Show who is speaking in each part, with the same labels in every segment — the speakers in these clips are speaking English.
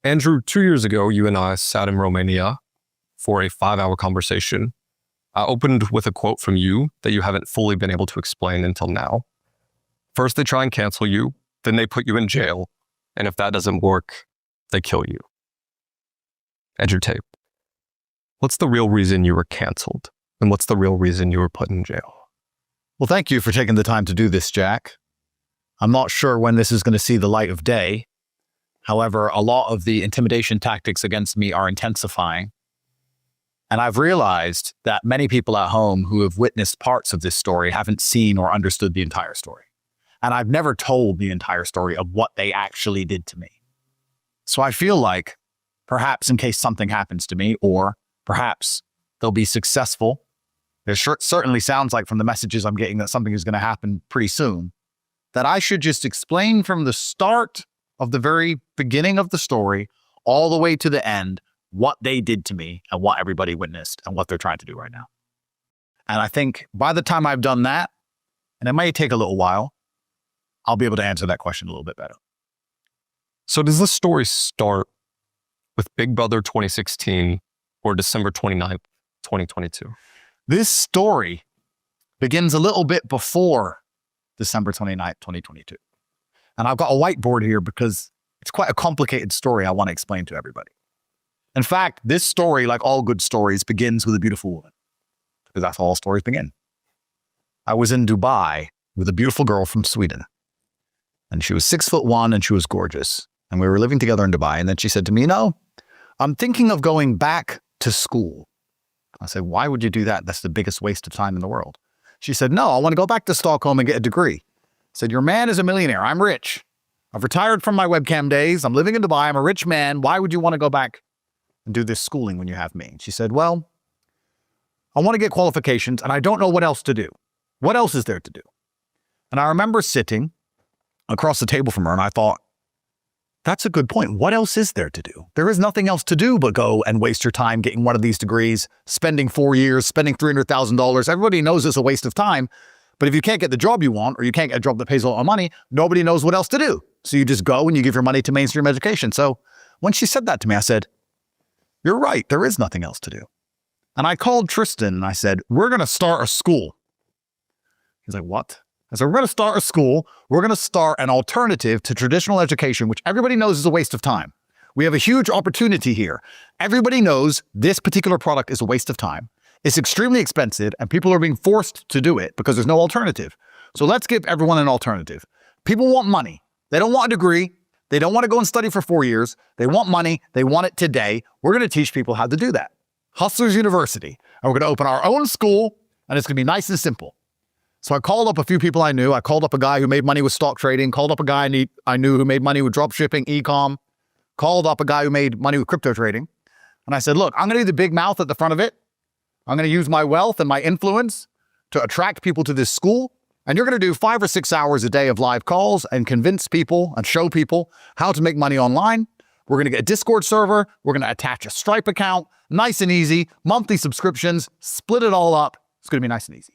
Speaker 1: Andrew, 2 years ago, you and I sat in Romania for a 5-hour conversation. I opened with a quote from you that you haven't fully been able to explain until now. First, they try and cancel you, then they put you in jail, and if that doesn't work, they kill you. Andrew Tate, what's the real reason you were canceled? And what's the real reason you were put in jail?
Speaker 2: Well, thank you for taking the time to do this, Jack. I'm not sure when this is going to see the light of day. However, a lot of the intimidation tactics against me are intensifying. And I've realized that many people at home who have witnessed parts of this story haven't seen or understood the entire story. And I've never told the entire story of what they actually did to me. So I feel like perhaps in case something happens to me, or perhaps they'll be successful. It certainly sounds like from the messages I'm getting that something is going to happen pretty soon, that I should just explain from the start of the very beginning of the story all the way to the end what they did to me and what everybody witnessed and what they're trying to do right now. And I think by the time I've done that, and it may take a little while, I'll be able to answer that question a little bit better.
Speaker 1: So does this story start with Big Brother 2016 or December 29th, 2022?
Speaker 2: This story begins a little bit before December 29th, 2022. And I've got a whiteboard here because it's quite a complicated story I want to explain to everybody. In fact, this story, like all good stories, begins with a beautiful woman, because that's how all stories begin. I was in Dubai with a beautiful girl from Sweden, and she was 6'1" and she was gorgeous. And we were living together in Dubai. And then she said to me, I'm thinking of going back to school. I said, why would you do that? That's the biggest waste of time in the world. She said, no, I want to go back to Stockholm and get a degree. I said, your man is a millionaire. I'm rich. I've retired from my webcam days. I'm living in Dubai. I'm a rich man. Why would you want to go back and do this schooling when you have me? She said, well, I want to get qualifications and I don't know what else to do. What else is there to do? And I remember sitting across the table from her and I thought, that's a good point. What else is there to do? There is nothing else to do but go and waste your time getting one of these degrees, spending 4 years, spending $300,000. Everybody knows it's a waste of time. But if you can't get the job you want, or you can't get a job that pays a lot of money, nobody knows what else to do. So you just go and you give your money to mainstream education. So when she said that to me, I said, you're right. There is nothing else to do. And I called Tristan and I said, we're going to start a school. He's like, what? I said, we're going to start a school. We're going to start an alternative to traditional education, which everybody knows is a waste of time. We have a huge opportunity here. Everybody knows this particular product is a waste of time. It's extremely expensive and people are being forced to do it because there's no alternative. So let's give everyone an alternative. People want money. They don't want a degree. They don't want to go and study for 4 years. They want money. They want it today. We're going to teach people how to do that. Hustlers University. And we're going to open our own school and it's going to be nice and simple. So I called up a few people I knew. I called up a guy who made money with stock trading, called up a guy I knew who made money with drop shipping, e-com, called up a guy who made money with crypto trading. And I said, look, I'm going to do the big mouth at the front of it. I'm going to use my wealth and my influence to attract people to this school. And you're going to do 5 or 6 hours a day of live calls and convince people and show people how to make money online. We're going to get a Discord server. We're going to attach a Stripe account. Nice and easy. Monthly subscriptions. Split it all up. It's going to be nice and easy.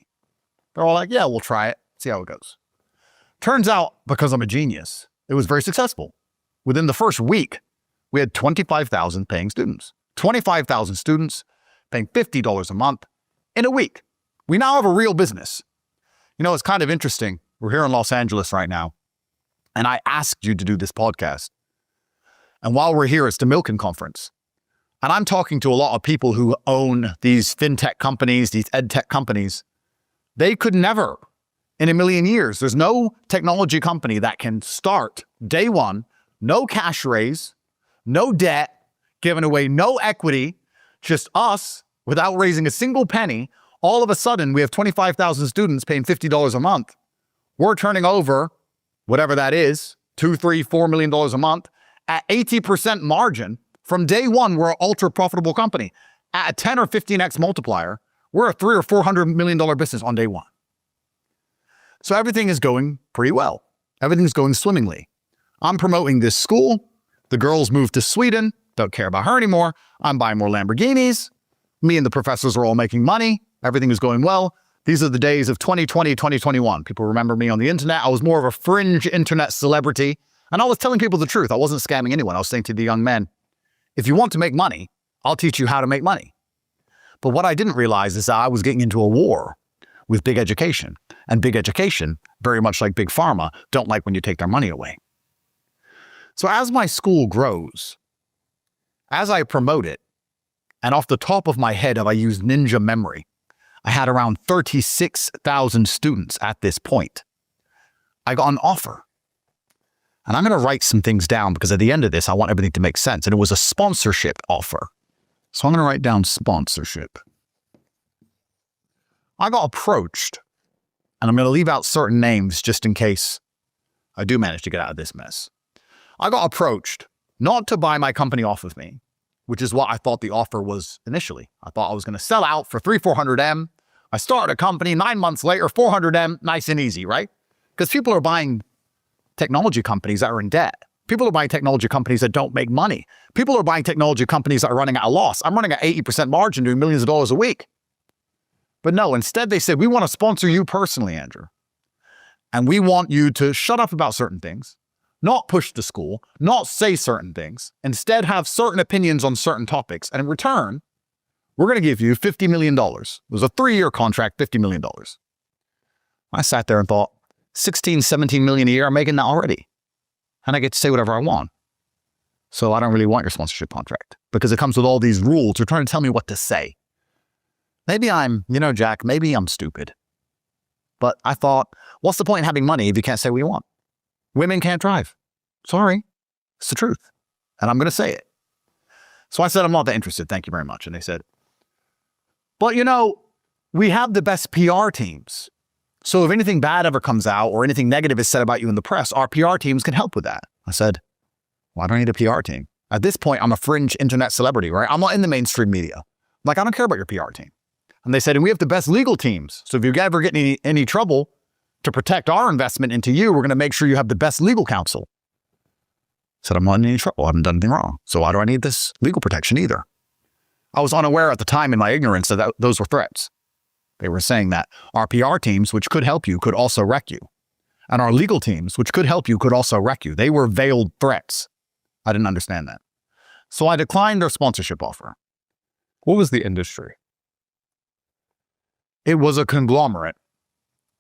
Speaker 2: They're all like, yeah, we'll try it. See how it goes. Turns out, because I'm a genius, it was very successful. Within the first week, we had 25,000 paying students. 25,000 students paying $50 a month in a week. We now have a real business. You know, it's kind of interesting. We're here in Los Angeles right now, and I asked you to do this podcast. And while we're here, it's the Milken Conference. And I'm talking to a lot of people who own these fintech companies, these ed tech companies. They could never, in a million years, there's no technology company that can start day one, no cash raise, no debt, giving away no equity, just us without raising a single penny. All of a sudden, we have 25,000 students paying $50 a month. We're turning over, whatever that is, $2, $3, $4 million a month at 80% margin. From day one, we're an ultra profitable company. At a 10 or 15x multiplier, we're a $300 or $400 million business on day one. So everything is going pretty well. Everything's going swimmingly. I'm promoting this school. The girls moved to Sweden. Don't care about her anymore. I'm buying more Lamborghinis. Me and the professors are all making money. Everything is going well. These are the days of 2020, 2021. People remember me on the internet. I was more of a fringe internet celebrity. And I was telling people the truth. I wasn't scamming anyone. I was saying to the young men, If you want to make money, I'll teach you how to make money. But what I didn't realize is that I was getting into a war with big education. And big education, very much like big pharma, don't like when you take their money away. So as my school grows, as I promote it, and off the top of my head, if I use ninja memory, I had around 36,000 students at this point. I got an offer. And I'm going to write some things down because at the end of this, I want everything to make sense. And it was a sponsorship offer. So I'm going to write down sponsorship. I got approached, and I'm going to leave out certain names just in case I do manage to get out of this mess. I got approached not to buy my company off of me, which is what I thought the offer was initially. I thought I was going to sell out for 400M. I started a company 9 months later, 400M, nice and easy, right? Because people are buying technology companies that are in debt. People are buying technology companies that don't make money. People are buying technology companies that are running at a loss. I'm running at 80% margin doing millions of dollars a week. But no, instead they said, we want to sponsor you personally, Andrew. And we want you to shut up about certain things, not push the school, not say certain things, instead have certain opinions on certain topics. And in return, we're going to give you $50 million. It was a 3-year contract, $50 million. I sat there and thought, 16, 17 million a year, I'm making that already. And I get to say whatever I want. So I don't really want your sponsorship contract because it comes with all these rules. You're trying to tell me what to say. Maybe I'm, Jack, maybe I'm stupid. But I thought, what's the point in having money if you can't say what you want? Women can't drive. Sorry. It's the truth. And I'm going to say it. So I said, I'm not that interested. Thank you very much. And they said, but we have the best PR teams. So if anything bad ever comes out or anything negative is said about you in the press, our PR teams can help with that. I said, well, I don't need a PR team. At this point, I'm a fringe internet celebrity, right? I'm not in the mainstream media. I don't care about your PR team. And they said, and we have the best legal teams. So if you ever get any trouble to protect our investment into you, we're going to make sure you have the best legal counsel. I said, I'm not in any trouble. I haven't done anything wrong. So why do I need this legal protection either? I was unaware at the time in my ignorance that those were threats. They were saying that our PR teams, which could help you, could also wreck you. And our legal teams, which could help you, could also wreck you. They were veiled threats. I didn't understand that. So I declined their sponsorship offer.
Speaker 1: What was the industry?
Speaker 2: It was a conglomerate,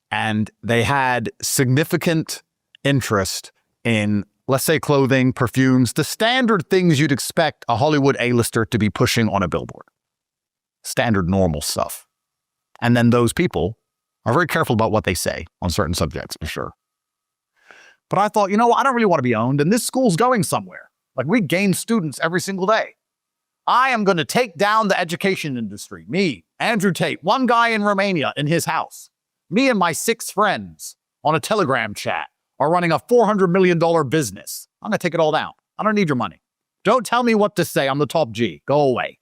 Speaker 2: and they had significant interest in, let's say, clothing, perfumes, the standard things you'd expect a Hollywood A-lister to be pushing on a billboard. Standard, normal stuff. And then those people are very careful about what they say on certain subjects, for sure. But I thought, I don't really want to be owned, and this school's going somewhere. We gain students every single day. I am going to take down the education industry. Me, Andrew Tate, one guy in Romania in his house. Me and my 6 friends on a Telegram chat are running a $400 million business. I'm going to take it all down. I don't need your money. Don't tell me what to say. I'm the top G. Go away.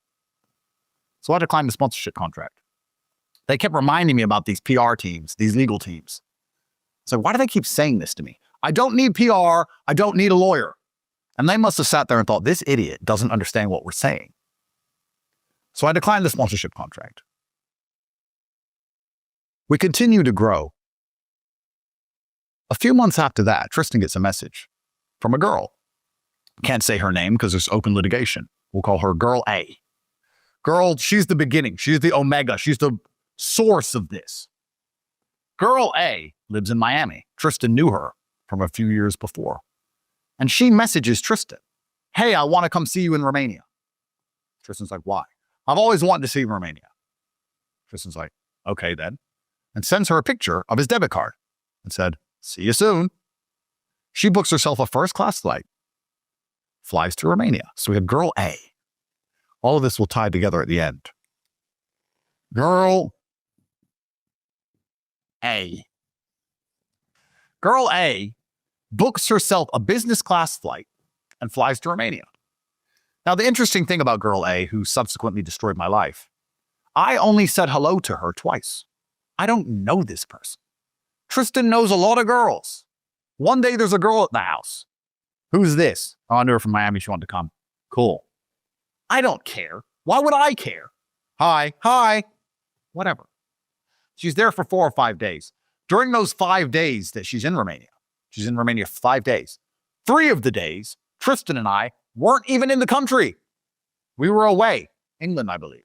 Speaker 2: So I declined the sponsorship contract. They kept reminding me about these PR teams, these legal teams. So why do they keep saying this to me? I don't need PR. I don't need a lawyer. And they must have sat there and thought, this idiot doesn't understand what we're saying. So I declined the sponsorship contract. We continue to grow. A few months after that, Tristan gets a message from a girl. Can't say her name because there's open litigation. We'll call her Girl A. Girl, she's the beginning. She's the omega. She's the source of this. Girl A lives in Miami. Tristan knew her from a few years before. And she messages Tristan, hey, I want to come see you in Romania. Tristan's like, why? I've always wanted to see you in Romania. Tristan's like, okay then. And sends her a picture of his debit card and said, see you soon. She books herself a first-class flight, flies to Romania. So we have Girl A. All of this will tie together at the end. Girl A. Girl A books herself a business class flight and flies to Romania. Now, the interesting thing about Girl A, who subsequently destroyed my life, I only said hello to her twice. I don't know this person. Tristan knows a lot of girls. One day there's a girl at the house. Who's this? Oh, I knew her from Miami. She wanted to come. Cool. I don't care. Why would I care? Hi. Whatever. She's there for 4 or 5 days. During those 5 days that she's in Romania for 5 days. 3 of the days, Tristan and I weren't even in the country. We were away, England, I believe.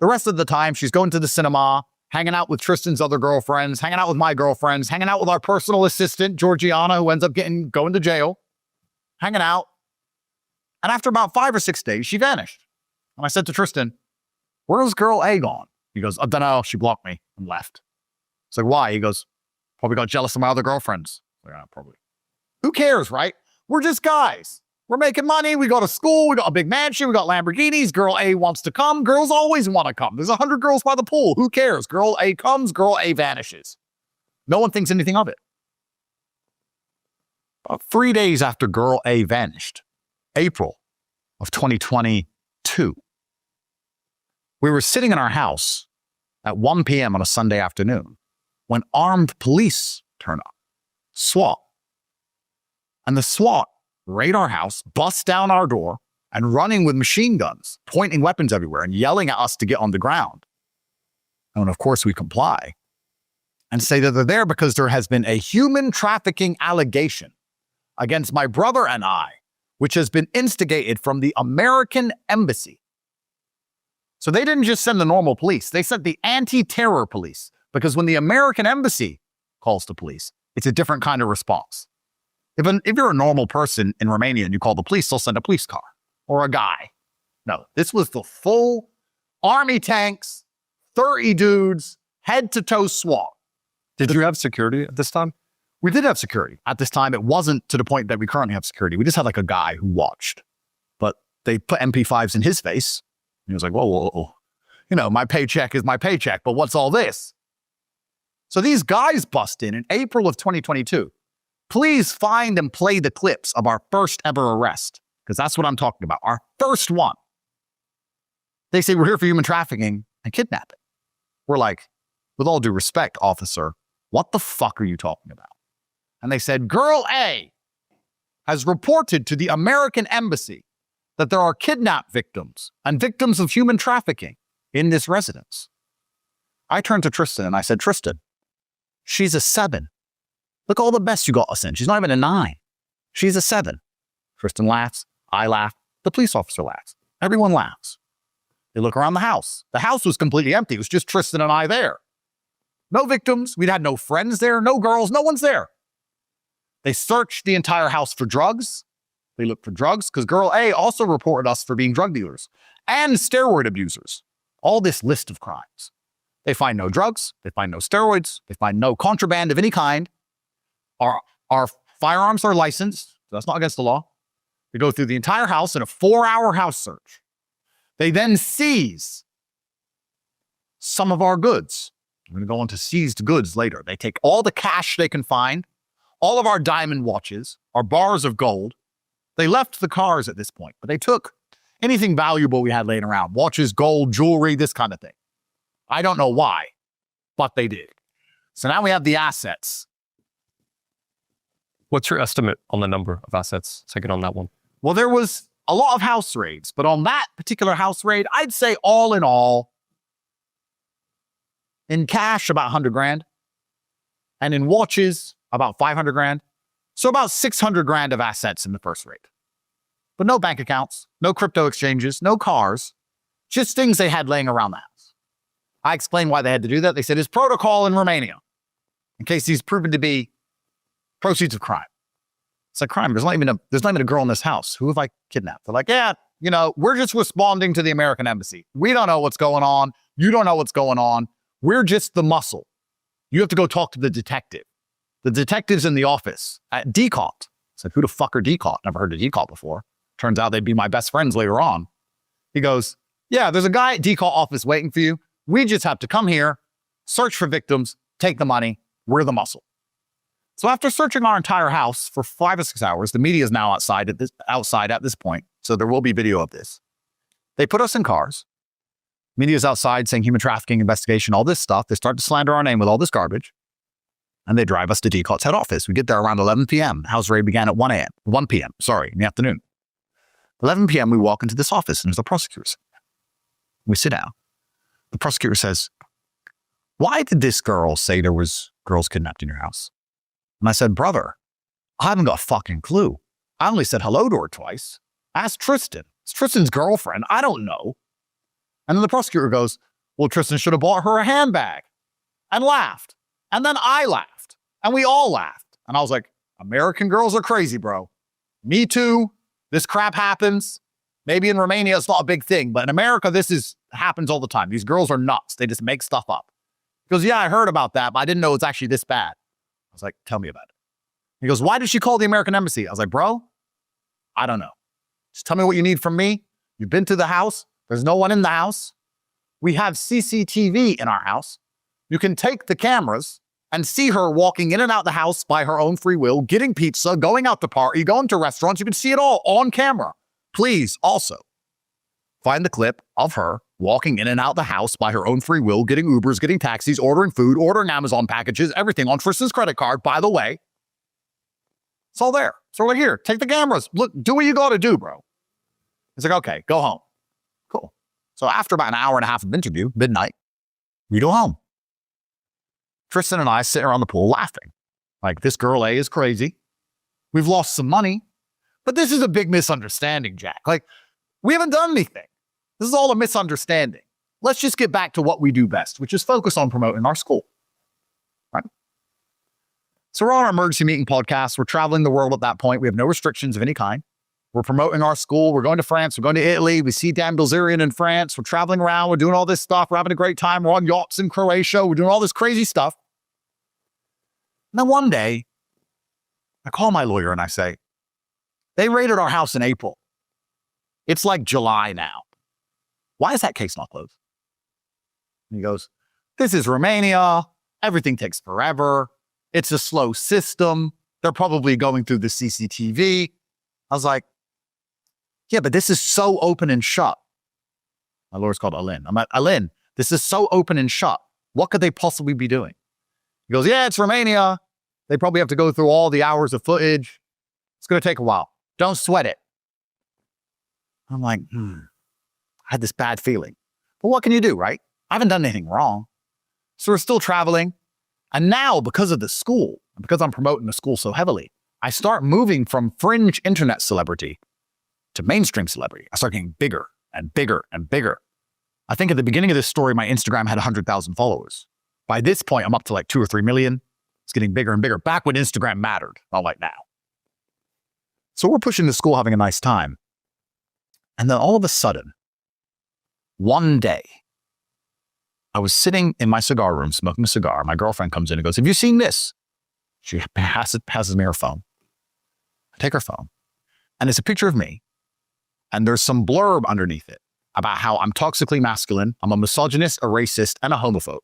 Speaker 2: The rest of the time, she's going to the cinema, hanging out with Tristan's other girlfriends, hanging out with my girlfriends, hanging out with our personal assistant, Georgiana, who ends up going to jail, hanging out. And after about 5 or 6 days, she vanished. And I said to Tristan, where's girl A gone? He goes, I don't know. She blocked me and left. It's like, why? He goes, probably got jealous of my other girlfriends. Yeah, probably. Who cares, right? We're just guys. We're making money. We go to school. We got a big mansion. We got Lamborghinis. Girl A wants to come. Girls always want to come. There's 100 girls by the pool. Who cares? Girl A comes. Girl A vanishes. No one thinks anything of it. About 3 days after girl A vanished, April of 2022, we were sitting in our house at 1 p.m. on a Sunday afternoon when armed police turn up. SWAT. And the SWAT raid our house, bust down our door, and running with machine guns, pointing weapons everywhere and yelling at us to get on the ground. And of course, we comply and say that they're there because there has been a human trafficking allegation against my brother and I, which has been instigated from the American embassy. So they didn't just send the normal police. They sent the anti-terror police, because when the American embassy calls the police, it's a different kind of response. If you're a normal person in Romania and you call the police, they'll send a police car or a guy. No, this was the full army tanks, 30 dudes, head-to-toe SWAT.
Speaker 1: Did you have security at this time?
Speaker 2: We did have security. At this time, it wasn't to the point that we currently have security. We just had like a guy who watched. But they put MP5s in his face. And he was like, whoa, whoa, whoa. You know, my paycheck is my paycheck, but what's all this? So these guys bust in April of 2022. Please find and play the clips of our first ever arrest, because that's what I'm talking about. Our first one. They say, we're here for human trafficking and kidnapping. We're like, with all due respect, officer, what the fuck are you talking about? And they said, girl A has reported to the American embassy that there are kidnap victims and victims of human trafficking in this residence. I turned to Tristan and I said, Tristan, she's a 7. Look all the mess you got us in. She's not even a 9. She's a 7. Tristan laughs. I laugh. The police officer laughs. Everyone laughs. They look around the house. The house was completely empty. It was just Tristan and I there. No victims. We'd had no friends there. No girls. No one's there. They searched the entire house for drugs. They looked for drugs because girl A also reported us for being drug dealers and steroid abusers. All this list of crimes. They find no drugs. They find no steroids. They find no contraband of any kind. Our firearms are licensed. So that's not against the law. They go through the entire house in a 4-hour house search. They then seize some of our goods. We're going to go into seized goods later. They take all the cash they can find, all of our diamond watches, our bars of gold. They left the cars at this point, but they took anything valuable we had laying around, watches, gold, jewelry, this kind of thing. I don't know why, but they did. So now we have the assets.
Speaker 1: What's your estimate on the number of assets taken on that one?
Speaker 2: Well, there was a lot of house raids, but on that particular house raid, I'd say all in all, in cash, about 100 grand, and in watches, about 500 grand. So about 600 grand of assets in the first raid. But no bank accounts, no crypto exchanges, no cars, just things they had laying around the house. I explained why they had to do that. They said it's protocol in Romania, in case these proven to be proceeds of crime. It's like crime. There's not even a girl in this house. Who have I kidnapped? They're like, yeah, you know, we're just responding to the American embassy. We don't know what's going on. You don't know what's going on. We're just the muscle. You have to go talk to the detective. The detective's in the office at Decot. I said, who the fuck are Decot? Never heard of Decot before. Turns out they'd be my best friends later on. He goes, yeah, there's a guy at Decot office waiting for you. We just have to come here, search for victims, take the money. We're the muscle. So after searching our entire house for 5 or 6 hours, the media is now outside at this point, so there will be video of this. They put us in cars. Media's outside saying human trafficking investigation, all this stuff. They start to slander our name with all this garbage. And they drive us to Decot's head office. We get there around 11 p.m. The house raid began at 1 p.m., in the afternoon. 11 p.m., we walk into this office and there's a prosecutor sitting there. We sit down. The prosecutor says, why did this girl say there was girls kidnapped in your house? And I said, brother, I haven't got a fucking clue. I only said hello to her twice. Ask Tristan. It's Tristan's girlfriend. I don't know. And then the prosecutor goes, well, Tristan should have bought her a handbag, and laughed. And then I laughed, and we all laughed. And I was like, American girls are crazy, bro. Me too. This crap happens. Maybe in Romania, it's not a big thing, but in America, happens all the time. These girls are nuts. They just make stuff up. He goes, yeah, I heard about that, but I didn't know it's actually this bad. I was like, tell me about it. He goes, why did she call the American embassy? I was like, bro, I don't know. Just tell me what you need from me. You've been to the house. There's no one in the house. We have CCTV in our house. You can take the cameras and see her walking in and out the house by her own free will, getting pizza, going out to party, going to restaurants. You can see it all on camera. Please also find the clip of her walking in and out the house by her own free will, getting Ubers, getting taxis, ordering food, ordering Amazon packages, everything on Tristan's credit card, by the way. It's all there. So we're here. Take the cameras. Look, do what you got to do, bro. He's like, okay, go home. Cool. So after about an hour and a half of interview, midnight, we go home. Tristan and I sit around the pool laughing. Like, this girl A is crazy. We've lost some money. But this is a big misunderstanding, Jack. Like, we haven't done anything. This is all a misunderstanding. Let's just get back to what we do best, which is focus on promoting our school. Right? So we're on our emergency meeting podcast. We're traveling the world at that point. We have no restrictions of any kind. We're promoting our school. We're going to France. We're going to Italy. We see Dan Bilzerian in France. We're traveling around. We're doing all this stuff. We're having a great time. We're on yachts in Croatia. We're doing all this crazy stuff. And then one day, I call my lawyer and I say, they raided our house in April. It's like July now. Why is that case not closed? And he goes, this is Romania. Everything takes forever. It's a slow system. They're probably going through the CCTV. I was like, yeah, but this is so open and shut. My lawyer's called Alin. I'm like, Alin, this is so open and shut. What could they possibly be doing? He goes, yeah, it's Romania. They probably have to go through all the hours of footage. It's going to take a while. Don't sweat it. I'm like, I had this bad feeling. But what can you do, right? I haven't done anything wrong. So we're still traveling. And now, because of the school, and because I'm promoting the school so heavily, I start moving from fringe internet celebrity to mainstream celebrity. I start getting bigger and bigger and bigger. I think at the beginning of this story, my Instagram had 100,000 followers. By this point, I'm up to like 2 or 3 million. It's getting bigger and bigger. Back when Instagram mattered, not like now. So we're pushing the school, having a nice time. And then all of a sudden, one day, I was sitting in my cigar room, smoking a cigar. My girlfriend comes in and goes, have you seen this? She passes me her phone. I take her phone, and it's a picture of me. And there's some blurb underneath it about how I'm toxically masculine, I'm a misogynist, a racist, and a homophobe.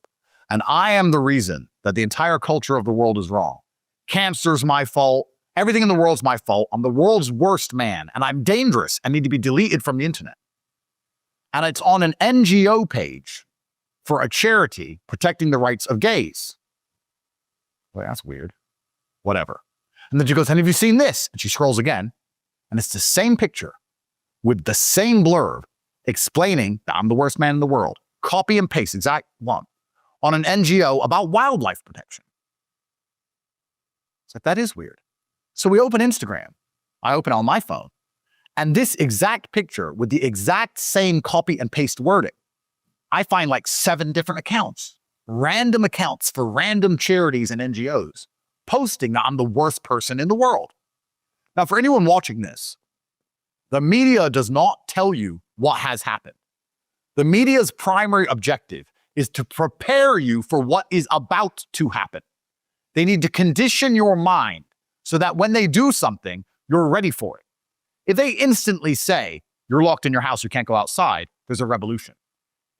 Speaker 2: And I am the reason that the entire culture of the world is wrong. Cancer's my fault. Everything in the world's my fault. I'm the world's worst man, and I'm dangerous and need to be deleted from the internet. And it's on an NGO page for a charity protecting the rights of gays. Wait, that's weird. Whatever. And then she goes, and have you seen this? And she scrolls again, and it's the same picture with the same blurb explaining that I'm the worst man in the world. Copy and paste, exact one, on an NGO about wildlife protection. It's like, that is weird. So we open Instagram. I open it on my phone, and this exact picture with the exact same copy and paste wording, I find like 7 different accounts, random accounts for random charities and NGOs, posting that I'm the worst person in the world. Now, for anyone watching this, the media does not tell you what has happened. The media's primary objective is to prepare you for what is about to happen. They need to condition your mind so that when they do something, you're ready for it. If they instantly say, you're locked in your house, you can't go outside, there's a revolution.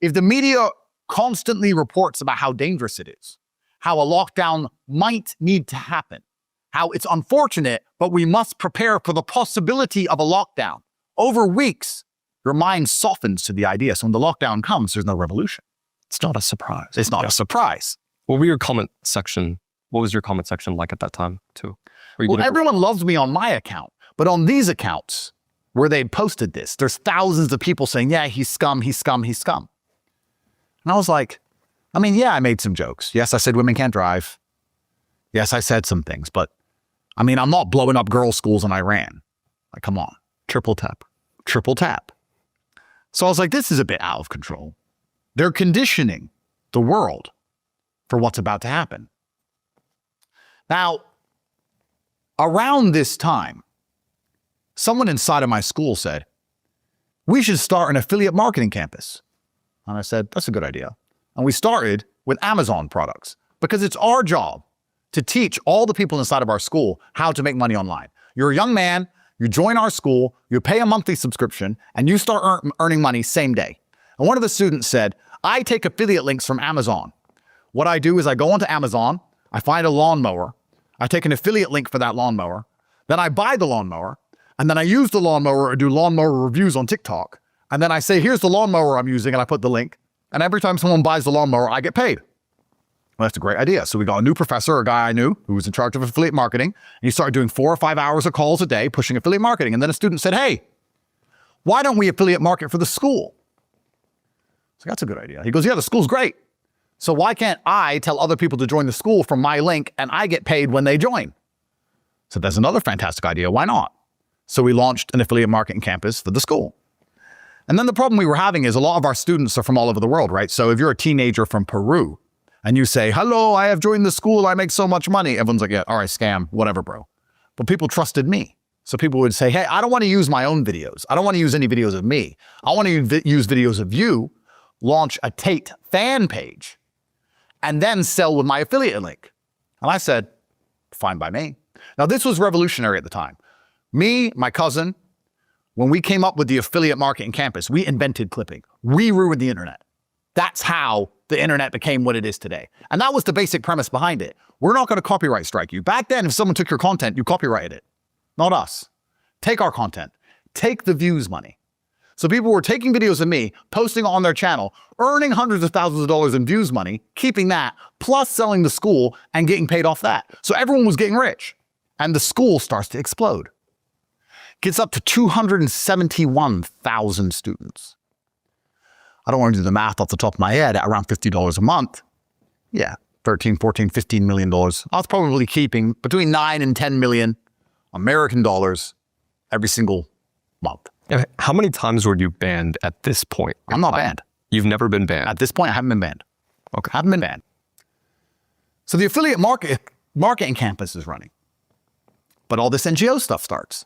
Speaker 2: If the media constantly reports about how dangerous it is, how a lockdown might need to happen, how it's unfortunate, but we must prepare for the possibility of a lockdown, over weeks, your mind softens to the idea. So when the lockdown comes, there's no revolution.
Speaker 1: It's not a surprise.
Speaker 2: It's not a surprise.
Speaker 1: What were your comment section? What was your comment section like at that time, too?
Speaker 2: Well, everyone loves me on my account, but on these accounts where they posted this, there's thousands of people saying, yeah, he's scum, he's scum, he's scum. And I was like, I mean, yeah, I made some jokes. Yes, I said women can't drive. Yes, I said some things, but I mean, I'm not blowing up girls' schools in Iran. Like, come on.
Speaker 1: Triple tap.
Speaker 2: Triple tap. So I was like, this is a bit out of control. They're conditioning the world for what's about to happen. Now, around this time, someone inside of my school said, we should start an affiliate marketing campus. And I said, that's a good idea. And we started with Amazon products because it's our job to teach all the people inside of our school how to make money online. You're a young man, you join our school, you pay a monthly subscription, and you start earning money same day. And one of the students said, I take affiliate links from Amazon. What I do is I go onto Amazon, I find a lawnmower, I take an affiliate link for that lawnmower, then I buy the lawnmower, and then I use the lawnmower or do lawnmower reviews on TikTok. And then I say, here's the lawnmower I'm using, and I put the link. And every time someone buys the lawnmower, I get paid. Well, that's a great idea. So we got a new professor, a guy I knew, who was in charge of affiliate marketing. And he started doing 4 or 5 hours of calls a day, pushing affiliate marketing. And then a student said, hey, why don't we affiliate market for the school? So that's a good idea. He goes, yeah, the school's great. So why can't I tell other people to join the school from my link and I get paid when they join? So there's another fantastic idea. Why not? So we launched an affiliate marketing campus for the school. And then the problem we were having is a lot of our students are from all over the world, right? So if you're a teenager from Peru and you say, hello, I have joined the school, I make so much money. Everyone's like, yeah, all right, scam, whatever, bro. But people trusted me. So people would say, hey, I don't want to use my own videos. I don't want to use any videos of me. I want to use videos of you, launch a Tate fan page, and then sell with my affiliate link. And I said, fine by me. Now, this was revolutionary at the time. Me, my cousin, when we came up with the affiliate marketing campus, we invented clipping. We ruined the internet. That's how the internet became what it is today. And that was the basic premise behind it. We're not going to copyright strike you. Back then, if someone took your content, you copyrighted it. Not us. Take our content. Take the views money. So people were taking videos of me, posting on their channel, earning hundreds of thousands of dollars in views money, keeping that, plus selling the school and getting paid off that. So everyone was getting rich. And the school starts to explode. Gets up to 271,000 students. I don't want to do the math off the top of my head at around $50 a month. Yeah, 13, 14, $15 million. I was probably keeping between 9 and 10 million American dollars every single month.
Speaker 1: How many times were you banned at this point?
Speaker 2: I'm not banned.
Speaker 1: You've never been banned?
Speaker 2: At this point, I haven't been banned.
Speaker 1: Okay.
Speaker 2: I haven't been banned. So the affiliate marketing campus is running. But all this NGO stuff starts.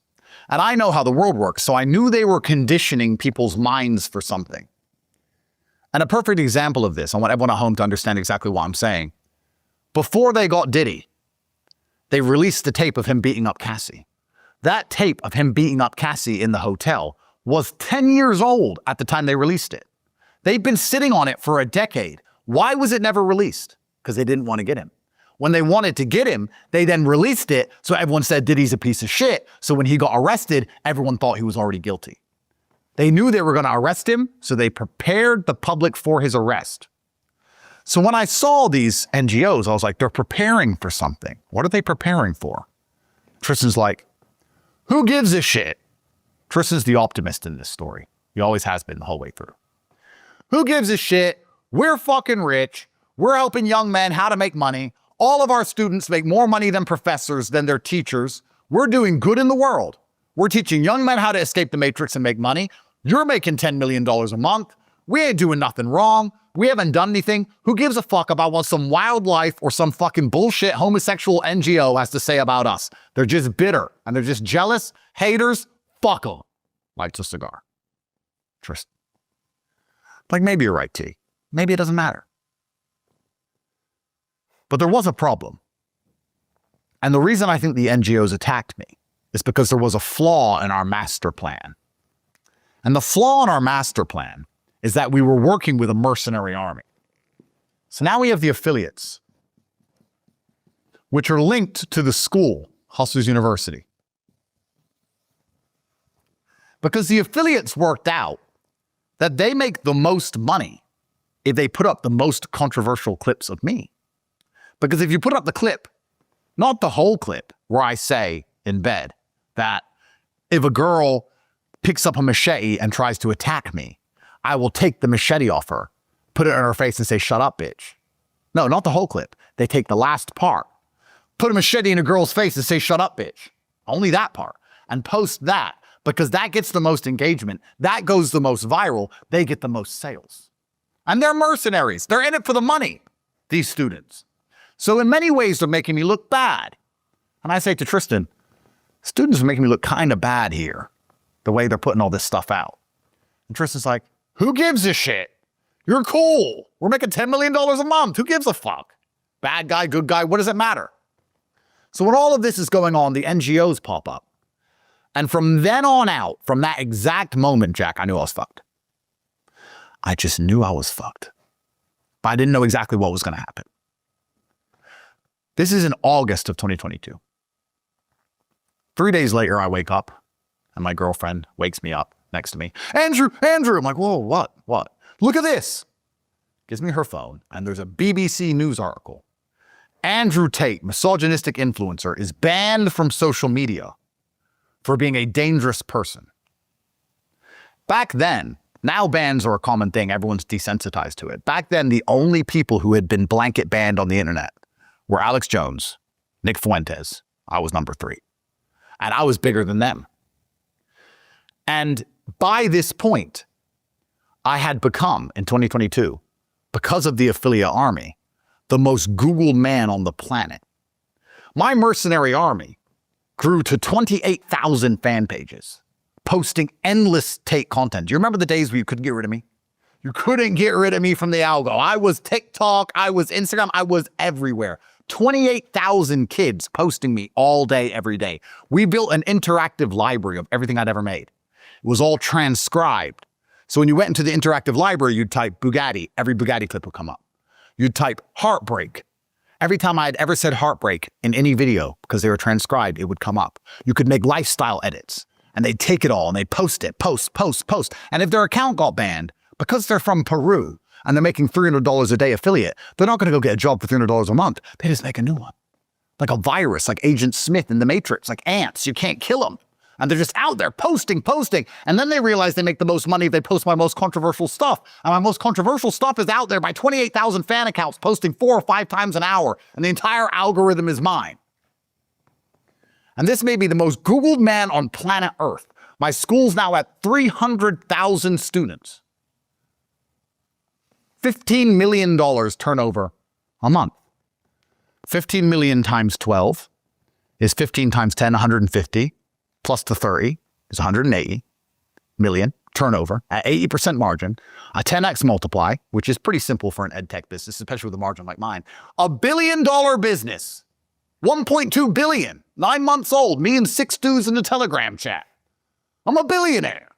Speaker 2: And I know how the world works, so I knew they were conditioning people's minds for something. And a perfect example of this, I want everyone at home to understand exactly what I'm saying. Before they got Diddy, they released the tape of him beating up Cassie. That tape of him beating up Cassie in the hotel was 10 years old at the time they released it. They'd been sitting on it for a decade. Why was it never released? Because they didn't want to get him. When they wanted to get him, they then released it, so everyone said Diddy's a piece of shit. So when he got arrested, everyone thought he was already guilty. They knew they were going to arrest him, so they prepared the public for his arrest. So when I saw these NGOs, I was like, they're preparing for something. What are they preparing for? Tristan's like, who gives a shit? Tristan's the optimist in this story. He always has been the whole way through. Who gives a shit? We're fucking rich. We're helping young men how to make money. All of our students make more money than professors, than their teachers. We're doing good in the world. We're teaching young men how to escape the matrix and make money. You're making $10 million a month. We ain't doing nothing wrong. We haven't done anything. Who gives a fuck about what some wildlife or some fucking bullshit homosexual NGO has to say about us? They're just bitter and they're just jealous, haters. Fuck them. Lights a cigar. Tristan. Like, maybe you're right, T. Maybe it doesn't matter. But there was a problem. And the reason I think the NGOs attacked me is because there was a flaw in our master plan. And the flaw in our master plan is that we were working with a mercenary army. So now we have the affiliates, which are linked to the school, Hustlers University. Because the affiliates worked out that they make the most money if they put up the most controversial clips of me. Because if you put up the clip, not the whole clip, where I say in bed that if a girl picks up a machete and tries to attack me, I will take the machete off her, put it in her face and say, shut up, bitch. No, not the whole clip. They take the last part, put a machete in a girl's face and say, shut up, bitch. Only that part. And post that. because that gets the most engagement. That goes the most viral. They get the most sales. And they're mercenaries. They're in it for the money, these students. So in many ways, they're making me look bad. And I say to Tristan, students are making me look kind of bad here, the way they're putting all this stuff out. And Tristan's like, who gives a shit? You're cool. We're making $10 million a month. Who gives a fuck? Bad guy, good guy, what does it matter? So when all of this is going on, the NGOs pop up. And from then on out, from that exact moment, Jack, I knew I was fucked. I just knew I was fucked. But I didn't know exactly what was going to happen. This is in August of 2022. 3 days later, I wake up and my girlfriend wakes me up next to me. Andrew. I'm like, whoa, what? Look at this. Gives me her phone and there's a BBC News article. Andrew Tate, misogynistic influencer, is banned from social media for being a dangerous person. Back then, now bans are a common thing. Everyone's desensitized to it. Back then, the only people who had been blanket banned on the internet were Alex Jones, Nick Fuentes. I was number 3. And I was bigger than them. And by this point, I had become, in 2022, because of the affiliate army, the most Googled man on the planet. My mercenary army grew to 28,000 fan pages, posting endless Tate content. Do you remember the days where you couldn't get rid of me? You couldn't get rid of me from the algo. I was TikTok, I was Instagram, I was everywhere. 28,000 kids posting me all day, every day. We built an interactive library of everything I'd ever made. It was all transcribed. So when you went into the interactive library, you'd type Bugatti, every Bugatti clip would come up. You'd type heartbreak. Every time I had ever said heartbreak in any video, because they were transcribed, it would come up. You could make lifestyle edits and they'd take it all and they'd post it, post. And if their account got banned, because they're from Peru and they're making $300 a day affiliate, they're not going to go get a job for $300 a month. They just make a new one. Like a virus, like Agent Smith in the Matrix, like ants. You can't kill them. And they're just out there posting. And then they realize they make the most money if they post my most controversial stuff. And my most controversial stuff is out there by 28,000 fan accounts posting 4 or 5 times an hour. And the entire algorithm is mine. And this may be the most Googled man on planet Earth. My school's now at 300,000 students. $15 million turnover a month. 15 million times 12 is 15 times 10, 150. Plus the 30 is 180 million turnover at 80% margin, a 10x multiply, which is pretty simple for an ed tech business, especially with a margin like mine. $1 billion business, 1.2 billion, 9 months old, me and 6 dudes in the Telegram chat. I'm a billionaire.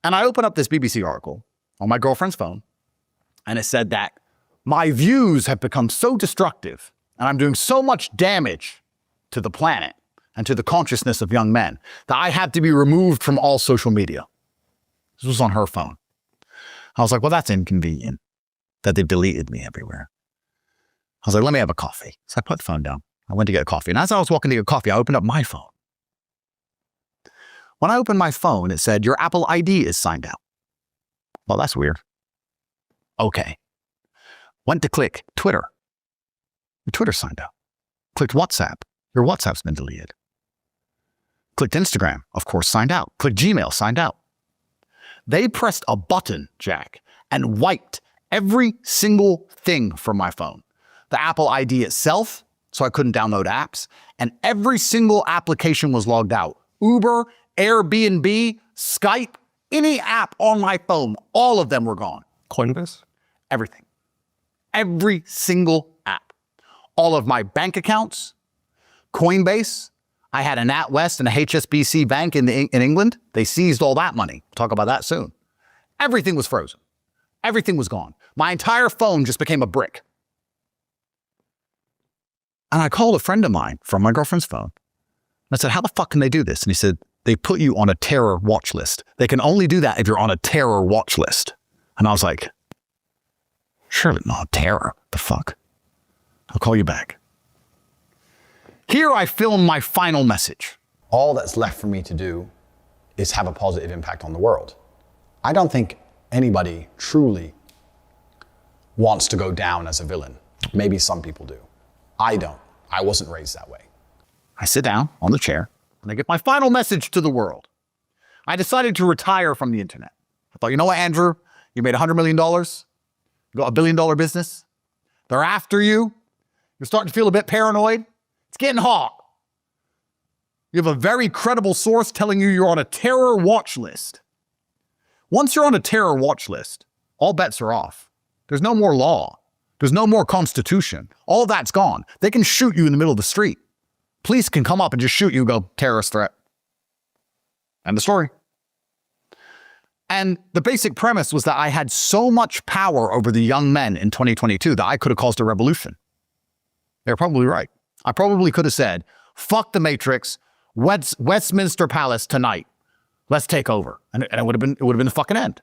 Speaker 2: And I open up this BBC article on my girlfriend's phone, and it said that my views have become so destructive and I'm doing so much damage to the planet and to the consciousness of young men that I had to be removed from all social media. This was on her phone. I was like, well, that's inconvenient that they've deleted me everywhere. I was like, let me have a coffee. So I put the phone down. I went to get a coffee. And as I was walking to get a coffee, I opened up my phone. When I opened my phone, it said, your Apple ID is signed out. Well, that's weird. Okay. Went to click Twitter. Your Twitter's signed out. Clicked WhatsApp. Your WhatsApp's been deleted. Clicked Instagram. Of course, signed out. Clicked Gmail. Signed out. They pressed a button, Jack, and wiped every single thing from my phone. The Apple ID itself, so I couldn't download apps, and every single application was logged out. Uber, Airbnb, Skype, any app on my phone, all of them were gone.
Speaker 1: Coinbase?
Speaker 2: Everything. Every single app. All of my bank accounts, Coinbase. I had a NatWest and a HSBC bank in England. They seized all that money. We'll talk about that soon. Everything was frozen. Everything was gone. My entire phone just became a brick. And I called a friend of mine from my girlfriend's phone. And I said, how the fuck can they do this? And he said, they put you on a terror watch list. They can only do that if you're on a terror watch list. And I was like, surely not terror. The fuck? I'll call you back. Here I film my final message.
Speaker 3: All that's left for me to do is have a positive impact on the world. I don't think anybody truly wants to go down as a villain. Maybe some people do. I don't. I wasn't raised that way.
Speaker 2: I sit down on the chair and I give my final message to the world. I decided to retire from the internet. I thought, you know what, Andrew? You made $100 million. You got $1 billion business. They're after you. You're starting to feel a bit paranoid. It's getting hot. You have a very credible source telling you you're on a terror watch list. Once you're on a terror watch list, all bets are off. There's no more law. There's no more constitution. All of that's gone. They can shoot you in the middle of the street. Police can come up and just shoot you and go, terrorist threat. End of story. And the basic premise was that I had so much power over the young men in 2022 that I could have caused a revolution. They're probably right. I probably could have said, fuck the Matrix, Westminster Palace tonight. Let's take over. And it would have been the fucking end.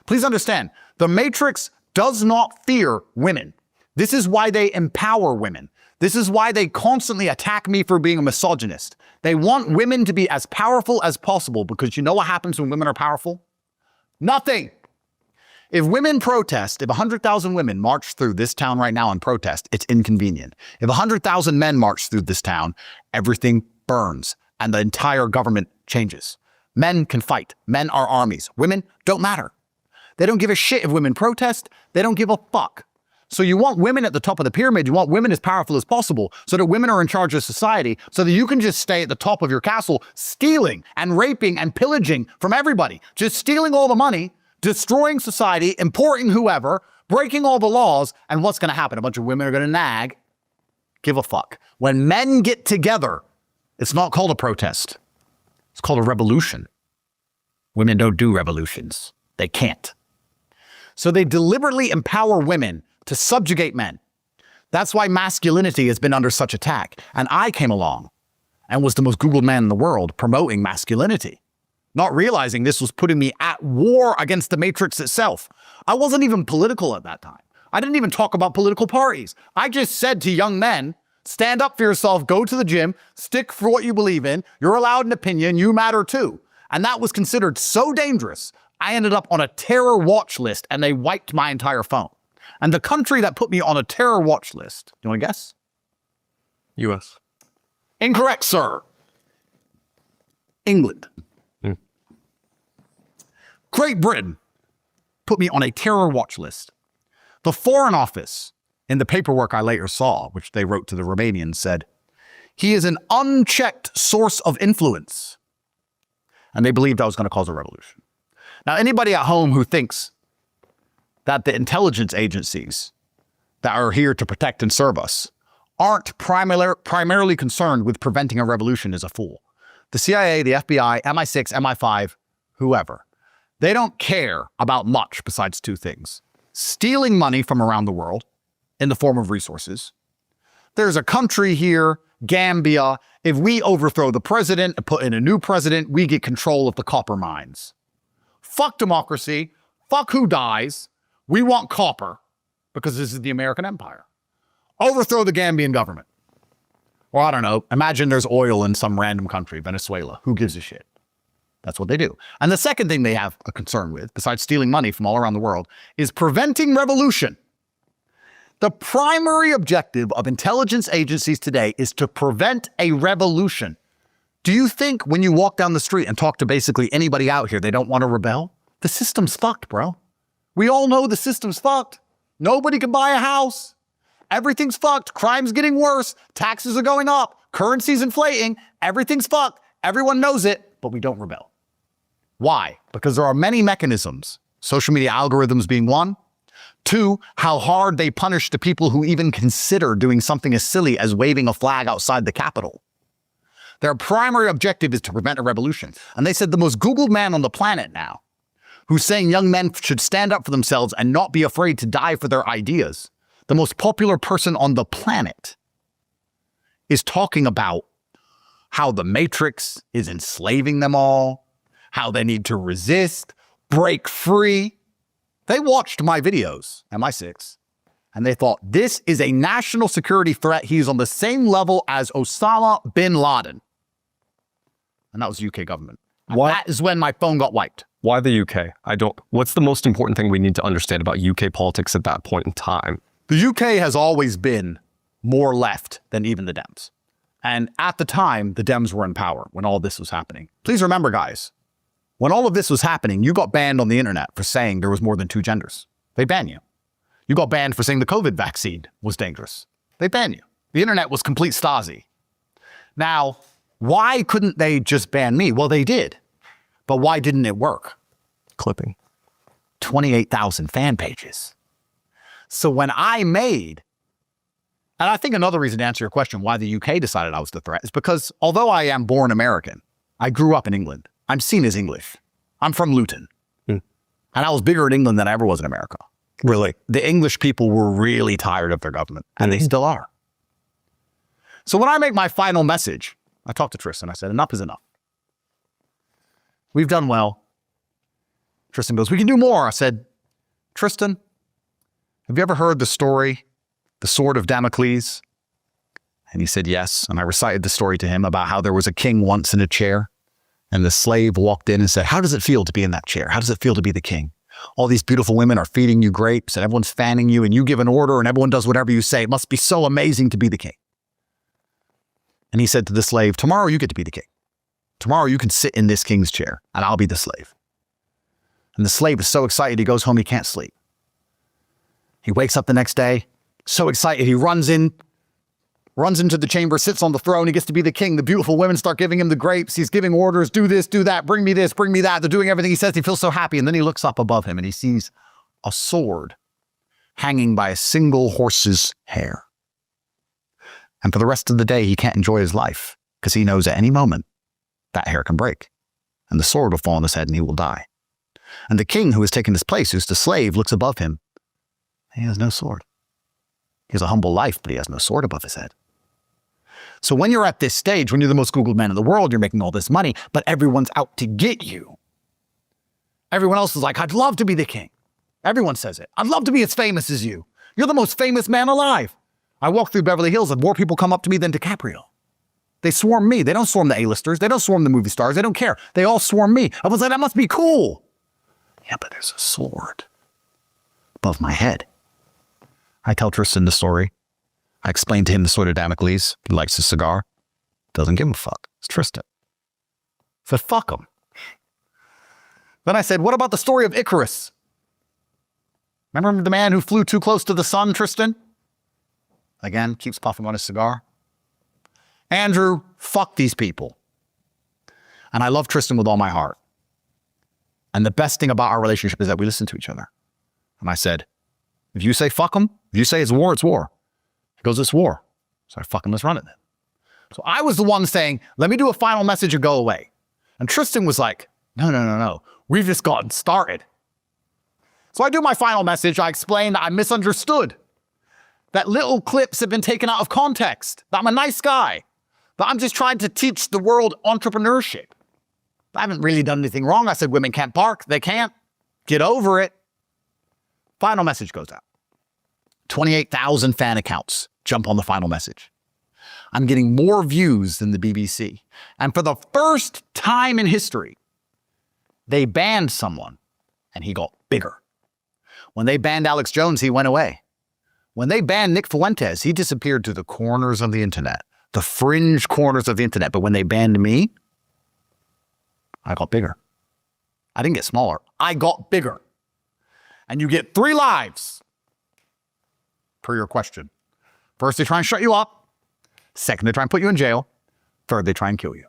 Speaker 2: Please understand, the Matrix does not fear women. This is why they empower women. This is why they constantly attack me for being a misogynist. They want women to be as powerful as possible because you know what happens when women are powerful? Nothing. If women protest, if 100,000 women march through this town right now and protest, it's inconvenient. If 100,000 men march through this town, everything burns and the entire government changes. Men can fight. Men are armies. Women don't matter. They don't give a shit if women protest. They don't give a fuck. So you want women at the top of the pyramid. You want women as powerful as possible so that women are in charge of society so that you can just stay at the top of your castle stealing and raping and pillaging from everybody. Just stealing all the money, destroying society, importing whoever, breaking all the laws. And what's going to happen? A bunch of women are going to nag. Give a fuck. When men get together, it's not called a protest. It's called a revolution. Women don't do revolutions. They can't. So they deliberately empower women to subjugate men. That's why masculinity has been under such attack. And I came along and was the most Googled man in the world promoting masculinity, not realizing this was putting me at war against the Matrix itself. I wasn't even political at that time. I didn't even talk about political parties. I just said to young men, stand up for yourself, go to the gym, stick for what you believe in. You're allowed an opinion. You matter too. And that was considered so dangerous. I ended up on a terror watch list and they wiped my entire phone. And the country that put me on a terror watch list, you want to guess?
Speaker 1: US.
Speaker 2: Incorrect, sir. England. Great Britain put me on a terror watch list. The Foreign Office, in the paperwork I later saw, which they wrote to the Romanians, said, he is an unchecked source of influence. And they believed I was going to cause a revolution. Now, anybody at home who thinks that the intelligence agencies that are here to protect and serve us aren't primarily concerned with preventing a revolution is a fool. The CIA, the FBI, MI6, MI5, whoever, they don't care about much besides two things. Stealing money from around the world in the form of resources. There's a country here, Gambia. If we overthrow the president and put in a new president, we get control of the copper mines. Fuck democracy. Fuck who dies. We want copper because this is the American empire. Overthrow the Gambian government. Or I don't know, imagine there's oil in some random country, Venezuela. Who gives a shit? That's what they do. And the second thing they have a concern with, besides stealing money from all around the world, is preventing revolution. The primary objective of intelligence agencies today is to prevent a revolution. Do you think when you walk down the street and talk to basically anybody out here, they don't want to rebel? The system's fucked, bro. We all know the system's fucked. Nobody can buy a house. Everything's fucked. Crime's getting worse. Taxes are going up. Currency's inflating. Everything's fucked. Everyone knows it, but we don't rebel. Why? Because there are many mechanisms, social media algorithms being one. Two, how hard they punish the people who even consider doing something as silly as waving a flag outside the Capitol. Their primary objective is to prevent a revolution. And they said the most Googled man on the planet now, who's saying young men should stand up for themselves and not be afraid to die for their ideas, the most popular person on the planet, is talking about how the Matrix is enslaving them all, how they need to resist, break free. They watched my videos, MI6, and they thought, this is a national security threat. He's on the same level as Osama bin Laden. And that was the UK government. And that is when my phone got wiped.
Speaker 1: Why the UK? What's the most important thing we need to understand about UK politics at that point in time?
Speaker 2: The UK has always been more left than even the Dems. And at the time, the Dems were in power when all this was happening. Please remember, guys, when all of this was happening, you got banned on the internet for saying there was more than 2 genders. They ban you. You got banned for saying the COVID vaccine was dangerous. They ban you. The internet was complete Stasi. Now, why couldn't they just ban me? Well, they did. But why didn't it work?
Speaker 1: Clipping.
Speaker 2: 28,000 fan pages. So when I made, and I think another reason to answer your question, why the UK decided I was the threat, is because although I am born American, I grew up in England. I'm seen as English. I'm from Luton. And I was bigger in England than I ever was in America.
Speaker 1: Really?
Speaker 2: The English people were really tired of their government, and they still are. So when I make my final message, I talked to Tristan. I said, enough is enough. We've done well. Tristan goes, we can do more. I said, Tristan, have you ever heard the story, the Sword of Damocles? And he said, yes. And I recited the story to him about how there was a king once in a chair, and the slave walked in and said, how does it feel to be in that chair? How does it feel to be the king? All these beautiful women are feeding you grapes, and everyone's fanning you, and you give an order, and everyone does whatever you say. It must be so amazing to be the king. And he said to the slave, tomorrow you get to be the king. Tomorrow you can sit in this king's chair, and I'll be the slave. And the slave is so excited, he goes home, he can't sleep. He wakes up the next day, so excited, he runs into the chamber, sits on the throne, he gets to be the king. The beautiful women start giving him the grapes. He's giving orders, do this, do that, bring me this, bring me that. They're doing everything he says. He feels so happy. And then he looks up above him and he sees a sword hanging by a single horse's hair. And for the rest of the day, he can't enjoy his life because he knows at any moment that hair can break and the sword will fall on his head and he will die. And the king who has taken his place, who's the slave, looks above him. He has no sword. He has a humble life, but he has no sword above his head. So when you're at this stage, when you're the most Googled man in the world, you're making all this money, but everyone's out to get you. Everyone else is like, I'd love to be the king. Everyone says it. I'd love to be as famous as you. You're the most famous man alive. I walk through Beverly Hills and more people come up to me than DiCaprio. They swarm me. They don't swarm the A-listers. They don't swarm the movie stars. They don't care. They all swarm me. I was like, that must be cool. Yeah, but there's a sword above my head. I tell Tristan the story. I explained to him the Sword of Damocles. He likes his cigar. Doesn't give a fuck. It's Tristan. I said, fuck him. Then I said, what about the story of Icarus? Remember the man who flew too close to the sun, Tristan? Again, keeps puffing on his cigar. Andrew, fuck these people. And I love Tristan with all my heart. And the best thing about our relationship is that we listen to each other. And I said, if you say fuck them, if you say it's war, it's war. He goes, it's war. So I fucking let's run it then. So I was the one saying, let me do a final message and go away. And Tristan was like, no. We've just gotten started. So I do my final message. I explain that I misunderstood. That little clips have been taken out of context. That I'm a nice guy. That I'm just trying to teach the world entrepreneurship. I haven't really done anything wrong. I said women can't bark. They can't. Get over it. Final message goes out. 28,000 fan accounts jump on the final message. I'm getting more views than the BBC. And for the first time in history, they banned someone and he got bigger. When they banned Alex Jones, he went away. When they banned Nick Fuentes, he disappeared to the corners of the internet, the fringe corners of the internet. But when they banned me, I got bigger. I didn't get smaller. I got bigger. And you get 3 lives. Per your question. First, they try and shut you up. Second, they try and put you in jail. Third, they try and kill you.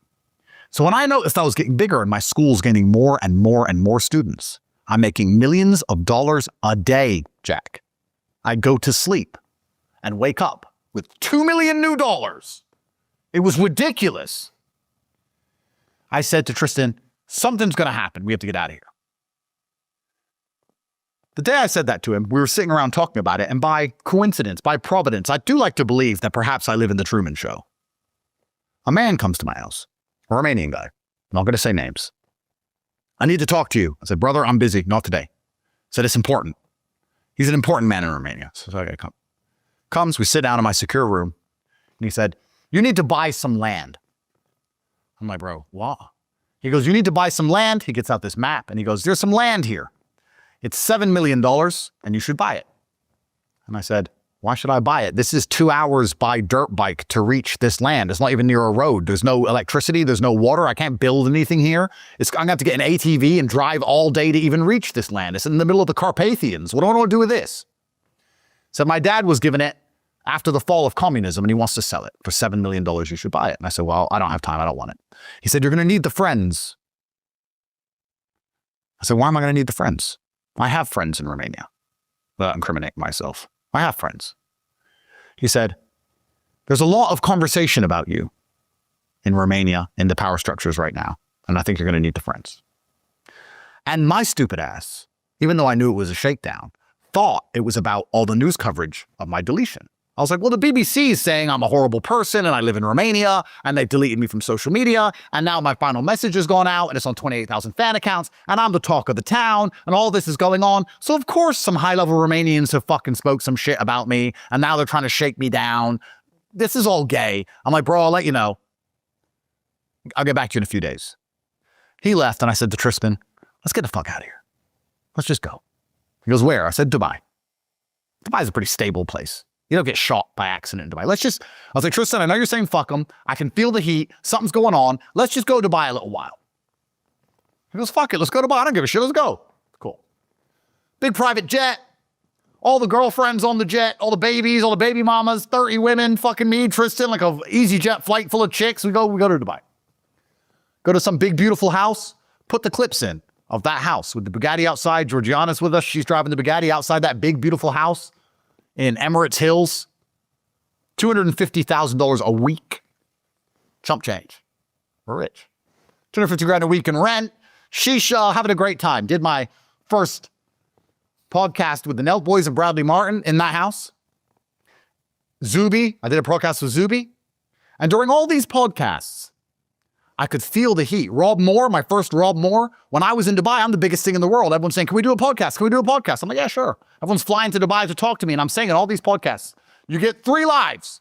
Speaker 2: So when I noticed I was getting bigger and my school's gaining more and more and more students, I'm making millions of dollars a day, Jack. I go to sleep and wake up with $2 million new dollars. It was ridiculous. I said to Tristan, something's going to happen. We have to get out of here. The day I said that to him, we were sitting around talking about it, and by coincidence, by providence, I do like to believe that perhaps I live in the Truman Show. A man comes to my house, a Romanian guy. I'm not going to say names. I need to talk to you. I said, brother, I'm busy. Not today. I said, it's important. He's an important man in Romania. So okay, come. Comes, we sit down in my secure room, and he said, you need to buy some land. I'm like, bro, what? He goes, you need to buy some land. He gets out this map, and he goes, there's some land here. It's $7 million, and you should buy it. And I said, Why should I buy it? This is 2 hours by dirt bike to reach this land. It's not even near a road. There's no electricity. There's no water. I can't build anything here. I'm going to have to get an ATV and drive all day to even reach this land. It's in the middle of the Carpathians. What do I want to do with this? So my dad was given it after the fall of communism, and he wants to sell it for $7 million. You should buy it. And I said, well, I don't have time. I don't want it. He said, you're going to need the friends. I said, why am I going to need the friends? I have friends in Romania. Without incriminating myself. I have friends. He said, there's a lot of conversation about you in Romania in the power structures right now. And I think you're going to need the friends. And my stupid ass, even though I knew it was a shakedown, thought it was about all the news coverage of my deletion. I was like, well, the BBC is saying I'm a horrible person and I live in Romania and they deleted me from social media. And now my final message has gone out and it's on 28,000 fan accounts and I'm the talk of the town and all this is going on. So of course some high-level Romanians have fucking spoke some shit about me and now they're trying to shake me down. This is all gay. I'm like, bro, I'll let you know. I'll get back to you in a few days. He left and I said to Tristan, let's get the fuck out of here. Let's just go. He goes, where? I said, Dubai. Dubai's a pretty stable place. You don't get shot by accident in Dubai. I was like, Tristan, I know you're saying fuck them. I can feel the heat. Something's going on. Let's just go to Dubai a little while. He goes, fuck it. Let's go to Dubai. I don't give a shit. Let's go. Cool. Big private jet. All the girlfriends on the jet. All the babies. All the baby mamas. 30 women. Fucking me, Tristan. Like a easy jet flight full of chicks. We go to Dubai. Go to some big, beautiful house. Put the clips in of that house with the Bugatti outside. Georgiana's with us. She's driving the Bugatti outside that big, beautiful house in Emirates Hills. $250,000 a week. Chump change. We're rich. 250 grand a week in rent. Shisha, having a great time. Did my first podcast with the Nelk Boys and Bradley Martin in that house. Zuby, I did a podcast with Zuby. And during all these podcasts, I could feel the heat. Rob Moore, my first Rob Moore, when I was in Dubai, I'm the biggest thing in the world. Everyone's saying, can we do a podcast? Can we do a podcast? I'm like, yeah, sure. Everyone's flying to Dubai to talk to me. And I'm saying in all these podcasts, you get 3 lives.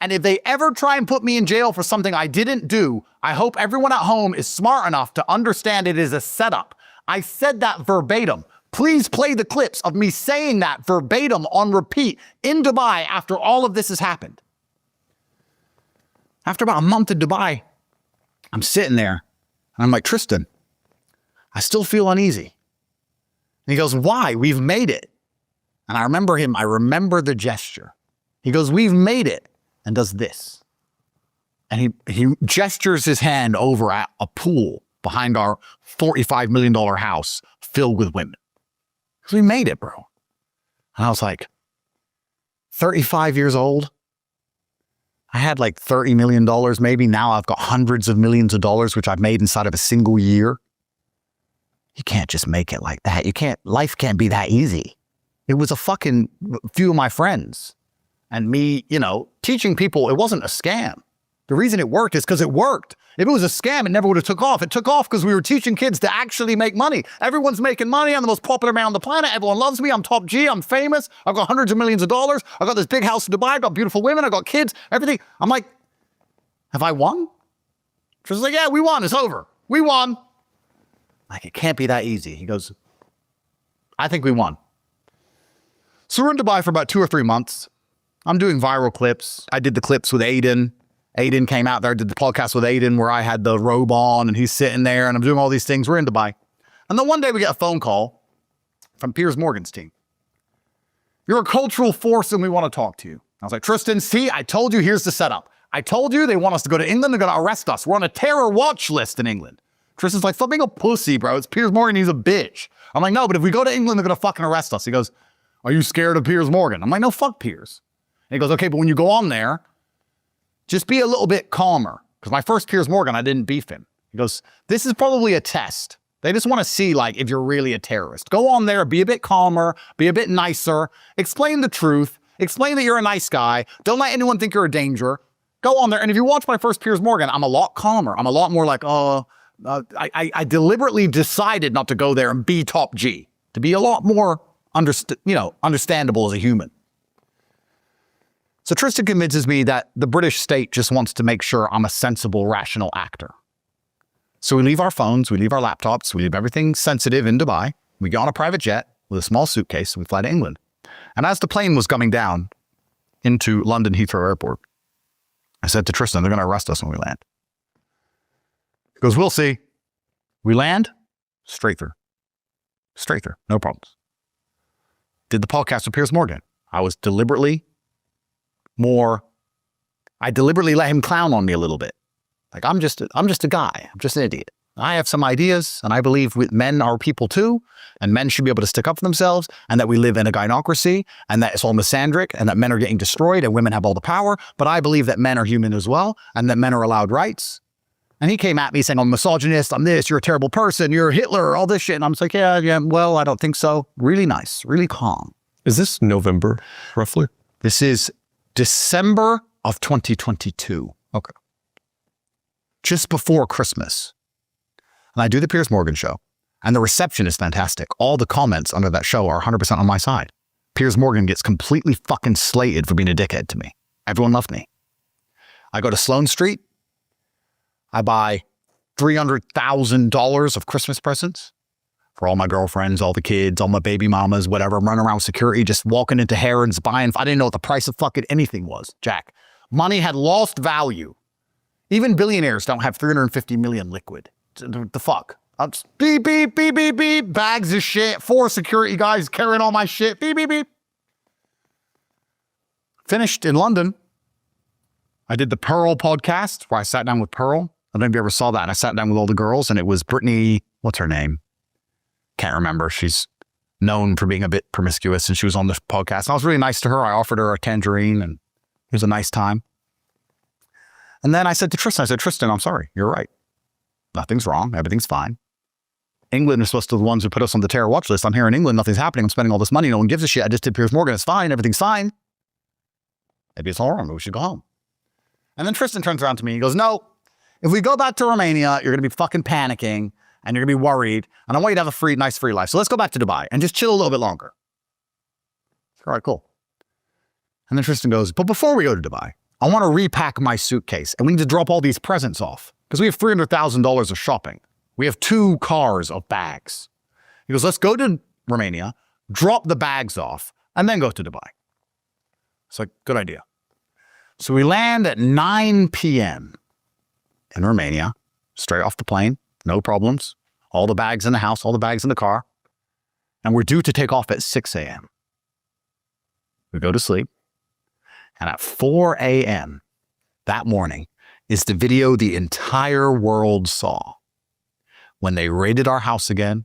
Speaker 2: And if they ever try and put me in jail for something I didn't do, I hope everyone at home is smart enough to understand it is a setup. I said that verbatim. Please play the clips of me saying that verbatim on repeat in Dubai after all of this has happened. After about a month in Dubai, I'm sitting there and I'm like, Tristan, I still feel uneasy. And he goes, why? We've made it. And I remember him. I remember the gesture. He goes, we've made it. And does this. And he gestures his hand over at a pool behind our $45 million house filled with women. Because we made it, bro. And I was like, 35 years old. I had like $30 million maybe. Now I've got hundreds of millions of dollars, which I've made inside of a single year. You can't just make it like that. Life can't be that easy. It was a fucking few of my friends and me, teaching people it wasn't a scam. The reason it worked is because it worked. If it was a scam, it never would have took off. It took off because we were teaching kids to actually make money. Everyone's making money. I'm the most popular man on the planet. Everyone loves me. I'm top G. I'm famous. I've got hundreds of millions of dollars. I've got this big house in Dubai. I've got beautiful women. I've got kids, everything. I'm like, have I won? Tristan's like, yeah, we won. It's over. We won. Like, it can't be that easy. He goes, I think we won. So we're in Dubai for about 2 or 3 months. I'm doing viral clips. I did the clips with Aiden. Aiden came out there, did the podcast with Aiden where I had the robe on and he's sitting there and I'm doing all these things. We're in Dubai. And then one day we get a phone call from Piers Morgan's team. You're a cultural force and we want to talk to you. I was like, Tristan, see, I told you, here's the setup. I told you they want us to go to England. They're going to arrest us. We're on a terror watch list in England. Tristan's like, stop being a pussy, bro. It's Piers Morgan. He's a bitch. I'm like, no, but if we go to England, they're going to fucking arrest us. He goes, are you scared of Piers Morgan? I'm like, no, fuck Piers. And he goes, okay, but when you go on there, just be a little bit calmer. Because my first Piers Morgan, I didn't beef him. He goes, this is probably a test. They just want to see, like, if you're really a terrorist. Go on there, be a bit calmer, be a bit nicer, explain the truth, explain that you're a nice guy. Don't let anyone think you're a danger. Go on there. And if you watch my first Piers Morgan, I'm a lot calmer. I'm a lot more like, I deliberately decided not to go there and be top G. To be a lot more understandable as a human. So Tristan convinces me that the British state just wants to make sure I'm a sensible, rational actor. So we leave our phones, we leave our laptops, we leave everything sensitive in Dubai. We get on a private jet with a small suitcase and we fly to England. And as the plane was coming down into London Heathrow Airport, I said to Tristan, they're going to arrest us when we land. He goes, we'll see. We land, straight through. Straight through, no problems. Did the podcast with Piers Morgan. I deliberately let him clown on me a little bit. Like, I'm just a guy. I'm just an idiot. I have some ideas, and I believe men are people too, and men should be able to stick up for themselves, and that we live in a gynocracy, and that it's all misandric, and that men are getting destroyed, and women have all the power. But I believe that men are human as well, and that men are allowed rights. And he came at me saying, I'm a misogynist, I'm this, you're a terrible person, you're Hitler, all this shit. And I'm just like, yeah, well, I don't think so. Really nice, really calm.
Speaker 1: Is this November, roughly?
Speaker 2: This is December of 2022.
Speaker 1: Okay.
Speaker 2: Just before Christmas. And I do the Piers Morgan show. And the reception is fantastic. All the comments under that show are 100% on my side. Piers Morgan gets completely fucking slated for being a dickhead to me. Everyone loved me. I go to Sloane Street. I buy $300,000 of Christmas presents for all my girlfriends, all the kids, all my baby mamas, whatever. I'm running around with security, just walking into Harrods, buying. I didn't know what the price of fucking anything was, Jack. Money had lost value. Even billionaires don't have 350 million liquid. The fuck? I'm just beep, beep, beep, beep, beep. Bags of shit. 4 security guys carrying all my shit. Beep, beep, beep. Finished in London. I did the Pearl podcast where I sat down with Pearl. I don't know if you ever saw that. And I sat down with all the girls, and it was Brittany, what's her name? Can't remember. She's known for being a bit promiscuous, and she was on this podcast. And I was really nice to her. I offered her a tangerine, and it was a nice time. And then I said to Tristan, I'm sorry. You're right. Nothing's wrong. Everything's fine. England is supposed to be the ones who put us on the terror watch list. I'm here in England. Nothing's happening. I'm spending all this money. No one gives a shit. I just did Piers Morgan. It's fine. Everything's fine. Maybe it's all wrong. Maybe we should go home. And then Tristan turns around to me. He goes, no, if we go back to Romania, you're going to be fucking panicking and you're going to be worried. And I want you to have a nice free life. So let's go back to Dubai and just chill a little bit longer. All right, cool. And then Tristan goes, but before we go to Dubai, I want to repack my suitcase and we need to drop all these presents off because we have $300,000 of shopping. We have 2 cars of bags. He goes, let's go to Romania, drop the bags off, and then go to Dubai. It's like, good idea. So we land at 9 p.m. in Romania, straight off the plane, no problems. All the bags in the house, all the bags in the car. And we're due to take off at 6 a.m. We go to sleep. And at 4 a.m. that morning is the video the entire world saw when they raided our house again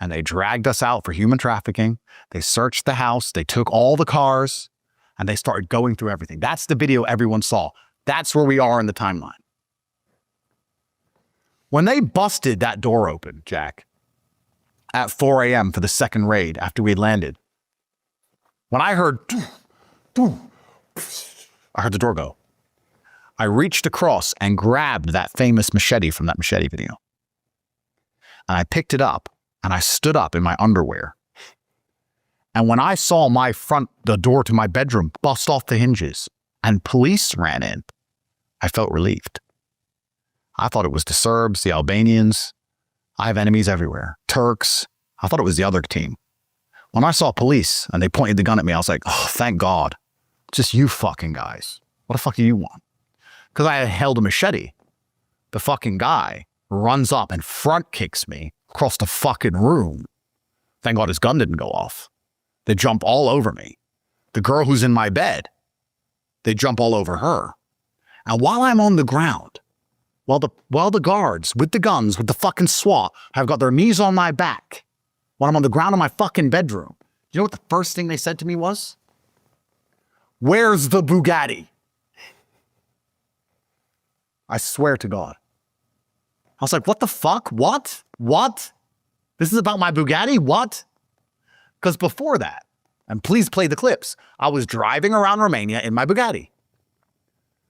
Speaker 2: and they dragged us out for human trafficking. They searched the house. They took all the cars and they started going through everything. That's the video everyone saw. That's where we are in the timeline. When they busted that door open, Jack, at 4 a.m. for the second raid after we had landed, when I heard, I heard the door go. I reached across and grabbed that famous machete from that machete video. And I picked it up and I stood up in my underwear. And when I saw the door to my bedroom bust off the hinges and police ran in, I felt relieved. I thought it was the Serbs, the Albanians. I have enemies everywhere. Turks. I thought it was the other team. When I saw police and they pointed the gun at me, I was like, oh, thank God. Just you fucking guys. What the fuck do you want? Because I had held a machete. The fucking guy runs up and front kicks me across the fucking room. Thank God his gun didn't go off. They jump all over me. The girl who's in my bed, they jump all over her. And while I'm on the ground, while the guards with the guns, with the fucking SWAT, have got their knees on my back, while I'm on the ground in my fucking bedroom, you know what the first thing they said to me was? Where's the Bugatti? I swear to God. I was like, what the fuck? What? What? This is about my Bugatti? What? Because before that, and please play the clips, I was driving around Romania in my Bugatti.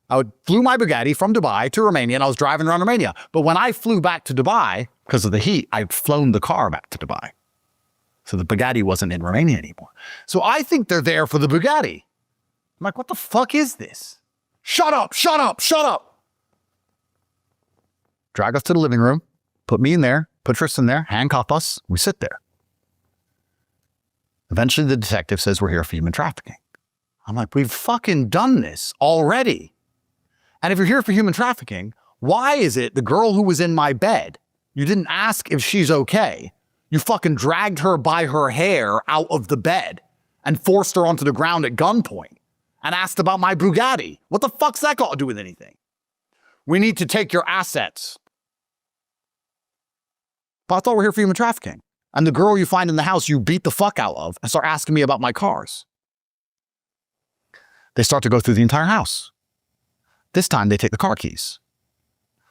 Speaker 2: I flew my Bugatti from Dubai to Romania and I was driving around Romania. But when I flew back to Dubai, because of the heat, I'd flown the car back to Dubai. So the Bugatti wasn't in Romania anymore. So I think they're there for the Bugatti. I'm like, what the fuck is this? Shut up, shut up, shut up. Drag us to the living room, put me in there, put Tristan there, handcuff us, we sit there. Eventually, the detective says, we're here for human trafficking. I'm like, we've fucking done this already. And if you're here for human trafficking, why is it the girl who was in my bed, you didn't ask if she's okay? You fucking dragged her by her hair out of the bed and forced her onto the ground at gunpoint and asked about my Bugatti. What the fuck's that got to do with anything? We need to take your assets. But I thought we're here for human trafficking. And the girl you find in the house you beat the fuck out of and start asking me about my cars. They start to go through the entire house. This time they take the car keys.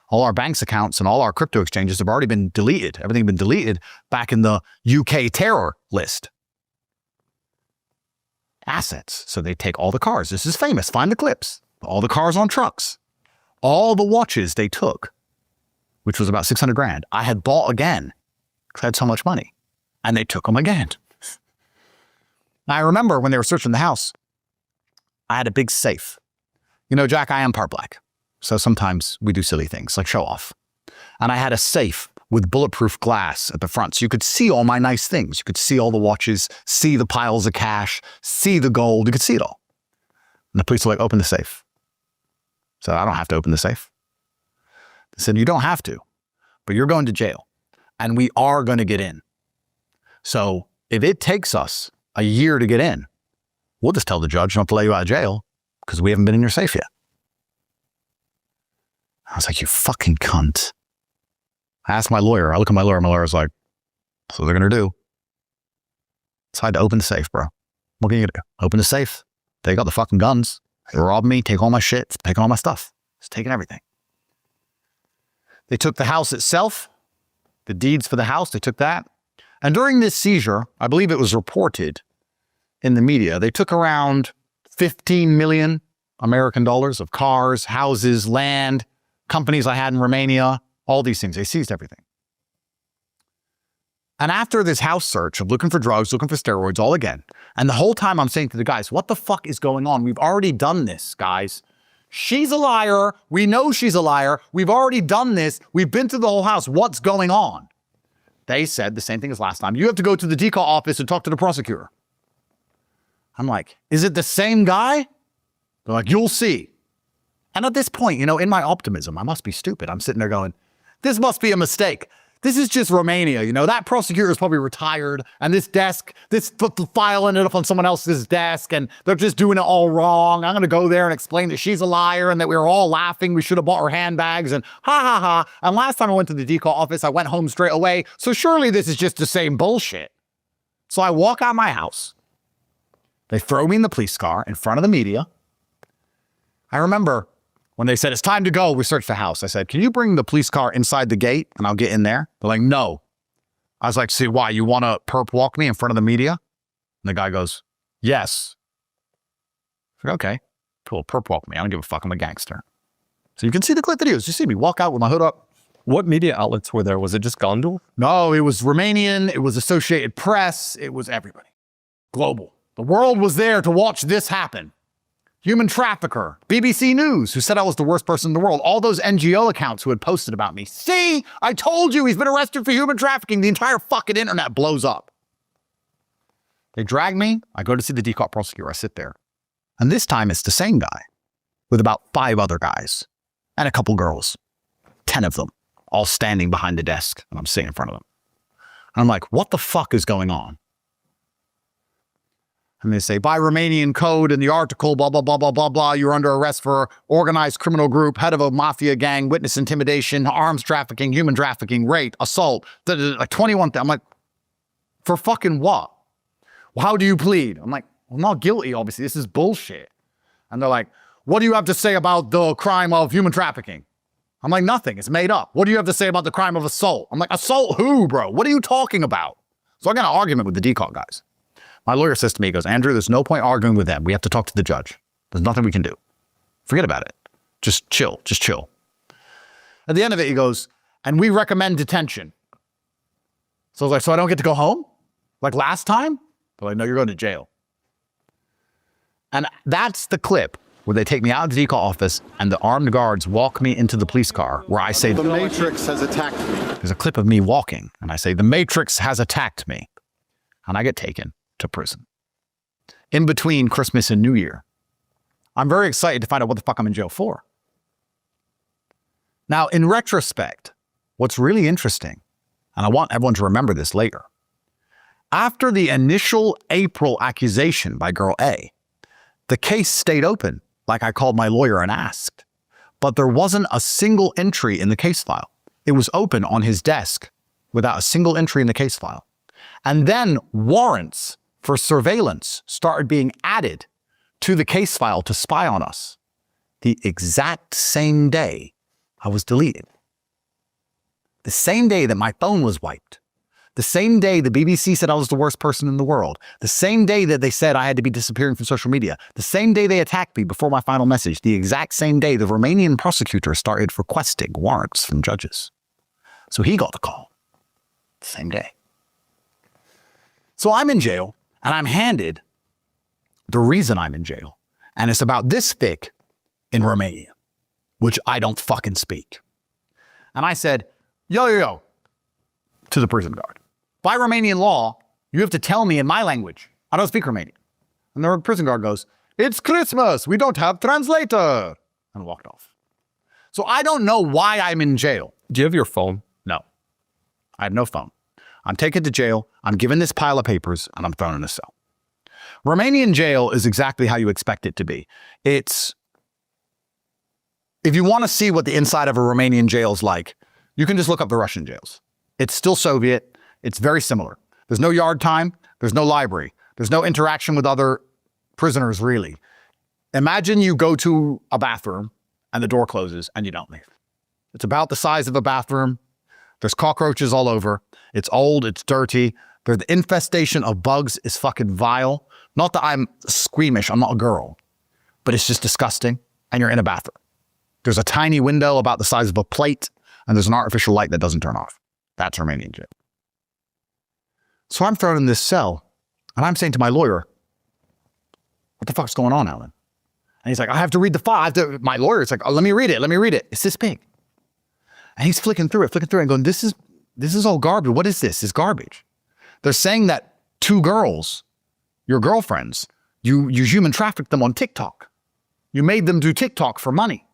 Speaker 2: All our bank's accounts and all our crypto exchanges have already been deleted. Everything had been deleted back in the UK terror list. Assets. So they take all the cars. This is famous. Find the clips. All the cars on trucks. All the watches they took, which was about 600 grand. I had bought again because I had so much money. And they took them again. I remember when they were searching the house, I had a big safe. You know, Jack, I am part black. So sometimes we do silly things like show off. And I had a safe with bulletproof glass at the front. So you could see all my nice things. You could see all the watches, see the piles of cash, see the gold. You could see it all. And the police were like, open the safe. So I don't have to open the safe. They said, you don't have to, but you're going to jail. And we are going to get in. So if it takes us a year to get in, we'll just tell the judge not to let you out of jail because we haven't been in your safe yet. I was like, you fucking cunt. I asked my lawyer. I look at my lawyer's like, that's what they're going to do. So I had to open the safe, bro. What can you do? Open the safe. They got the fucking guns. They robbed me, take all my shit, taking all my stuff. It's taking everything. They took the house itself, the deeds for the house, they took that. And during this seizure, I believe it was reported in the media, they took around 15 million American dollars of cars, houses, land, companies I had in Romania, all these things. They seized everything. And after this house search of looking for drugs, looking for steroids, all again, and the whole time I'm saying to the guys, what the fuck is going on? We've already done this, guys. She's a liar. We know she's a liar. We've already done this. We've been through the whole house. What's going on? They said the same thing as last time. You have to go to the decal office and talk to the prosecutor. I'm like, is it the same guy? They're like, you'll see. And at this point, you know, in my optimism, I must be stupid. I'm sitting there going, this must be a mistake. This is just Romania, you know, that prosecutor is probably retired and this file ended up on someone else's desk and they're just doing it all wrong. I'm going to go there and explain that she's a liar and that we were all laughing. We should have bought her handbags and ha ha ha. And last time I went to the decal office, I went home straight away. So surely this is just the same bullshit. So I walk out my house. They throw me in the police car in front of the media. I remember when they said, it's time to go, we searched the house. I said, can you bring the police car inside the gate and I'll get in there? They're like, no. I was like, see, why? You want to perp walk me in front of the media? And the guy goes, yes. I said, okay, cool, perp walk me. I don't give a fuck, I'm a gangster. So you can see the clip videos. You see me walk out with my hood up.
Speaker 1: What media outlets were there? Was it just Gondul?
Speaker 2: No, it was Romanian, it was Associated Press, it was everybody. Global. The world was there to watch this happen. Human trafficker, BBC News, who said I was the worst person in the world. All those NGO accounts who had posted about me. See, I told you he's been arrested for human trafficking. The entire fucking internet blows up. They drag me. I go to see the decal prosecutor. I sit there. And this time it's the same guy with about 5 other guys and a couple girls, 10 of them, all standing behind the desk. And I'm sitting in front of them. And I'm like, what the fuck is going on? And they say, by Romanian code in the article, blah, blah, blah, blah, blah, blah, you're under arrest for organized criminal group, head of a mafia gang, witness intimidation, arms trafficking, human trafficking, rape, assault, like 21. I'm like, for fucking what? Well, how do you plead? I'm like, well, I'm not guilty, obviously. This is bullshit. And they're like, what do you have to say about the crime of human trafficking? I'm like, nothing. It's made up. What do you have to say about the crime of assault? I'm like, assault who, bro? What are you talking about? So I got an argument with the decal guys. My lawyer says to me, he goes, Andrew, there's no point arguing with them. We have to talk to the judge. There's nothing we can do. Forget about it. Just chill. Just chill. At the end of it, he goes, and we recommend detention. So I was like, so I don't get to go home? Like last time? They're like, no, you're going to jail. And that's the clip where they take me out of the decal office and the armed guards walk me into the police car where I say,
Speaker 4: the Matrix has attacked me.
Speaker 2: There's a clip of me walking and I say, the Matrix has attacked me. And I get taken. to prison in between Christmas and New Year. I'm very excited to find out what the fuck I'm in jail for. Now, in retrospect, what's really interesting, and I want everyone to remember this later, after the initial April accusation by girl A, the case stayed open, like I called my lawyer and asked, but there wasn't a single entry in the case file. It was open on his desk without a single entry in the case file. And then warrants for surveillance started being added to the case file to spy on us the exact same day I was deleted. The same day that my phone was wiped. The same day the BBC said I was the worst person in the world. The same day that they said I had to be disappearing from social media. The same day they attacked me before my final message. The exact same day the Romanian prosecutor started requesting warrants from judges. So he got the call. The same day. So I'm in jail, and I'm handed the reason I'm in jail. And it's about this thick in Romania, which I don't fucking speak. And I said, yo, to the prison guard. By Romanian law, you have to tell me in my language. I don't speak Romanian. And the prison guard goes, it's Christmas. We don't have translator. And walked off. So I don't know why I'm in jail.
Speaker 1: Do you have your phone?
Speaker 2: No, I have no phone. I'm taken to jail. I'm given this pile of papers and I'm thrown in a cell. Romanian jail is exactly how you expect it to be. If you want to see what the inside of a Romanian jail is like, you can just look up the Russian jails. It's still Soviet. It's very similar. There's no yard time. There's no library. There's no interaction with other prisoners, really. Imagine you go to a bathroom and the door closes and you don't leave. It's about the size of a bathroom. There's cockroaches all over. It's old. It's dirty. The infestation of bugs is fucking vile. Not that I'm squeamish. I'm not a girl. But it's just disgusting. And you're in a bathroom. There's a tiny window about the size of a plate. And there's an artificial light that doesn't turn off. That's Romanian jail. So I'm thrown in this cell. And I'm saying to my lawyer, what the fuck's going on, Alan? And he's like, I have to read the file. My lawyer's like, oh, let me read it. It's this big. And he's flicking through it and going, this is all garbage. What is this? It's garbage. They're saying that 2 girls, your girlfriends, you human trafficked them on TikTok. You made them do TikTok for money.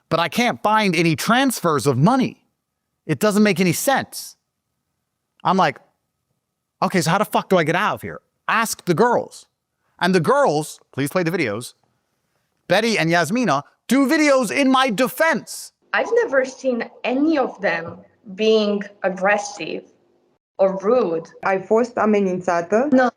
Speaker 2: But I can't find any transfers of money. It doesn't make any sense. I'm like, okay, so how the fuck do I get out of here? Ask the girls. And the girls, please play the videos, Betty and Yasmina, do videos in my defense.
Speaker 4: I've never seen any of them being aggressive or rude.
Speaker 5: Ai fost amenințată?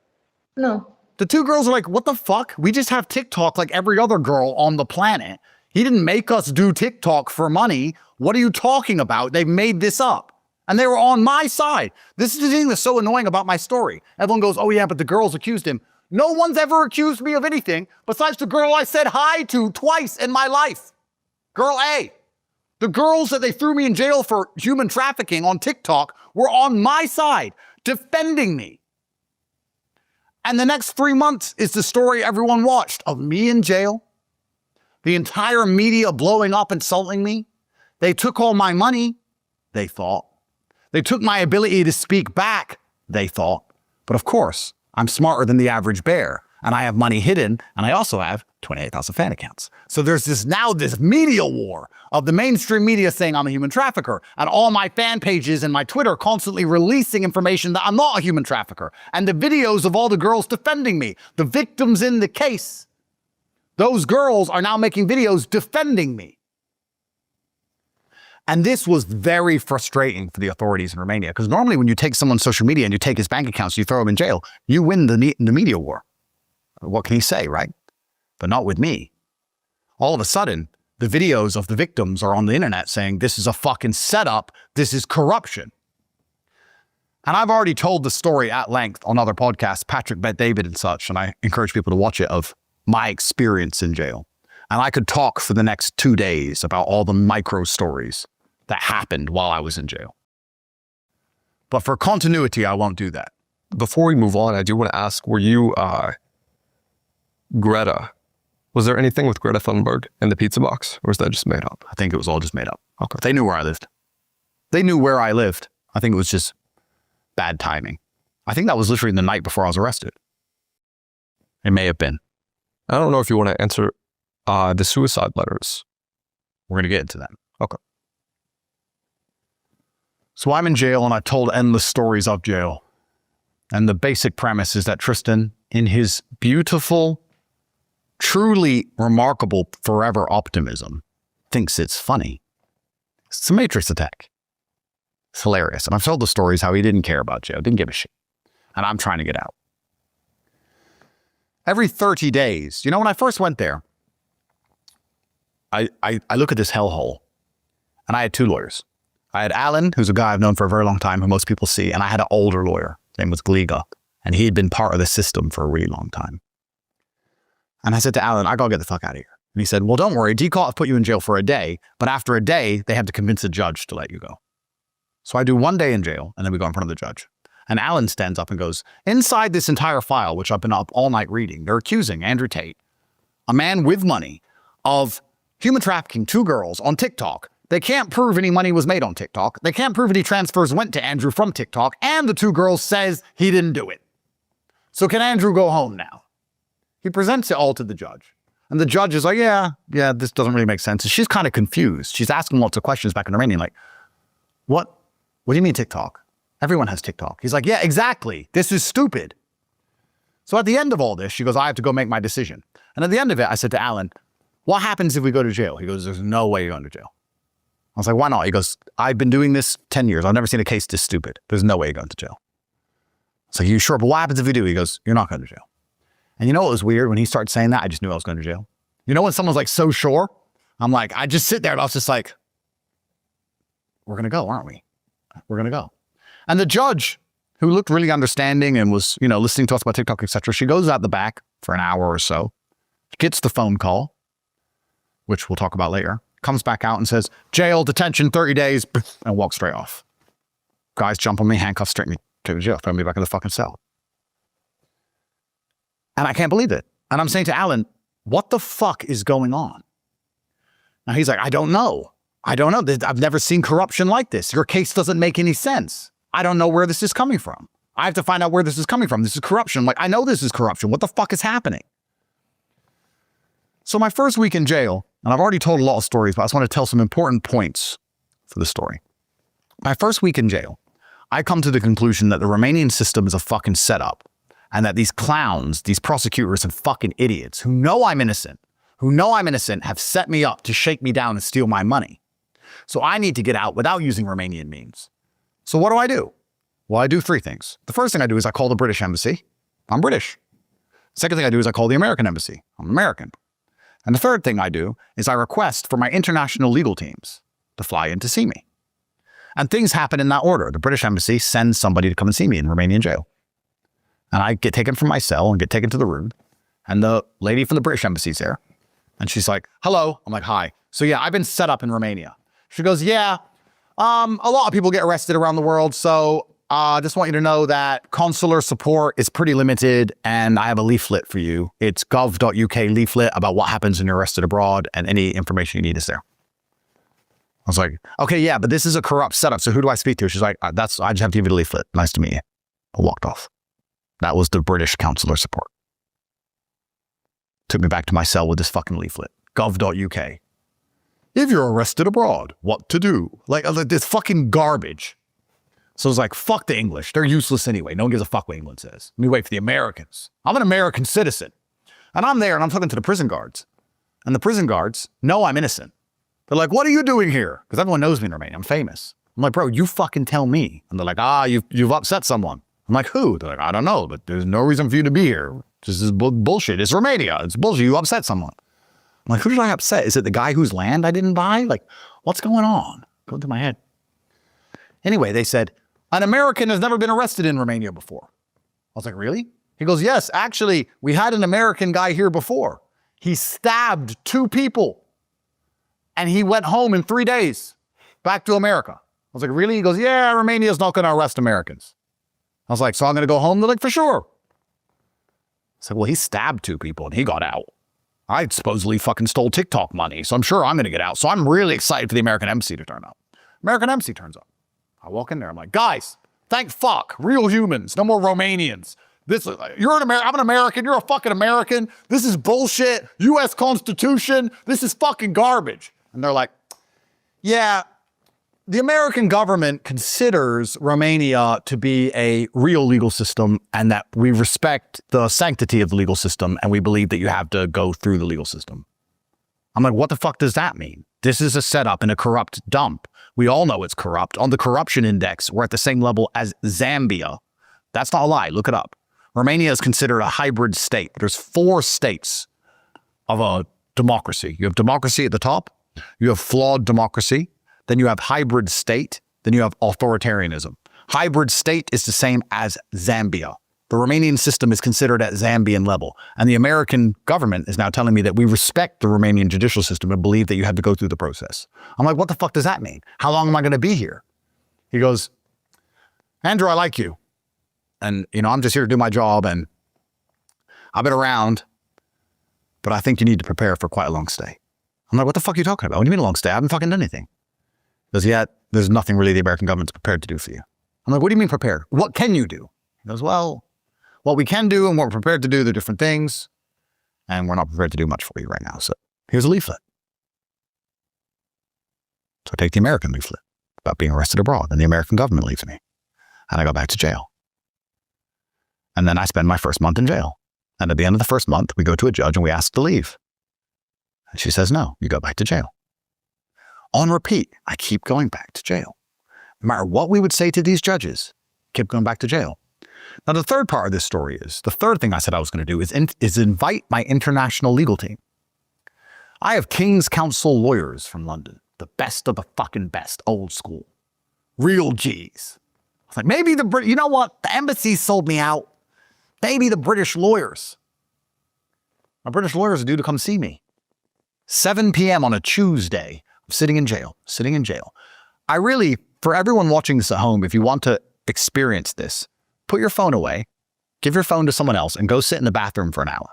Speaker 4: No.
Speaker 2: The 2 girls are like, what the fuck? We just have TikTok like every other girl on the planet. He didn't make us do TikTok for money. What are you talking about? They made this up. And they were on my side. This is the thing that's so annoying about my story. Everyone goes, oh yeah, but the girls accused him. No one's ever accused me of anything besides the girl I said hi to twice in my life. Girl A. The girls that they threw me in jail for human trafficking on TikTok were on my side, defending me. And the next 3 months is the story everyone watched of me in jail, the entire media blowing up, insulting me. They took all my money, they thought. They took my ability to speak back, they thought. But of course, I'm smarter than the average bear, and I have money hidden, and I also have 28,000 fan accounts. So there's this media war of the mainstream media saying I'm a human trafficker, and all my fan pages and my Twitter constantly releasing information that I'm not a human trafficker, and the videos of all the girls defending me, the victims in the case. Those girls are now making videos defending me. And this was very frustrating for the authorities in Romania, because normally when you take someone's social media and you take his bank accounts, you throw him in jail, you win the media war. What can he say, right? But not with me. All of a sudden, the videos of the victims are on the internet saying, this is a fucking setup, this is corruption. And I've already told the story at length on other podcasts, Patrick Bet David and such, and I encourage people to watch it, of my experience in jail. And I could talk for the next 2 days about all the micro stories that happened while I was in jail. But for continuity, I won't do that.
Speaker 1: Before we move on, I do want to ask, were you Greta? Was there anything with Greta Thunberg in the pizza box, or was that just made up?
Speaker 2: I think it was all just made up.
Speaker 1: Okay.
Speaker 2: They knew where I lived. They knew where I lived. I think it was just bad timing. I think that was literally the night before I was arrested. It may have been.
Speaker 1: I don't know if you want to answer the suicide letters.
Speaker 2: We're going to get into that. Okay. So I'm in jail and I told endless stories of jail. And the basic premise is that Tristan, in his beautiful, truly remarkable forever optimism, thinks it's funny. It's a Matrix attack. It's hilarious. And I've told the stories how he didn't care about jail, didn't give a shit. And I'm trying to get out. Every 30 days, you know, when I first went there, I look at this hellhole, and I had two lawyers. I had Alan, who's a guy I've known for a very long time, who most people see, and I had an older lawyer. His name was Gliga, and he had been part of the system for a really long time. And I said to Alan, I gotta get the fuck out of here. And he said, well, don't worry, DCAUT put you in jail for a day, but after a day, they have to convince a judge to let you go. So I do 1 day in jail, and then we go in front of the judge. And Alan stands up and goes, inside this entire file, which I've been up all night reading, they're accusing Andrew Tate, a man with money, of human trafficking 2 girls on TikTok. They can't prove any money was made on TikTok. They can't prove any transfers went to Andrew from TikTok. And the 2 girls says he didn't do it. So can Andrew go home now? He presents it all to the judge. And the judge is like, yeah, this doesn't really make sense. And she's kind of confused. She's asking lots of questions back in Iranian, like, what do you mean TikTok? Everyone has TikTok. He's like, yeah, exactly. This is stupid. So at the end of all this, she goes, I have to go make my decision. And at the end of it, I said to Alan, what happens if we go to jail? He goes, there's no way you're going to jail. I was like, why not? He goes, I've been doing this 10 years. I've never seen a case this stupid. There's no way you're going to jail. I was like, you sure? But what happens if we do? He goes, you're not going to jail. And you know what was weird? When he started saying that, I just knew I was going to jail. You know when someone's like so sure? I'm like, I just sit there and I was just like, we're going to go, aren't we? We're going to go. And the judge, who looked really understanding and was, you know, listening to us about TikTok, etc., she goes out the back for an hour or so, gets the phone call, which we'll talk about later, comes back out and says, jail, detention, 30 days, and walks straight off. Guys jump on me, handcuffs straight me to the jail, throw me back in the fucking cell. And I can't believe it. And I'm saying to Alan, what the fuck is going on? Now he's like, I don't know. I've never seen corruption like this. Your case doesn't make any sense. I don't know where this is coming from. I have to find out where this is coming from. This is corruption. I'm like, I know this is corruption. What the fuck is happening? So my first week in jail, and I've already told a lot of stories, but I just want to tell some important points for the story. My first week in jail, I come to the conclusion that the Romanian system is a fucking setup, and that these clowns, these prosecutors and fucking idiots who know I'm innocent, have set me up to shake me down and steal my money. So I need to get out without using Romanian means. So what do? Well, I do 3 things. The first thing I do is I call the British embassy. I'm British. Second thing I do is I call the American embassy. I'm American. And the third thing I do is I request for my international legal teams to fly in to see me. And things happen in that order. The British embassy sends somebody to come and see me in Romanian jail. And I get taken from my cell and get taken to the room. And the lady from the British embassy's there. And she's like, hello. I'm like, hi. So yeah, I've been set up in Romania. She goes, yeah, a lot of people get arrested around the world. So I just want you to know that consular support is pretty limited. And I have a leaflet for you. It's gov.uk leaflet about what happens when you're arrested abroad, and any information you need is there. I was like, okay, yeah, but this is a corrupt setup. So who do I speak to? She's like, I just have to give you the leaflet. Nice to meet you. I walked off. That was the British consular support. Took me back to my cell with this fucking leaflet. Gov.uk. If you're arrested abroad, what to do? Like this fucking garbage. So it's like, fuck the English. They're useless anyway. No one gives a fuck what England says. Let me wait for the Americans. I'm an American citizen. And I'm there and I'm talking to the prison guards. And the prison guards know I'm innocent. They're like, what are you doing here? Because everyone knows me in Romania. I'm famous. I'm like, bro, you fucking tell me. And they're like, you've upset someone. I'm like, who? They're like, I don't know, but there's no reason for you to be here. This is bullshit. It's Romania. It's bullshit. You upset someone. I'm like, who did I upset? Is it the guy whose land I didn't buy? Like, what's going on? Going through my head. Anyway, they said, an American has never been arrested in Romania before. I was like, really? He goes, yes, actually, we had an American guy here before. He stabbed 2 people. And he went home in 3 days, back to America. I was like, really? He goes, yeah, Romania's not going to arrest Americans. I was like, so I'm going to go home? They're like, for sure. I said, well, he stabbed 2 people and he got out. I supposedly fucking stole TikTok money, so I'm sure I'm going to get out. So I'm really excited for the American embassy to turn up. American embassy turns up. I walk in there. I'm like, guys, thank fuck. Real humans. No more Romanians. You're an American. I'm an American. You're a fucking American. This is bullshit. U.S. Constitution. This is fucking garbage. And they're like, yeah, the American government considers Romania to be a real legal system and that we respect the sanctity of the legal system and we believe that you have to go through the legal system. I'm like, what the fuck does that mean? This is a setup and a corrupt dump. We all know it's corrupt. On the corruption index, we're at the same level as Zambia. That's not a lie. Look it up. Romania is considered a hybrid state. There's 4 states of a democracy. You have democracy at the top. You have flawed democracy. Then you have hybrid state. Then you have authoritarianism. Hybrid state is the same as Zambia. The Romanian system is considered at Zambian level. And the American government is now telling me that we respect the Romanian judicial system and believe that you have to go through the process. I'm like, what the fuck does that mean? How long am I going to be here? He goes, Andrew, I like you. And, I'm just here to do my job and I've been around, but I think you need to prepare for quite a long stay. I'm like, what the fuck are you talking about? What do you mean a long stay? I haven't fucking done anything. He goes, yeah, there's nothing really the American government's prepared to do for you. I'm like, what do you mean prepared? What can you do? He goes, well, what we can do and what we're prepared to do, they're different things. And we're not prepared to do much for you right now. So here's a leaflet. So I take the American leaflet about being arrested abroad and the American government leaves me. And I go back to jail. And then I spend my first month in jail. And at the end of the first month, we go to a judge and we ask to leave. And she says, no, you go back to jail. On repeat, I keep going back to jail. No matter what we would say to these judges, keep going back to jail. Now, the third part of this story is, the third thing I said I was going to do is invite my international legal team. I have King's Counsel lawyers from London, the best of the fucking best, old school, real G's. I was like, maybe you know what? The embassy sold me out. Maybe the British lawyers. My British lawyers are due to come see me. 7 p.m. on a Tuesday. I'm sitting in jail. I really, for everyone watching this at home, if you want to experience this, put your phone away, give your phone to someone else, and go sit in the bathroom for an hour.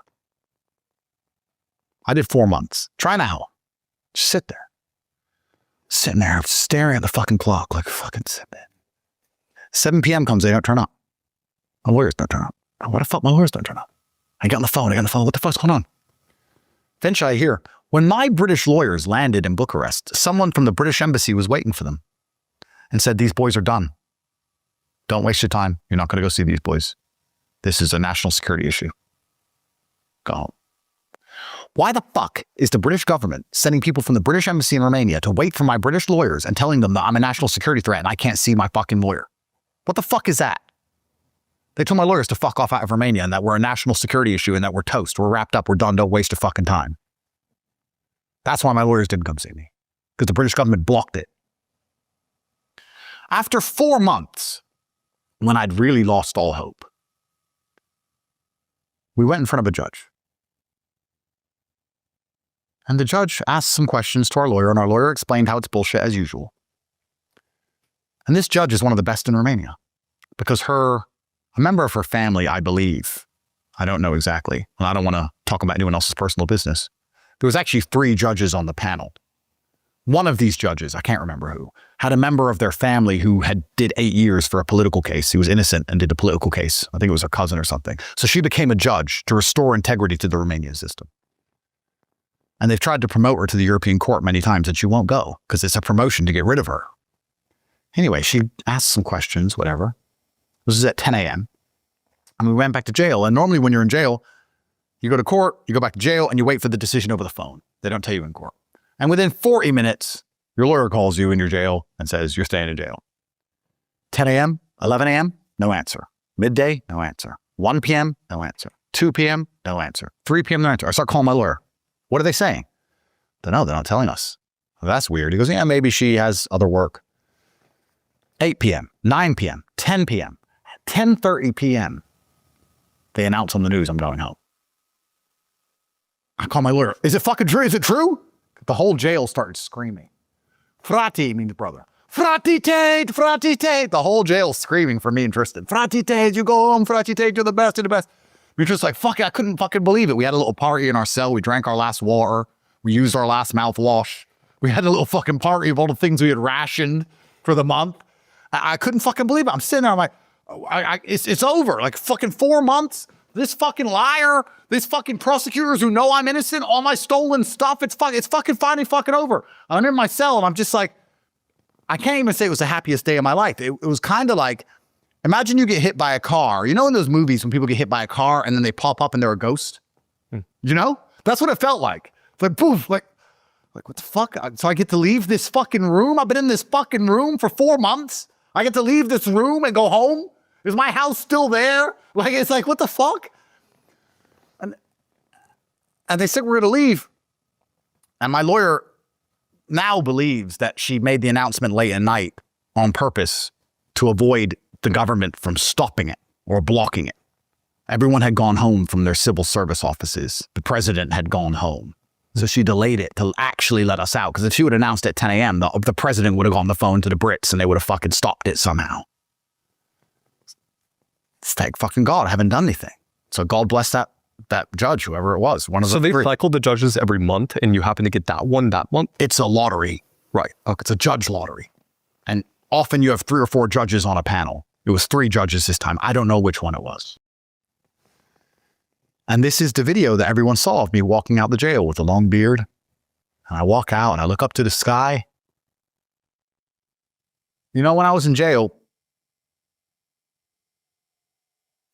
Speaker 2: I did 4 months. Try now. Just sit there. Sitting there, staring at the fucking clock like fucking sit there. 7 p.m. comes, they don't turn up. My lawyers don't turn up. What the fuck, my lawyers don't turn up? I get on the phone. What the fuck's going on? Eventually I hear, when my British lawyers landed in Bucharest, someone from the British embassy was waiting for them and said, these boys are done. Don't waste your time. You're not going to go see these boys. This is a national security issue. Go home. Why the fuck is the British government sending people from the British embassy in Romania to wait for my British lawyers and telling them that I'm a national security threat and I can't see my fucking lawyer? What the fuck is that? They told my lawyers to fuck off out of Romania and that we're a national security issue and that we're toast. We're wrapped up. We're done. Don't waste your fucking time. That's why my lawyers didn't come see me, because the British government blocked it. After 4 months, when I'd really lost all hope, we went in front of a judge. And the judge asked some questions to our lawyer, and our lawyer explained how it's bullshit as usual. And this judge is one of the best in Romania, because a member of her family, I believe, I don't know exactly, and I don't want to talk about anyone else's personal business. There was actually 3 judges on the panel. One of these judges, I can't remember who, had a member of their family who did 8 years for a political case. He was innocent and did a political case. I think it was her cousin or something. So she became a judge to restore integrity to the Romanian system. And they've tried to promote her to the European Court many times, and she won't go because it's a promotion to get rid of her. Anyway, she asked some questions, whatever. This is at 10 a.m. And we went back to jail. And normally when you're in jail, you go to court, you go back to jail, and you wait for the decision over the phone. They don't tell you in court. And within 40 minutes, your lawyer calls you in your jail and says, you're staying in jail. 10 a.m., 11 a.m., no answer. Midday, no answer. 1 p.m., no answer. 2 p.m., no answer. 3 p.m., no answer. I start calling my lawyer. What are they saying? They're not telling us. Well, that's weird. He goes, yeah, maybe she has other work. 8 p.m., 9 p.m., 10 p.m., 10:30 p.m., they announce on the news I'm going home. I call my lawyer. Is it fucking true? Is it true? The whole jail started screaming. Frati means brother. Frati Tate, Frati Tate. The whole jail screaming for me and Tristan. Frati Tate, you go home. Frati Tate, you're the best, you're the best. We were just like, fuck it, I couldn't fucking believe it. We had a little party in our cell. We drank our last water. We used our last mouthwash. We had a little fucking party of all the things we had rationed for the month. I couldn't fucking believe it. I'm sitting there, I'm like, It's over. Like fucking 4 months. This fucking liar, these fucking prosecutors who know I'm innocent, all my stolen stuff, it's fucking finally fucking over. I'm in my cell and I'm just like, I can't even say it was the happiest day of my life. It was kind of like, imagine you get hit by a car. You know in those movies when people get hit by a car and then they pop up and they're a ghost? You know? That's what it felt like. It's like, poof, like what the fuck? So I get to leave this fucking room? I've been in this fucking room for 4 months? I get to leave this room and go home? Is my house still there? Like, it's like, what the fuck? And they said we're going to leave. And my lawyer now believes that she made the announcement late at night on purpose to avoid the government from stopping it or blocking it. Everyone had gone home from their civil service offices. The president had gone home. So she delayed it to actually let us out. Because if she would have announced at 10 a.m., the president would have gone on the phone to the Brits and they would have fucking stopped it somehow. Thank fucking God, I haven't done anything. So God bless that judge, whoever it was.
Speaker 1: So they cycle the judges every month and you happen to get that one that month?
Speaker 2: It's a lottery.
Speaker 1: Right.
Speaker 2: Okay. It's a judge lottery. And often you have 3 or 4 judges on a panel. It was 3 judges this time. I don't know which one it was. And this is the video that everyone saw of me walking out the jail with a long beard. And I walk out and I look up to the sky. You know, when I was in jail,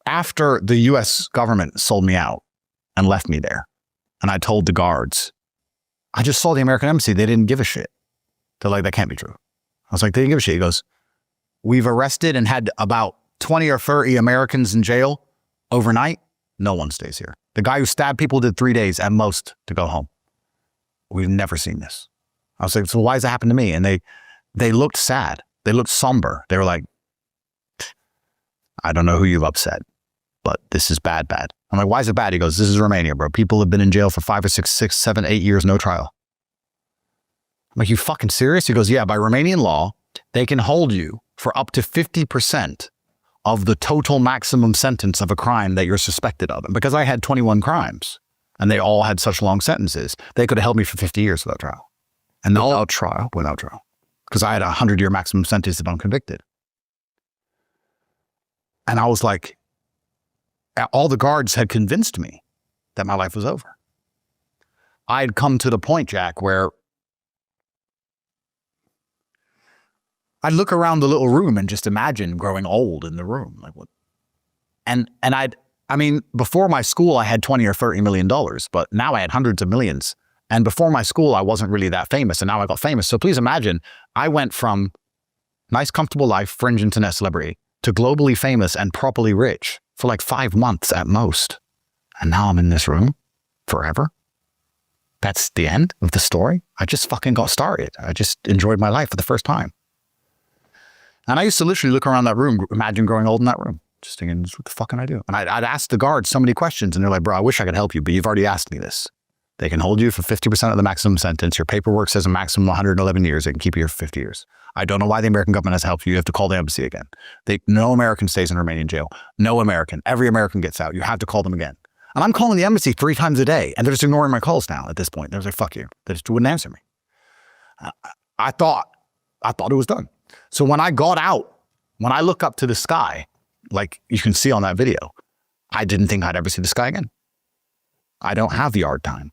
Speaker 2: after the US government sold me out and left me there, and I told the guards, I just saw the American embassy. They didn't give a shit. They're like, that can't be true. I was like, they didn't give a shit. He goes, we've arrested and had about 20 or 30 Americans in jail overnight. No one stays here. The guy who stabbed people did 3 days at most to go home. We've never seen this. I was like, so why does that happen to me? And they looked sad. They looked somber. They were like, I don't know who you've upset, but this is bad. I'm like, why is it bad? He goes, this is Romania, bro. People have been in jail for 5 or 6, 7, 8 years, no trial. I'm like, you fucking serious? He goes, yeah, by Romanian law, they can hold you for up to 50% of the total maximum sentence of a crime that you're suspected of. And because I had 21 crimes and they all had such long sentences, they could have held me for 50 years without trial. And without trial. Because I had a 100-year maximum sentence if I'm convicted. And I was like, all the guards had convinced me that my life was over. I had come to the point, Jack, where I'd look around the little room and just imagine growing old in the room. Like what? And I mean, before my school, I had 20 or $30 million, but now I had hundreds of millions. And before my school, I wasn't really that famous, and now I got famous. So please imagine, I went from nice, comfortable life, fringe internet celebrity, to globally famous and properly rich for like 5 months at most. And now I'm in this room forever. That's the end of the story. I just fucking got started. I just enjoyed my life for the first time. And I used to literally look around that room, imagine growing old in that room, just thinking, what the fuck can I do? And I'd ask the guards so many questions, and they're like, bro, I wish I could help you, but you've already asked me this. They can hold you for 50% of the maximum sentence. Your paperwork says a maximum of 111 years. They can keep you here for 50 years. I don't know why the American government has helped you. You have to call the embassy again. No American stays in Romanian jail. No American. Every American gets out. You have to call them again. And I'm calling the embassy 3 times a day, and they're just ignoring my calls now at this point. They're like, fuck you. They just wouldn't answer me. I thought it was done. So when I got out, when I look up to the sky, like you can see on that video, I didn't think I'd ever see the sky again. I don't have yard time.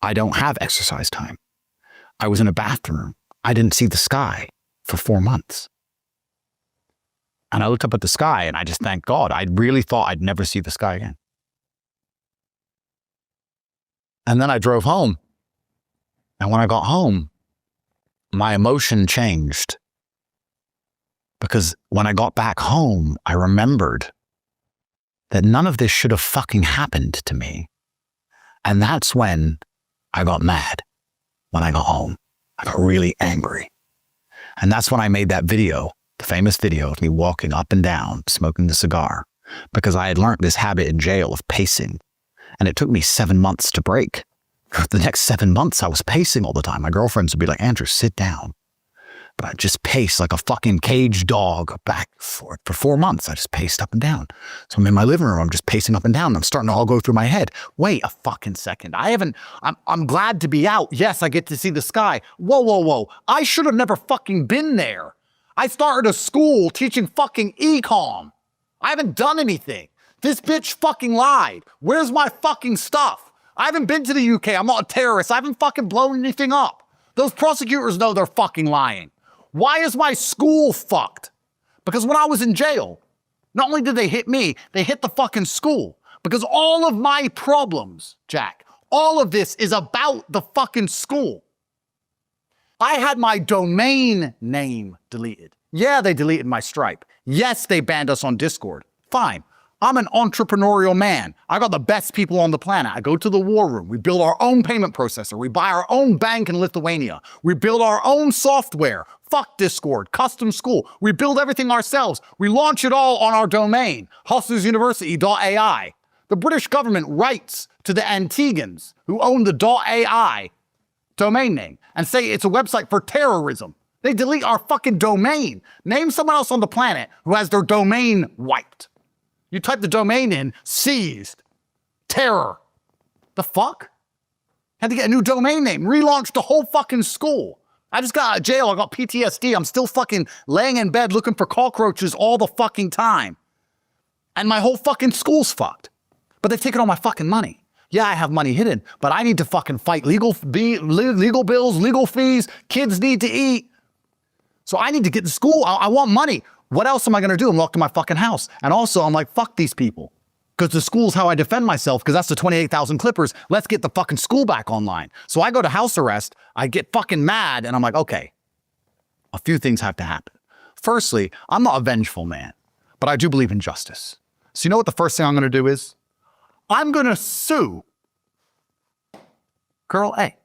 Speaker 2: I don't have exercise time. I was in a bathroom. I didn't see the sky for 4 months. And I looked up at the sky and I just thanked God. I really thought I'd never see the sky again. And then I drove home. And when I got home, my emotion changed. Because when I got back home, I remembered that none of this should have fucking happened to me. And that's when I got mad. When I got home, I got really angry. And that's when I made that video, the famous video of me walking up and down, smoking the cigar, because I had learned this habit in jail of pacing. And it took me 7 months to break. For the next 7 months, I was pacing all the time. My girlfriends would be like, Andrew, sit down. But I just paced like a fucking caged dog back and forth. For 4 months, I just paced up and down. So I'm in my living room, I'm just pacing up and down. I'm starting to all go through my head. Wait a fucking second. I'm glad to be out. Yes, I get to see the sky. Whoa. I should have never fucking been there. I started a school teaching fucking econ. I haven't done anything. This bitch fucking lied. Where's my fucking stuff? I haven't been to the UK. I'm not a terrorist. I haven't fucking blown anything up. Those prosecutors know they're fucking lying. Why is my school fucked? Because when I was in jail, not only did they hit me, they hit the fucking school. Because all of my problems, Jack, all of this is about the fucking school. I had my domain name deleted. Yeah, they deleted my Stripe. Yes, they banned us on Discord. Fine. I'm an entrepreneurial man. I got the best people on the planet. I go to the war room. We build our own payment processor. We buy our own bank in Lithuania. We build our own software. Fuck Discord, custom school. We build everything ourselves. We launch it all on our domain, hustlesuniversity.ai. The British government writes to the Antigans who own the .ai domain name and say it's a website for terrorism. They delete our fucking domain. Name someone else on the planet who has their domain wiped. You type the domain in, seized, terror. The fuck? Had to get a new domain name, relaunched the whole fucking school. I just got out of jail, I got PTSD, I'm still fucking laying in bed looking for cockroaches all the fucking time. And my whole fucking school's fucked. But they've taken all my fucking money. Yeah, I have money hidden, but I need to fucking fight legal bills, legal fees, kids need to eat. So I need to get to school, I want money. What else am I gonna do? I'm locked in my fucking house. And also, I'm like, fuck these people. Because the school's how I defend myself, because that's the 28,000 clippers. Let's get the fucking school back online. So I go to house arrest, I get fucking mad, and I'm like, okay, a few things have to happen. Firstly, I'm not a vengeful man, but I do believe in justice. So you know what the first thing I'm gonna do is? I'm gonna sue Girl A.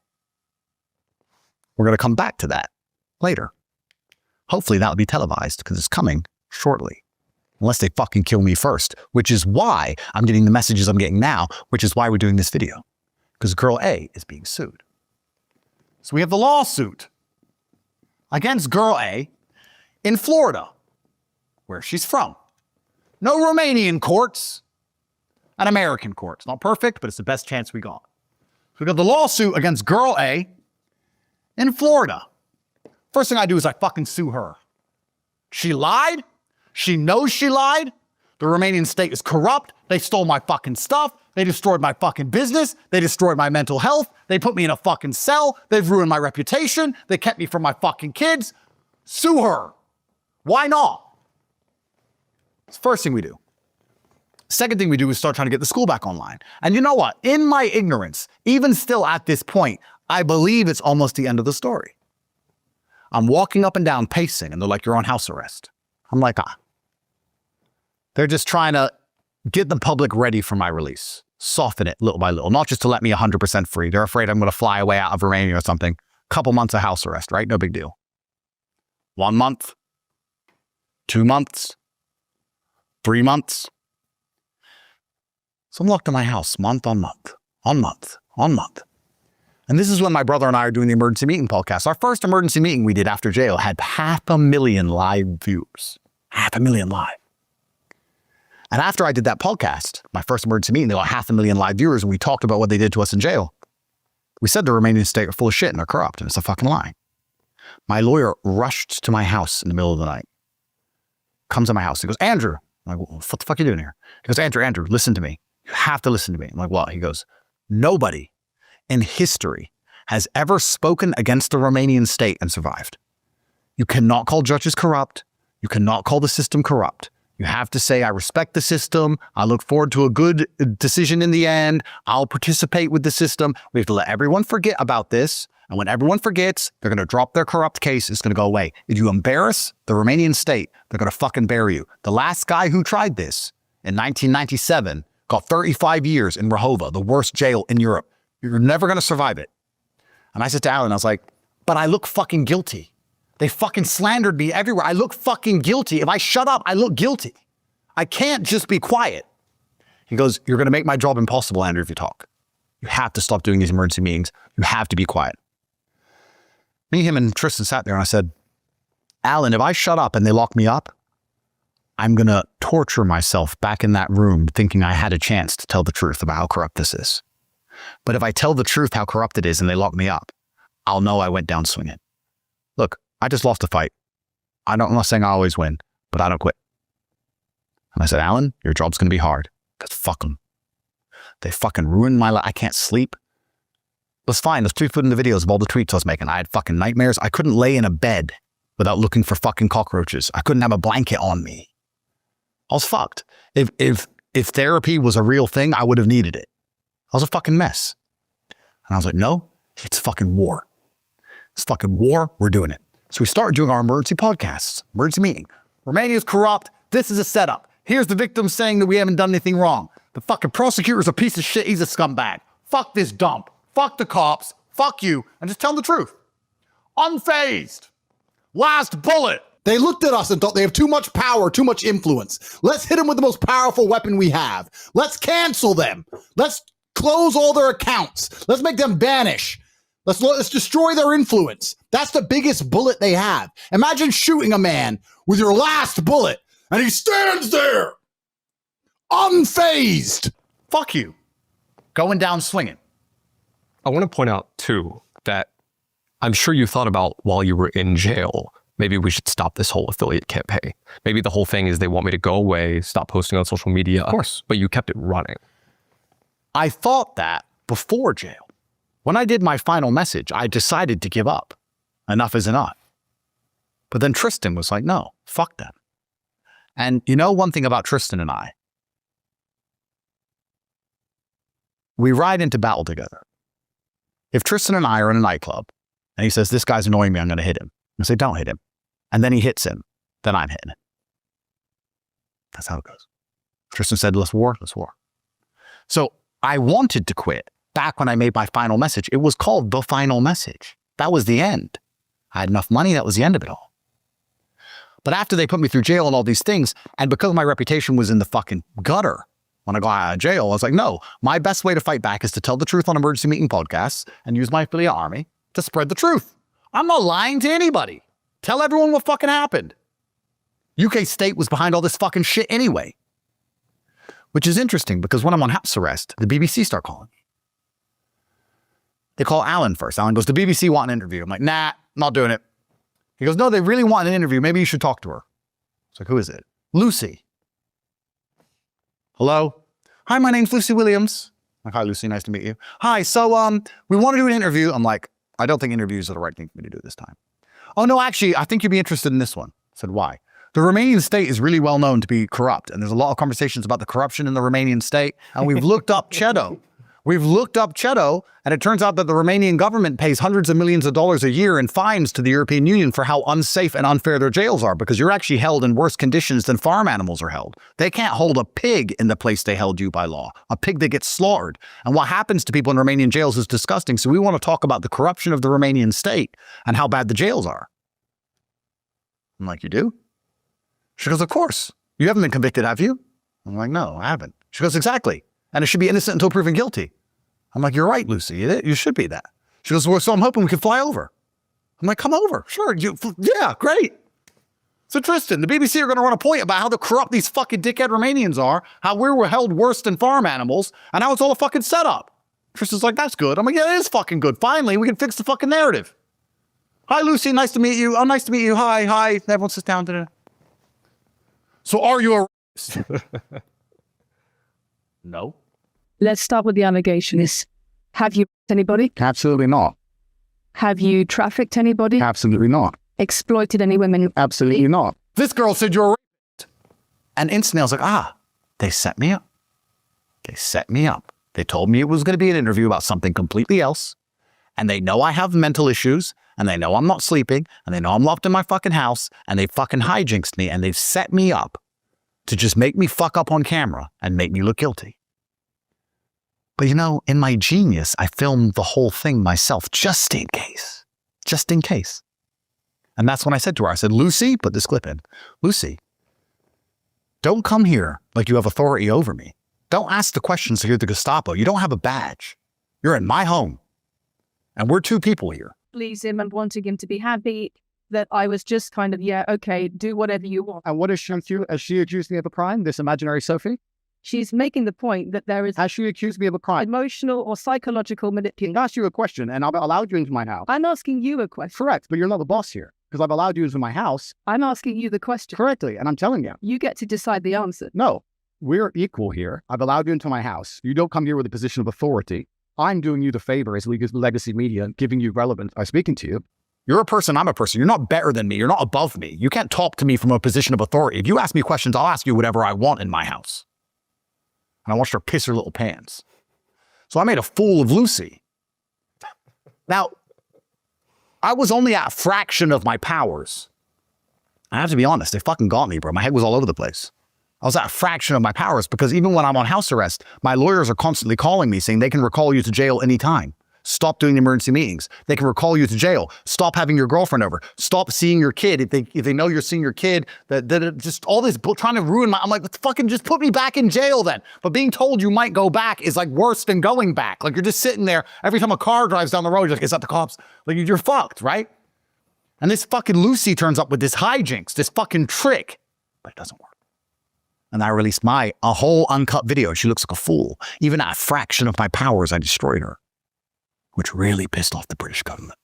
Speaker 2: We're gonna come back to that later. Hopefully that'll be televised because it's coming shortly. Unless they fucking kill me first, which is why I'm getting the messages I'm getting now, which is why we're doing this video. Because Girl A is being sued. So we have the lawsuit against Girl A in Florida, where she's from. No Romanian courts, an American court. It's not perfect, but it's the best chance we got. So we got the lawsuit against Girl A in Florida. First thing I do is I fucking sue her. She lied. She knows she lied. The Romanian state is corrupt. They stole my fucking stuff. They destroyed my fucking business. They destroyed my mental health. They put me in a fucking cell. They've ruined my reputation. They kept me from my fucking kids. Sue her. Why not? It's the first thing we do. Second thing we do is start trying to get the school back online. And you know what? In my ignorance, even still at this point, I believe it's almost the end of the story. I'm walking up and down pacing and they're like, you're on house arrest. I'm like, They're just trying to get the public ready for my release. Soften it little by little, not just to let me 100% free. They're afraid I'm going to fly away out of Romania or something. Couple months of house arrest, right? No big deal. 1 month, 2 months, 3 months. So I'm locked in my house month on month, on month, on month. And this is when my brother and I are doing the emergency meeting podcast. Our first emergency meeting we did after jail had 500,000 live views. 500,000 live. And after I did that podcast, my first emergency meeting, there were 500,000 live viewers, and we talked about what they did to us in jail. We said the Romanian state are full of shit and they're corrupt, and it's a fucking lie. My lawyer rushed to my house in the middle of the night. Comes to my house. He goes, Andrew. I'm like, what the fuck are you doing here? He goes, Andrew, listen to me. You have to listen to me. I'm like, what? He goes, nobody in history has ever spoken against the Romanian state and survived. You cannot call judges corrupt. You cannot call the system corrupt. You have to say, I respect the system. I look forward to a good decision in the end. I'll participate with the system. We have to let everyone forget about this. And when everyone forgets, they're going to drop their corrupt case. It's going to go away. If you embarrass the Romanian state, they're going to fucking bury you. The last guy who tried this in 1997 got 35 years in Rahova, the worst jail in Europe. You're never going to survive it. And I said to Alan, I was like, but I look fucking guilty. They fucking slandered me everywhere. I look fucking guilty. If I shut up, I look guilty. I can't just be quiet. He goes, you're going to make my job impossible, Andrew, if you talk. You have to stop doing these emergency meetings. You have to be quiet. Me, him, and Tristan sat there and I said, Alan, if I shut up and they lock me up, I'm going to torture myself back in that room thinking I had a chance to tell the truth about how corrupt this is. But if I tell the truth how corrupt it is and they lock me up, I'll know I went down swinging. Look, I just lost a fight. I'm not saying I always win, but I don't quit. And I said, Alan, your job's going to be hard. Because fuck them. They fucking ruined my life. I can't sleep. That's fine. Let's put in the videos of all the tweets I was making. I had fucking nightmares. I couldn't lay in a bed without looking for fucking cockroaches. I couldn't have a blanket on me. I was fucked. If therapy was a real thing, I would have needed it. I was a fucking mess. And I was like, no, it's fucking war. It's fucking war. We're doing it. So we started doing our emergency podcasts, emergency meeting. Romania's corrupt. This is a setup. Here's the victim saying that we haven't done anything wrong. The fucking prosecutor's a piece of shit. He's a scumbag. Fuck this dump. Fuck the cops. Fuck you. And just tell them the truth. Unfazed. Last bullet.
Speaker 6: They looked at us and thought they have too much power, too much influence. Let's hit them with the most powerful weapon we have. Let's cancel them. Let's close all their accounts. Let's make them banish. Let's destroy their influence. That's the biggest bullet they have. Imagine shooting a man with your last bullet and he stands there unfazed.
Speaker 2: Fuck you. Going down swinging.
Speaker 1: I want to point out, too, that I'm sure you thought about while you were in jail, maybe we should stop this whole affiliate campaign. Maybe the whole thing is they want me to go away, stop posting on social media.
Speaker 2: Of course.
Speaker 1: But you kept it running.
Speaker 2: I thought that before jail. When I did my final message, I decided to give up. Enough is enough. But then Tristan was like, no, fuck that. And you know one thing about Tristan and I? We ride into battle together. If Tristan and I are in a nightclub and he says, this guy's annoying me, I'm going to hit him. I say, don't hit him. And then he hits him. Then I'm hitting him. That's how it goes. Tristan said, let's war. So I wanted to quit back when I made my final message. It was called The Final Message. That was the end. I had enough money. That was the end of it all. But after they put me through jail and all these things, and because my reputation was in the fucking gutter when I got out of jail, I was like, no, my best way to fight back is to tell the truth on emergency meeting podcasts and use my affiliate army to spread the truth. I'm not lying to anybody. Tell everyone what fucking happened. UK State was behind all this fucking shit anyway. Which is interesting because when I'm on house arrest, the BBC start calling me. They call Alan first. Alan goes, the BBC want an interview. I'm like, nah, not doing it. He goes, no, they really want an interview. Maybe you should talk to her. It's like, who is it? Lucy. Hello? Hi, my name's Lucy Williams. I'm like, hi, Lucy. Nice to meet you. Hi, so we want to do an interview. I'm like, I don't think interviews are the right thing for me to do this time. Oh, no, actually, I think you'd be interested in this one. I said, why? The Romanian state is really well known to be corrupt. And there's a lot of conversations about the corruption in the Romanian state. And we've looked up Chedo. And it turns out that the Romanian government pays hundreds of millions of dollars a year in fines to the European Union for how unsafe and unfair their jails are, because you're actually held in worse conditions than farm animals are held. They can't hold a pig in the place they held you by law, a pig that gets slaughtered. And what happens to people in Romanian jails is disgusting. So we want to talk about the corruption of the Romanian state and how bad the jails are. I'm like, you do? She goes, of course. You haven't been convicted, have you? I'm like, no, I haven't. She goes, exactly. And it should be innocent until proven guilty. I'm like, you're right, Lucy. You should be that. She goes, well, so I'm hoping we can fly over. I'm like, come over. Sure. Yeah, great. So Tristan, the BBC are going to run a point about how corrupt these fucking dickhead Romanians are, how we were held worse than farm animals, and how it's all a fucking setup. Tristan's like, that's good. I'm like, yeah, it is fucking good. Finally, we can fix the fucking narrative. Hi, Lucy. Nice to meet you. Oh, nice to meet you. Hi. Everyone sits down. So are you a racist? No.
Speaker 7: Let's start with the allegations. Have you raped anybody?
Speaker 2: Absolutely not.
Speaker 7: Have you trafficked anybody?
Speaker 2: Absolutely not.
Speaker 7: Exploited any women?
Speaker 2: Absolutely not. This girl said you're a rapist. And instantly I was like, they set me up. They told me it was going to be an interview about something completely else. And they know I have mental issues. And they know I'm not sleeping. And they know I'm locked in my fucking house. And they fucking hijinxed me. And they've set me up to just make me fuck up on camera and make me look guilty. But you know, in my genius, I filmed the whole thing myself, just in case. And that's when I said to her, I said, Lucy, put this clip in. Lucy, don't come here like you have authority over me. Don't ask the questions here at the Gestapo. You don't have a badge. You're in my home. And we're two people here.
Speaker 7: Please him and wanting him to be happy, that I was just kind of, yeah, okay, do whatever you want.
Speaker 8: And what has she accused me of a crime, this imaginary Sophie?
Speaker 7: She's making the point that there is
Speaker 8: Has she accused me of a crime?
Speaker 7: emotional or psychological manipulation.
Speaker 8: I asked you a question and I've allowed you into my house.
Speaker 7: I'm asking you a question.
Speaker 8: Correct, but you're not the boss here. because I've allowed you into my house
Speaker 7: I'm asking you the question.
Speaker 8: correctly, and I'm telling you.
Speaker 7: You get to decide the answer.
Speaker 8: No, we're equal here. I've allowed you into my house. You don't come here with a position of authority. I'm doing you the favor as legacy media, giving you relevance by speaking to you.
Speaker 2: You're a person, I'm a person. You're not better than me. You're not above me. You can't talk to me from a position of authority. If you ask me questions, I'll ask you whatever I want in my house. And I watched her piss her little pants. So I made a fool of Lucy. Now, I was only at a fraction of my powers. I have to be honest, they fucking got me, bro. My head was all over the place. I was at a fraction of my powers because even when I'm on house arrest, my lawyers are constantly calling me saying they can recall you to jail anytime. Stop doing the emergency meetings. They can recall you to jail. Stop having your girlfriend over. Stop seeing your kid. If they know you're seeing your kid, that just all this trying to ruin my, I'm like, fucking just put me back in jail then. But being told you might go back is like worse than going back. Like you're just sitting there every time a car drives down the road, you're like, is that the cops? Like you're fucked, right? And this fucking Lucy turns up with this hijinks, this fucking trick, but it doesn't work. And I released a whole uncut video. She looks like a fool. Even at a fraction of my powers, I destroyed her, which really pissed off the British government.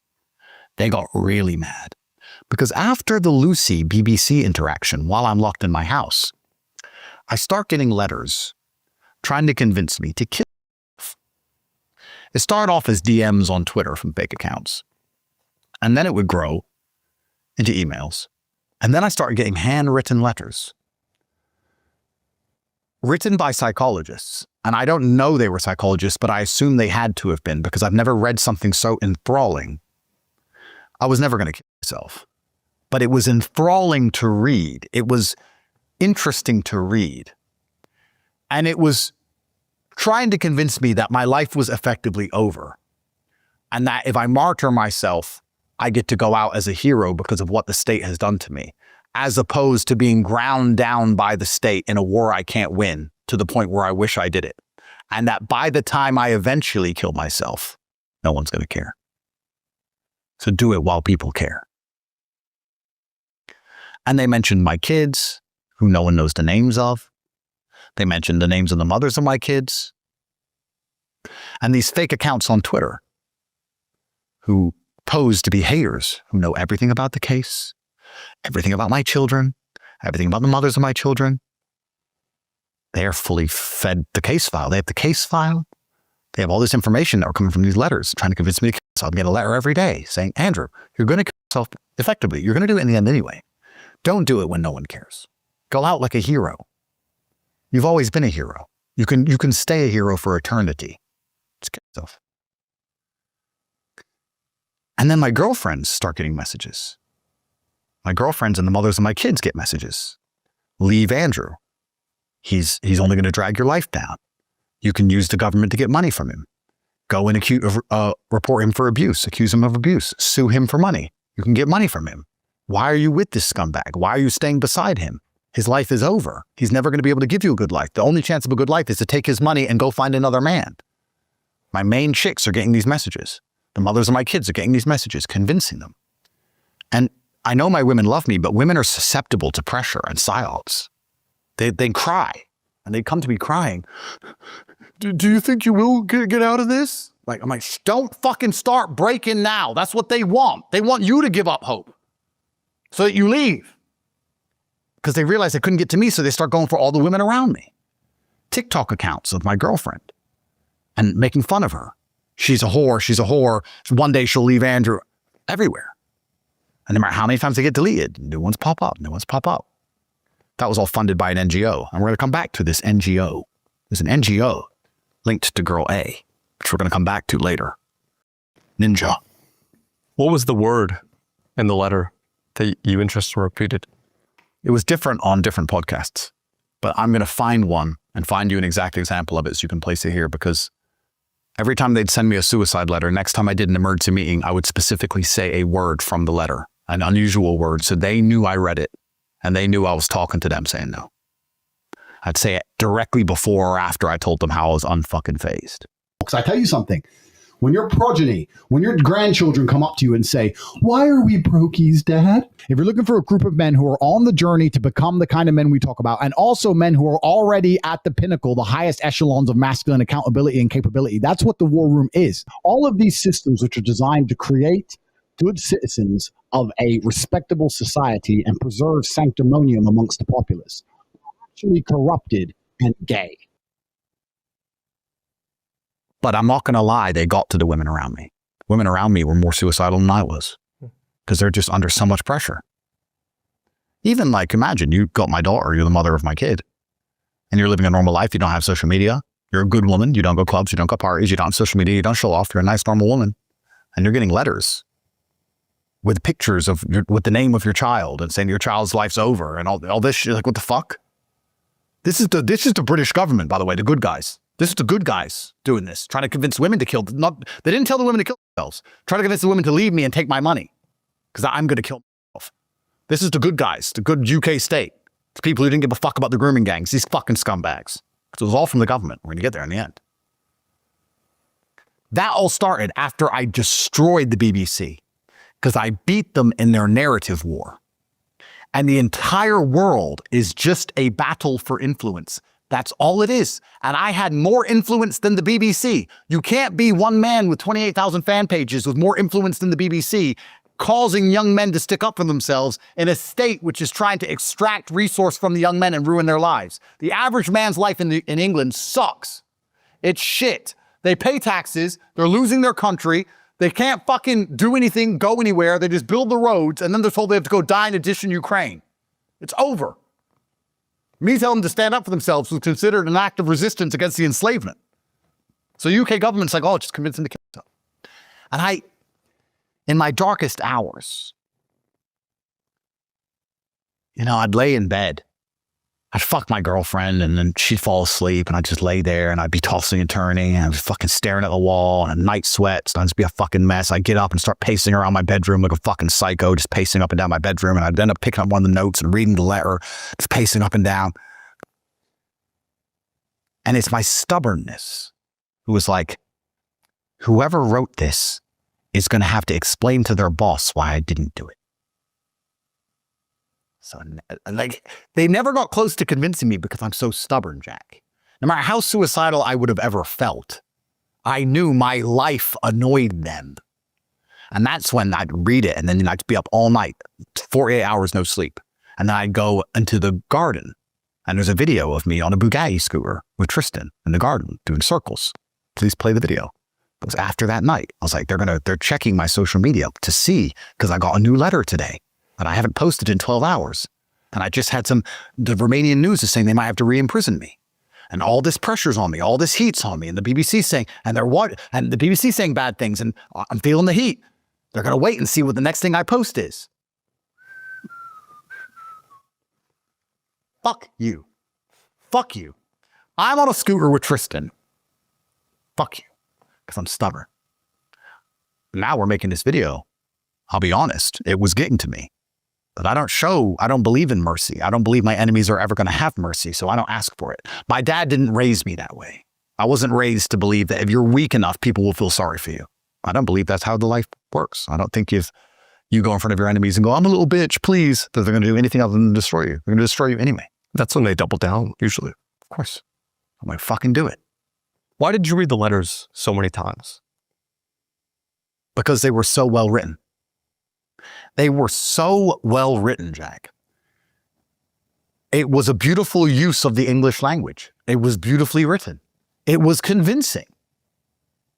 Speaker 2: They got really mad because after the Lucy BBC interaction, while I'm locked in my house, I start getting letters trying to convince me to kill myself. It started off as DMs on Twitter from fake accounts, and then it would grow into emails. And then I started getting handwritten letters written by psychologists. And I don't know they were psychologists, but I assume they had to have been because I've never read something so enthralling. I was never going to kill myself, but it was enthralling to read. It was interesting to read. And it was trying to convince me that my life was effectively over and that if I martyr myself, I get to go out as a hero because of what the state has done to me, as opposed to being ground down by the state in a war I can't win to the point where I wish I did it. And that by the time I eventually kill myself, no one's going to care. So do it while people care. And they mentioned my kids, who no one knows the names of. They mentioned the names of the mothers of my kids. And these fake accounts on Twitter who pose to be haters, who know everything about the case, everything about my children, everything about the mothers of my children. They are fully fed the case file. They have the case file. They have all this information that are coming from these letters trying to convince me to kill myself. I get a letter every day saying, Andrew, you're going to kill yourself effectively. You're going to do it in the end anyway. Don't do it when no one cares. Go out like a hero. You've always been a hero. You can stay a hero for eternity. Just kill yourself. And then my girlfriends start getting messages. My girlfriends and the mothers of my kids get messages. Leave Andrew. He's only going to drag your life down. You can use the government to get money from him. Go and report him for abuse. Accuse him of abuse. Sue him for money. You can get money from him. Why are you with this scumbag? Why are you staying beside him? His life is over. He's never going to be able to give you a good life. The only chance of a good life is to take his money and go find another man. My main chicks are getting these messages. The mothers of my kids are getting these messages, convincing them. And I know my women love me, but women are susceptible to pressure and psyops. They cry, and they come to me crying. Do you think you will get out of this? I'm like, don't fucking start breaking now. That's what they want. They want you to give up hope so that you leave. Because they realize they couldn't get to me, so they start going for all the women around me. TikTok accounts of my girlfriend and making fun of her. She's a whore. She's a whore. One day she'll leave Andrew. Everywhere. And no matter how many times they get deleted, new ones pop up. New ones pop up. That was all funded by an NGO. And we're going to come back to this NGO. There's an NGO linked to Girl A, which we're going to come back to later. Ninja.
Speaker 1: What was the word in the letter that you interested or repeated?
Speaker 2: It was different on different podcasts, but I'm going to find one and find you an exact example of it so you can place it here, because every time they'd send me a suicide letter, next time I did an emergency meeting, I would specifically say a word from the letter, an unusual word, so they knew I read it and they knew I was talking to them saying no. I'd say it directly before or after I told them how I was unfucking phased.
Speaker 6: Because I tell you something, when your progeny, when your grandchildren come up to you and say, why are we brokies, Dad? If you're looking for a group of men who are on the journey to become the kind of men we talk about, and also men who are already at the pinnacle, the highest echelons of masculine accountability and capability, that's what the war room is. All of these systems which are designed to create,
Speaker 8: good citizens of a respectable society and preserve sanctimonium amongst the populace, actually corrupted and gay.
Speaker 2: But I'm not going to lie, they got to the women around me. Women around me were more suicidal than I was because they're just under so much pressure. Even like, imagine you got my daughter, you're the mother of my kid, and you're living a normal life. You don't have social media. You're a good woman. You don't go clubs. You don't go parties. You don't have social media. You don't show off. You're a nice, normal woman. And you're getting letters with pictures of with the name of your child and saying your child's life's over and all this shit. Like, what the fuck? This is the British government, by the way, the good guys. This is the good guys doing this, trying to convince women to kill. They didn't tell the women to kill themselves. Trying to convince the women to leave me and take my money because I'm going to kill myself. This is the good guys, the good UK state. The people who didn't give a fuck about the grooming gangs, these fucking scumbags. Because it was all from the government. We're going to get there in the end. That all started after I destroyed the BBC because I beat them in their narrative war. And the entire world is just a battle for influence. That's all it is. And I had more influence than the BBC. You can't be one man with 28,000 fan pages with more influence than the BBC, causing young men to stick up for themselves in a state which is trying to extract resource from the young men and ruin their lives. The average man's life in England sucks. It's shit. They pay taxes. They're losing their country. They can't fucking do anything, go anywhere. They just build the roads, and then they're told they have to go die in addition Ukraine. It's over. Me telling them to stand up for themselves was considered an act of resistance against the enslavement. So the UK government's like, oh, just convince them to kill themselves. And in my darkest hours, I'd lay in bed. I'd fuck my girlfriend and then she'd fall asleep and I'd just lay there and I'd be tossing and turning and I'd be fucking staring at the wall and night sweats and I'd just be a fucking mess. I'd get up and start pacing around my bedroom like a fucking psycho, just pacing up and down my bedroom, and I'd end up picking up one of the notes and reading the letter, just pacing up and down. And it's my stubbornness who was like, whoever wrote this is going to have to explain to their boss why I didn't do it. So, like, they never got close to convincing me because I'm so stubborn, Jack. No matter how suicidal I would have ever felt, I knew my life annoyed them. And that's when I'd read it, and then I'd be up all night, 48 hours, no sleep. And then I'd go into the garden, and there's a video of me on a Bugatti scooter with Tristan in the garden doing circles. Please play the video. It was after that night. I was like, they're checking my social media to see, because I got a new letter today that I haven't posted in 12 hours. And I just had the Romanian news is saying they might have to re-imprison me. And all this pressure's on me, all this heat's on me, and the BBC saying, and the BBC saying bad things, and I'm feeling the heat. They're going to wait and see what the next thing I post is. Fuck you. Fuck you. I'm on a scooter with Tristan. Fuck you. Because I'm stubborn. Now we're making this video. I'll be honest, it was getting to me. But I don't believe in mercy. I don't believe my enemies are ever going to have mercy, so I don't ask for it. My dad didn't raise me that way. I wasn't raised to believe that if you're weak enough, people will feel sorry for you. I don't believe that's how the life works. I don't think if you go in front of your enemies and go, I'm a little bitch, please, that they're going to do anything other than destroy you. They're going to destroy you anyway.
Speaker 1: That's when they double down, usually.
Speaker 2: Of course. I'm going to fucking do it.
Speaker 1: Why did you read the letters so many times?
Speaker 2: Because they were so well written. They were so well written, Jack. It was a beautiful use of the English language. It was beautifully written. It was convincing.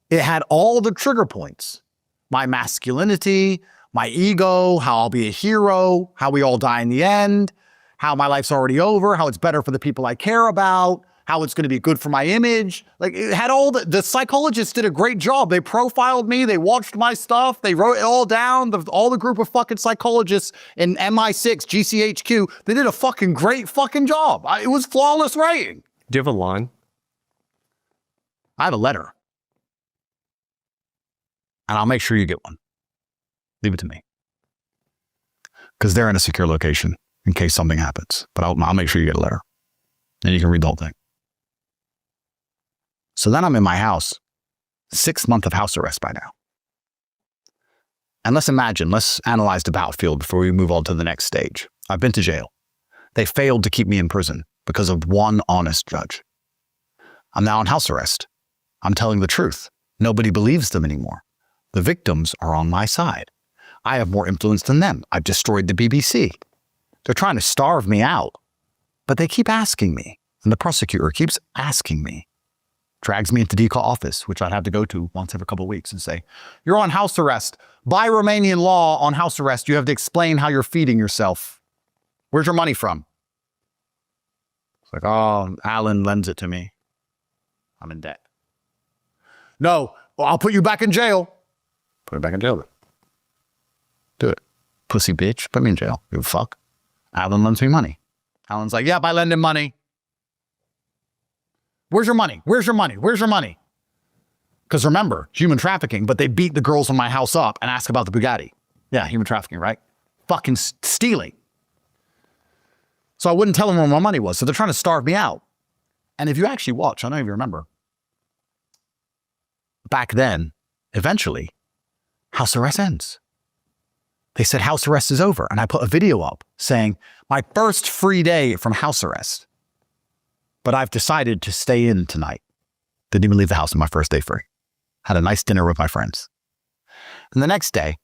Speaker 2: It had all the trigger points. My masculinity, my ego, how I'll be a hero, how we all die in the end, how my life's already over, how it's better for the people I care about, how it's going to be good for my image. Like, it had all the psychologists did a great job. They profiled me. They watched my stuff. They wrote it all down. All the group of fucking psychologists in MI6, GCHQ, they did a fucking great fucking job. It was flawless writing.
Speaker 1: Do you have a line?
Speaker 2: I have a letter. And I'll make sure you get one. Leave it to me. Because they're in a secure location in case something happens. But I'll make sure you get a letter. And you can read the whole thing. So then I'm in my house, 6 months of house arrest by now. And let's analyze the battlefield before we move on to the next stage. I've been to jail. They failed to keep me in prison because of one honest judge. I'm now on house arrest. I'm telling the truth. Nobody believes them anymore. The victims are on my side. I have more influence than them. I've destroyed the BBC. They're trying to starve me out. But they keep asking me, and the prosecutor keeps asking me, drags me into DCAT office, which I'd have to go to once every couple of weeks and say, you're on house arrest. By Romanian law, on house arrest, you have to explain how you're feeding yourself. Where's your money from? It's like, oh, Alan lends it to me. I'm in debt. No, well, I'll put you back in jail. Put me back in jail then. Do it. Pussy bitch, put me in jail. Give a fuck. Alan lends me money. Alan's like, yep, I lend him money. Where's your money? Where's your money? Where's your money? Because remember, human trafficking, but they beat the girls in my house up and ask about the Bugatti. Yeah, human trafficking, right? Fucking stealing. So I wouldn't tell them where my money was. So they're trying to starve me out. And if you actually watch, I don't know if you remember, back then, eventually, house arrest ends. They said house arrest is over. And I put a video up saying, my first free day from house arrest. But I've decided to stay in tonight. Didn't even leave the house on my first day free. Had a nice dinner with my friends. And the next day,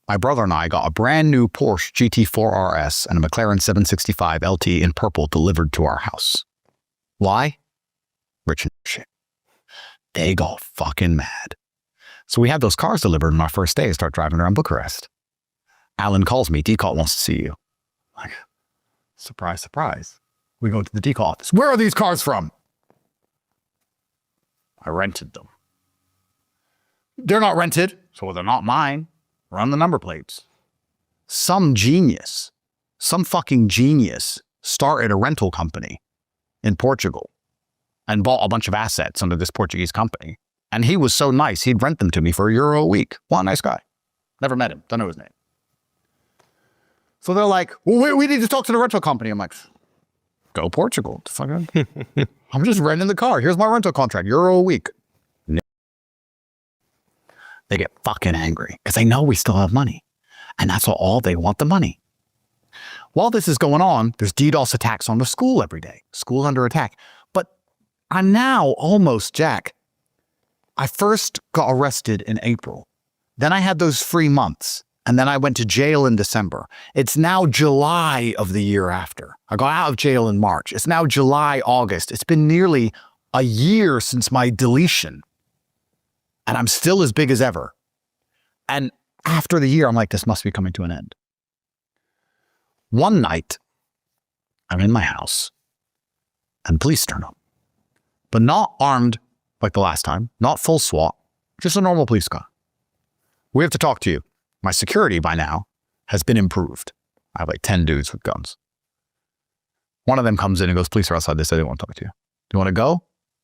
Speaker 2: my brother and I got a brand new Porsche GT4 RS and a McLaren 765 LT in purple delivered to our house. Why? Rich and shit. They got fucking mad. So we had those cars delivered on our first day and start driving around Bucharest. Alan calls me, DCAT wants to see you. Like, surprise, surprise. We go to the DCAT office. Where are these cars from? I rented them. They're not rented, so they're not mine. Run the number plates. Some genius, some fucking genius started a rental company in Portugal and bought a bunch of assets under this Portuguese company. And he was so nice, he'd rent them to me for €1 a week. What a nice guy. Never met him. Don't know his name. So they're like, well, we need to talk to the rental company. I'm like, go Portugal. Fucking, I'm just renting the car. Here's my rental contract. €1 a week. They get fucking angry because they know we still have money. And that's all they want, the money. While this is going on, there's DDoS attacks on the school every day. School under attack. But I'm now almost, Jack, I first got arrested in April. Then I had those 3 months. And then I went to jail in December. It's now July of the year after. I got out of jail in March. It's now July, August. It's been nearly a year since my deletion. And I'm still as big as ever. And after the year, I'm like, this must be coming to an end. One night, I'm in my house and police turn up. But not armed like the last time, not full SWAT, just a normal police car. We have to talk to you. My security by now has been improved. I have like 10 dudes with guns. One of them comes in and goes, police are outside. They say they want to talk to you. Do you want to go?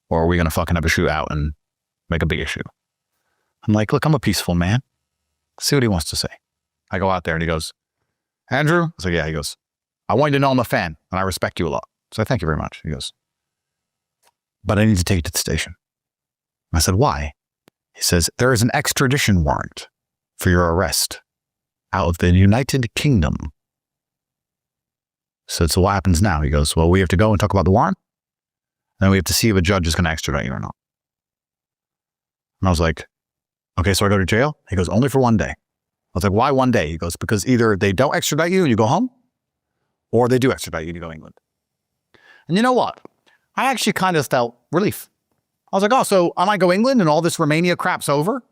Speaker 2: Or are we going to fucking have a shootout and make a big issue? I'm like, look, I'm a peaceful man. See what he wants to say. I go out there and he goes, Andrew? I was like, yeah. He goes, I want you to know I'm a fan and I respect you a lot. So I thank you very much. He goes, but I need to take you to the station. I said, why? He says, there is an extradition warrant for your arrest out of the United Kingdom. So what happens now? He goes, well, we have to go and talk about the warrant. Then we have to see if a judge is going to extradite you or not. And I was like, okay, so I go to jail? He goes, only for 1 day. I was like, why 1 day? He goes, because either they don't extradite you and you go home, or they do extradite you and you go to England. And you know what? I actually kind of felt relief. I was like, oh, so I might go England and all this Romania crap's over?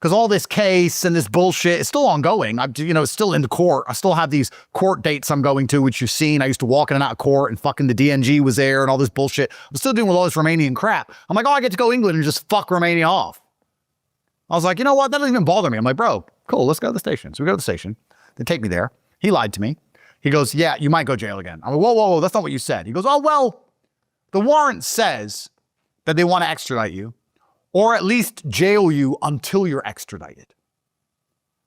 Speaker 2: Because all this case and this bullshit is still ongoing. It's still in the court. I still have these court dates I'm going to, which you've seen. I used to walk in and out of court and fucking the DNG was there and all this bullshit. I'm still doing with all this Romanian crap. I'm like, oh, I get to go England and just fuck Romania off. I was like, you know what? That doesn't even bother me. I'm like, bro, cool, let's go to the station. So we go to the station. They take me there. He lied to me. He goes, yeah, you might go jail again. I'm like, whoa, that's not what you said. He goes, oh, well, the warrant says that they want to extradite you, or at least jail you until you're extradited.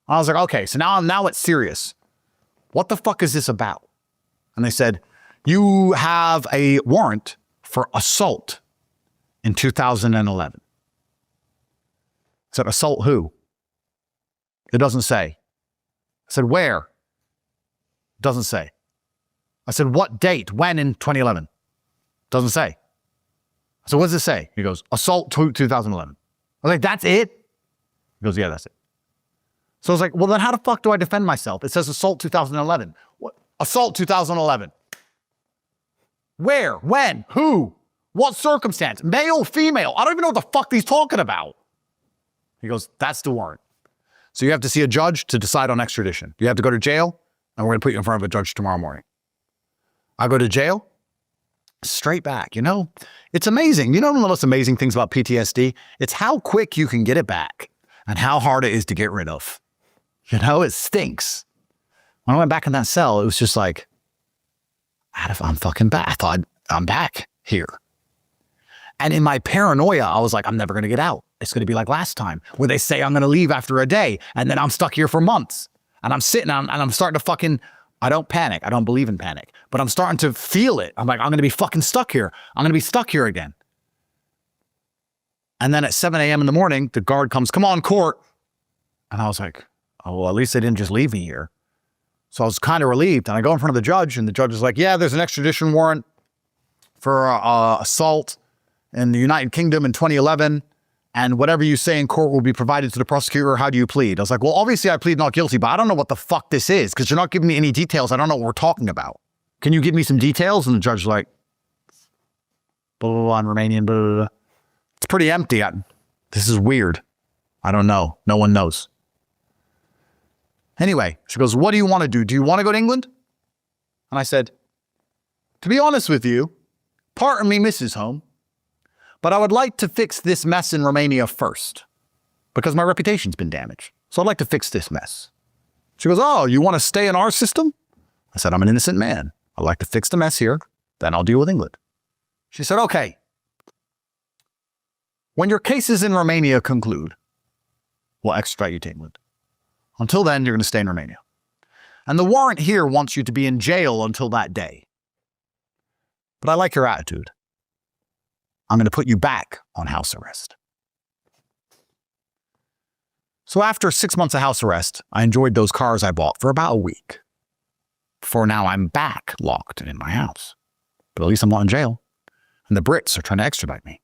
Speaker 2: I was like, okay, so now it's serious. What the fuck is this about? And they said, you have a warrant for assault in 2011. I said, assault who? It doesn't say. I said, where? It doesn't say. I said, what date? When in 2011? Doesn't say. So what does it say? He goes, assault 2011. I was like, that's it? He goes, yeah, that's it. So I was like, well, then how the fuck do I defend myself? It says assault 2011. What? Assault 2011. Where? When? Who? What circumstance? Male, female? I don't even know what the fuck he's talking about. He goes, that's the warrant. So you have to see a judge to decide on extradition. You have to go to jail, and we're going to put you in front of a judge tomorrow morning. I go to jail, straight back. You know, it's amazing. You know one of the most amazing things about PTSD? It's how quick you can get it back and how hard it is to get rid of. You know, it stinks. When I went back in that cell, it was just like, I'm fucking back. I thought, I'm back here. And in my paranoia, I was like, I'm never going to get out. It's going to be like last time where they say I'm going to leave after a day and then I'm stuck here for months. And I'm sitting and I'm starting to fucking, I don't panic. I don't believe in panic, but I'm starting to feel it. I'm like, I'm going to be fucking stuck here. I'm going to be stuck here again. And then at 7 a.m. in the morning, the guard comes, come on, court. And I was like, oh, well, at least they didn't just leave me here. So I was kind of relieved. And I go in front of the judge and the judge is like, yeah, there's an extradition warrant for assault in the United Kingdom in 2011. And whatever you say in court will be provided to the prosecutor. How do you plead? I was like, well, obviously I plead not guilty, but I don't know what the fuck this is because you're not giving me any details. I don't know what we're talking about. Can you give me some details? And the judge's like, blah, blah, blah, in Romanian, blah, blah, blah. It's pretty empty. This is weird. I don't know. No one knows. Anyway, she goes, what do you want to do? Do you want to go to England? And I said, to be honest with you, part of me misses home. But I would like to fix this mess in Romania first because my reputation's been damaged. So I'd like to fix this mess. She goes, oh, you want to stay in our system? I said, I'm an innocent man. I'd like to fix the mess here. Then I'll deal with England. She said, okay. When your cases in Romania conclude, we'll extradite you to England. Until then, you're going to stay in Romania. And the warrant here wants you to be in jail until that day. But I like your attitude. I'm going to put you back on house arrest. So after 6 months of house arrest, I enjoyed those cars I bought for about a week. For now, I'm back locked in my house. But at least I'm not in jail. And the Brits are trying to extradite me.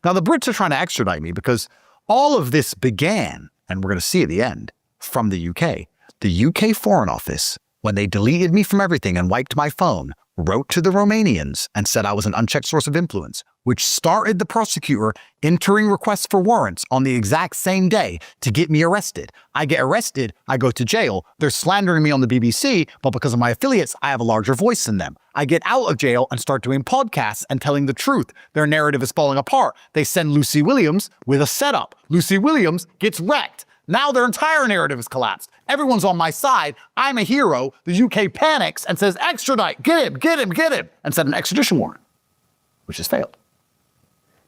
Speaker 2: Now, the Brits are trying to extradite me because all of this began, and we're going to see at the end, from the UK. The UK Foreign Office, when they deleted me from everything and wiped my phone, wrote to the Romanians and said I was an unchecked source of influence, which started the prosecutor entering requests for warrants on the exact same day to get me arrested. I get arrested, I go to jail. They're slandering me on the BBC, but because of my affiliates, I have a larger voice than them. I get out of jail and start doing podcasts and telling the truth. Their narrative is falling apart. They send Lucy Williams with a setup. Lucy Williams gets wrecked. Now their entire narrative has collapsed. Everyone's on my side. I'm a hero. The UK panics and says, extradite, get him, get him, get him, and set an extradition warrant, which has failed.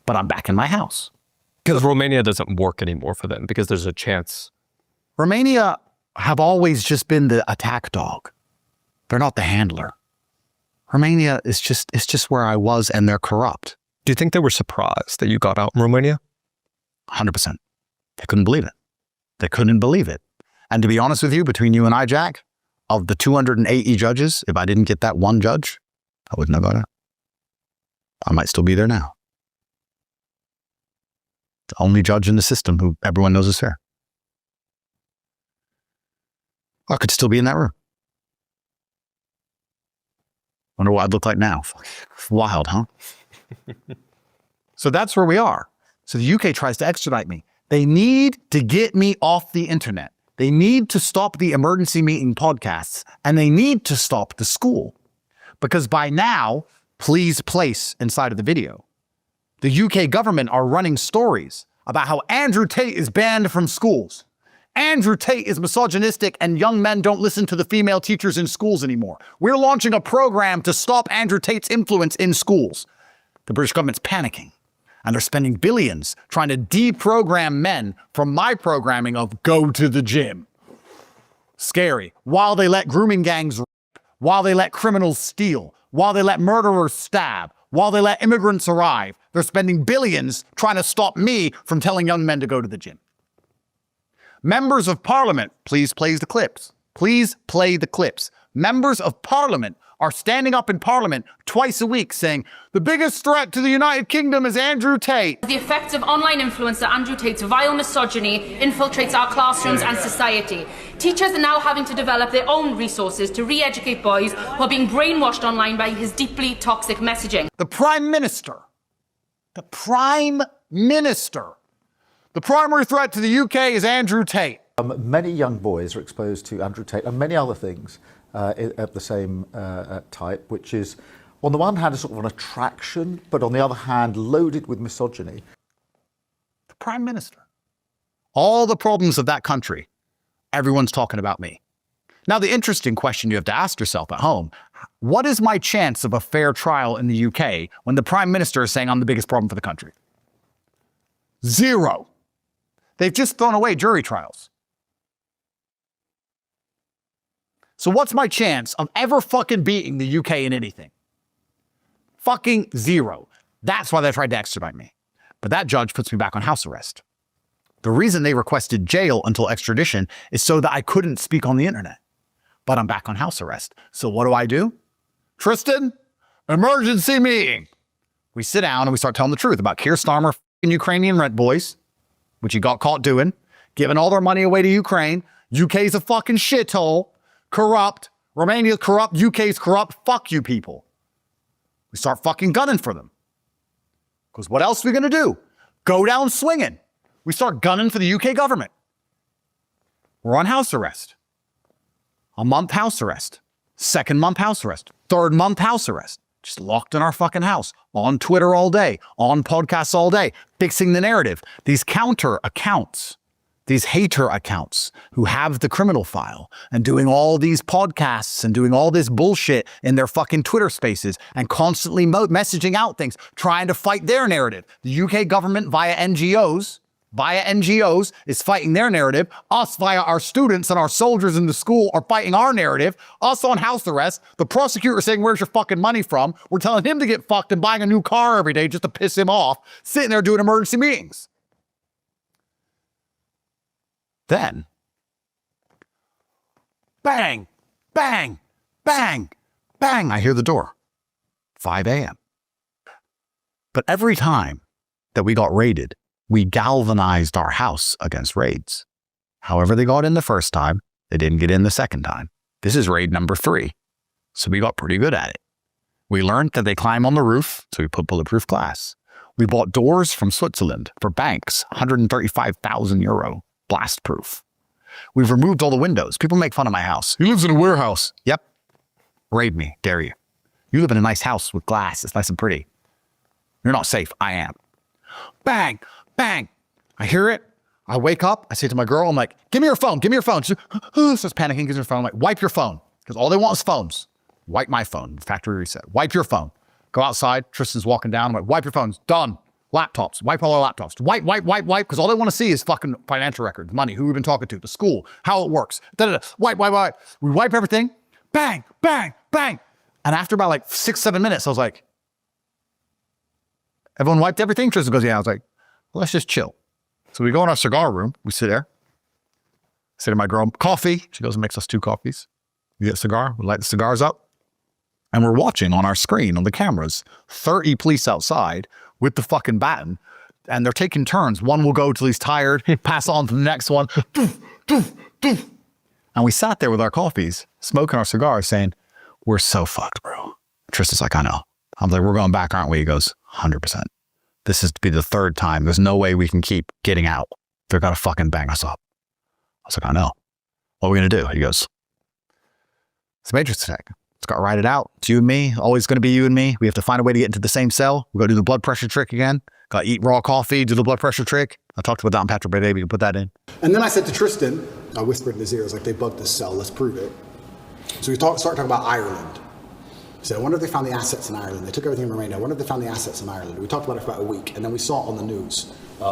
Speaker 2: But I'm back in my house.
Speaker 1: Because Romania doesn't work anymore for them because there's a chance.
Speaker 2: Romania have always just been the attack dog. They're not the handler. Romania is just where I was and they're corrupt.
Speaker 1: Do you think they were surprised that you got out in Romania?
Speaker 2: 100%. They couldn't believe it. They couldn't believe it. And to be honest with you, between you and I, Jack, of the 280 judges, if I didn't get that one judge, I wouldn't have got out. I might still be there now. The only judge in the system who everyone knows is fair. I could still be in that room. Wonder what I'd look like now. Wild, huh? So that's where we are. So the UK tries to extradite me. They need to get me off the internet. They need to stop the emergency meeting podcasts, and they need to stop the school. Because by now, please place inside of the video, the UK government are running stories about how Andrew Tate is banned from schools. Andrew Tate is misogynistic and young men don't listen to the female teachers in schools anymore. We're launching a program to stop Andrew Tate's influence in schools. The British government's panicking. And they're spending billions trying to deprogram men from my programming of go to the gym. Scary. While they let grooming gangs rape, while they let criminals steal, while they let murderers stab, while they let immigrants arrive, they're spending billions trying to stop me from telling young men to go to the gym. Members of Parliament, please play the clips. Please play the clips. Members of Parliament are standing up in Parliament twice a week saying, the biggest threat to the United Kingdom is Andrew Tate.
Speaker 9: The effects of online influencer Andrew Tate's vile misogyny infiltrates our classrooms and society. Teachers are now having to develop their own resources to re-educate boys who are being brainwashed online by his deeply toxic messaging.
Speaker 2: The Prime Minister. The primary threat to the UK is Andrew Tate.
Speaker 10: Many young boys are exposed to Andrew Tate and many other things of the same type, which is, on the one hand, a sort of an attraction, but on the other hand, loaded with misogyny.
Speaker 2: The Prime Minister. All the problems of that country, everyone's talking about me. Now, the interesting question you have to ask yourself at home, what is my chance of a fair trial in the UK when the Prime Minister is saying I'm the biggest problem for the country? 0. They've just thrown away jury trials. So what's my chance of ever fucking beating the UK in anything? Fucking 0. That's why they tried to extradite me. But that judge puts me back on house arrest. The reason they requested jail until extradition is so that I couldn't speak on the internet. But I'm back on house arrest. So what do? Tristan, emergency meeting. We sit down and we start telling the truth about Keir Starmer f***ing Ukrainian rent boys, which he got caught doing, giving all their money away to Ukraine. UK's a fucking shithole. Corrupt. Romania's corrupt. UK's corrupt. Fuck you people. We start fucking gunning for them. Because what else are we going to do? Go down swinging. We start gunning for the UK government. We're on house arrest. A month house arrest. 2nd month house arrest. 3rd month house arrest. Just locked in our fucking house. On Twitter all day. On podcasts all day. Fixing the narrative. These counter accounts. These hater accounts who have the criminal file and doing all these podcasts and doing all this bullshit in their fucking Twitter spaces and constantly messaging out things, trying to fight their narrative. The UK government via NGOs is fighting their narrative. Us via our students and our soldiers in the school are fighting our narrative. Us on house arrest. The prosecutor saying, where's your fucking money from? We're telling him to get fucked and buying a new car every day just to piss him off, sitting there doing emergency meetings. Then, bang, bang, bang, bang, I hear the door. 5 a.m. But every time that we got raided, we galvanized our house against raids. However they got in the first time, they didn't get in the second time. This is raid number 3. So we got pretty good at it. We learned that they climb on the roof, so we put bulletproof glass. We bought doors from Switzerland for banks, 135,000 euro. Blast proof. We've removed all the windows. People make fun of my house. He lives in a warehouse. Yep. Raid me, dare you. You live in a nice house with glass. It's nice and pretty. You're not safe. I am. Bang, bang. I hear it. I wake up. I say to my girl, I'm like, give me your phone. Give me your phone. She starts panicking, gives her phone. I'm like, wipe your phone. Because all they want is phones. Wipe my phone. Factory reset. Wipe your phone. Go outside. Tristan's walking down. I'm like, wipe your phones. Done. Laptops, wipe all our laptops. Wipe, because all they want to see is fucking financial records, money, who we've been talking to, the school, how it works. Wipe. We wipe everything. Bang, bang, bang. And after about like 6-7 minutes, I was like, everyone wiped everything? Tristan goes, yeah. I was like, well, let's just chill. So we go in our cigar room. We sit there. I say to my girl, coffee. She goes and makes us 2 coffees. We get a cigar. We light the cigars up. And we're watching on our screen, on the cameras, 30 police outside with the fucking baton, and they're taking turns. One will go till he's tired, pass on to the next one. And we sat there with our coffees, smoking our cigars, saying, we're so fucked, bro. Tristan's like, I know. I'm like, we're going back, aren't we? He goes, 100%. This is to be the 3rd time. There's no way we can keep getting out. They're going to fucking bang us up. I was like, I know. What are we going to do? He goes, it's a Matrix attack. It's got to ride it out. It's you and me. Always going to be you and me. We have to find a way to get into the same cell. We got to do the blood pressure trick again. Got to eat raw coffee, do the blood pressure trick. I talked about that on Patrick Baby to put that in.
Speaker 6: And then I said to Tristan, I whispered in his ear, I was like, they bugged this cell. Let's prove it. So we started talking about Ireland. I said, I wonder if they found the assets in Ireland. They took everything in Romania. I wonder if they found the assets in Ireland. We talked about it for about a week, and then we saw it on the news.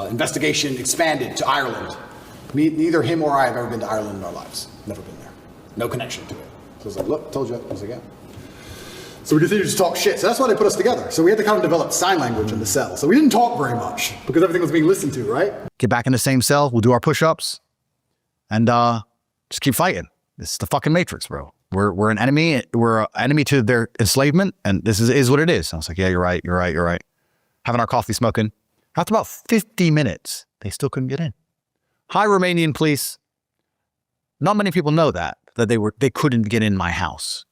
Speaker 6: Investigation expanded to Ireland. Neither him or I have ever been to Ireland in our lives. Never been there. No connection to it. So I was like, look, told you. I was like, yeah. So we continued to talk shit. So that's why they put us together. So we had to kind of develop sign language in the cell. So we didn't talk very much because everything was being listened to, right?
Speaker 2: Get back in the same cell. We'll do our push-ups and just keep fighting. This is the fucking Matrix, bro. We're an enemy. We're an enemy to their enslavement, and this is what it is. I was like, yeah, you're right. Having our coffee, smoking. After about 50 minutes, they still couldn't get in. Hi, Romanian police. Not many people know that they couldn't get in my house.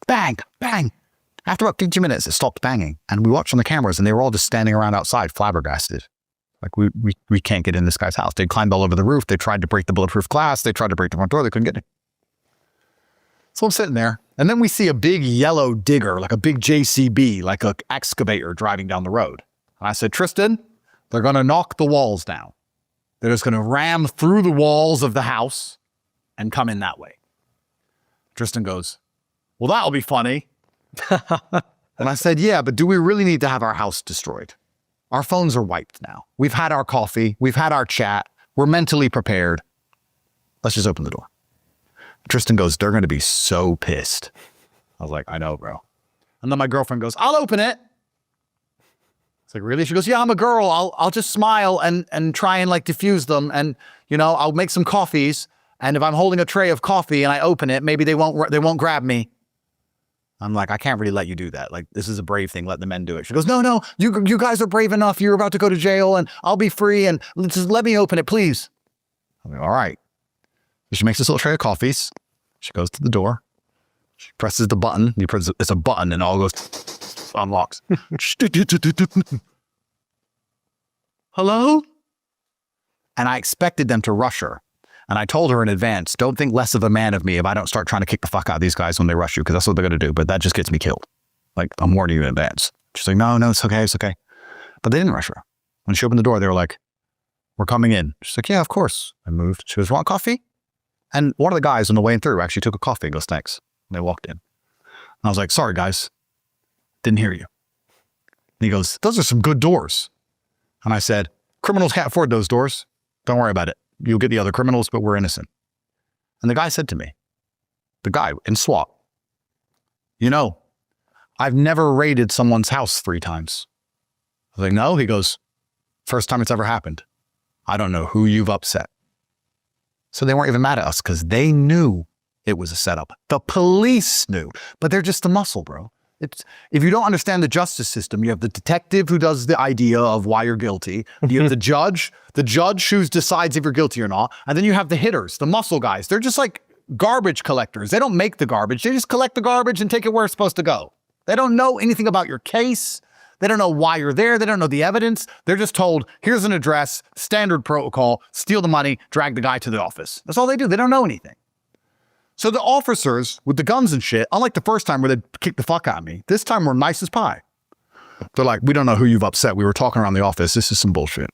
Speaker 2: Bang, bang. After about 50 minutes, it stopped banging, and we watched on the cameras, and they were all just standing around outside, flabbergasted. Like, we can't get in this guy's house. They climbed all over the roof. They tried to break the bulletproof glass. They tried to break the front door. They couldn't get in. So I'm sitting there, and then we see a big yellow digger, like a big JCB, like an excavator driving down the road. And I said, Tristan, they're going to knock the walls down. They're just going to ram through the walls of the house and come in that way. Tristan goes, well, that'll be funny. And I said, yeah, but do we really need to have our house destroyed? Our phones are wiped now. We've had our coffee. We've had our chat. We're mentally prepared. Let's just open the door. Tristan goes, they're going to be so pissed. I was like, I know, bro. And then my girlfriend goes, I'll open it. It's like, really? She goes, yeah, I'm a girl. I'll just smile and try and like diffuse them. And, you know, I'll make some coffees. And if I'm holding a tray of coffee and I open it, maybe they won't grab me. I'm like, I can't really let you do that. Like, this is a brave thing. Let the men do it. She goes, no, you guys are brave enough. You're about to go to jail and I'll be free. And just let me open it, please. I'm like, all right. She makes this little tray of coffees. She goes to the door. She presses the button. It's a button and all goes, unlocks. Hello? And I expected them to rush her. And I told her in advance, don't think less of a man of me if I don't start trying to kick the fuck out of these guys when they rush you, because that's what they're going to do. But that just gets me killed. Like, I'm warning you in advance. She's like, no, it's okay. But they didn't rush her. When she opened the door, they were like, we're coming in. She's like, yeah, of course. I moved. She goes, want coffee? And one of the guys on the way through actually took a coffee and goes, thanks. And they walked in. And I was like, sorry, guys. Didn't hear you. And he goes, those are some good doors. And I said, criminals can't afford those doors. Don't worry about it. You'll get the other criminals, but we're innocent. And the guy said to me, the guy in SWAT, you know, I've never raided someone's house 3 times. I was like, no? He goes, first time it's ever happened. I don't know who you've upset. So they weren't even mad at us because they knew it was a setup. The police knew, but they're just the muscle, bro. If you don't understand the justice system, you have the detective who does the idea of why you're guilty. You have the judge who decides if you're guilty or not. And then you have the hitters, the muscle guys. They're just like garbage collectors. They don't make the garbage. They just collect the garbage and take it where it's supposed to go. They don't know anything about your case. They don't know why you're there. They don't know the evidence. They're just told, here's an address, standard protocol, steal the money, drag the guy to the office. That's all they do. They don't know anything. So the officers with the guns and shit, unlike the first time where they kicked the fuck out of me, this time we're nice as pie. They're like, we don't know who you've upset. We were talking around the office. This is some bullshit.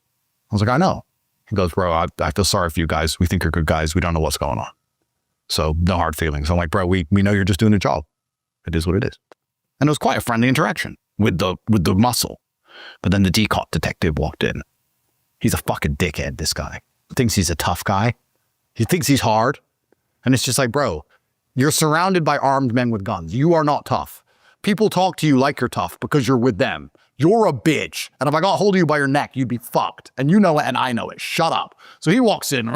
Speaker 2: I was like, I know. He goes, bro, I feel sorry for you guys. We think you're good guys. We don't know what's going on. So no hard feelings. I'm like, bro, we know you're just doing a job. It is what it is. And it was quite a friendly interaction with the muscle. But then the decot detective walked in. He's a fucking dickhead, this guy. He thinks he's a tough guy. He thinks he's hard. And it's just like, bro, you're surrounded by armed men with guns. You are not tough. People talk to you like you're tough because you're with them. You're a bitch. And if I got hold of you by your neck, you'd be fucked. And you know it and I know it. Shut up. So he walks in. We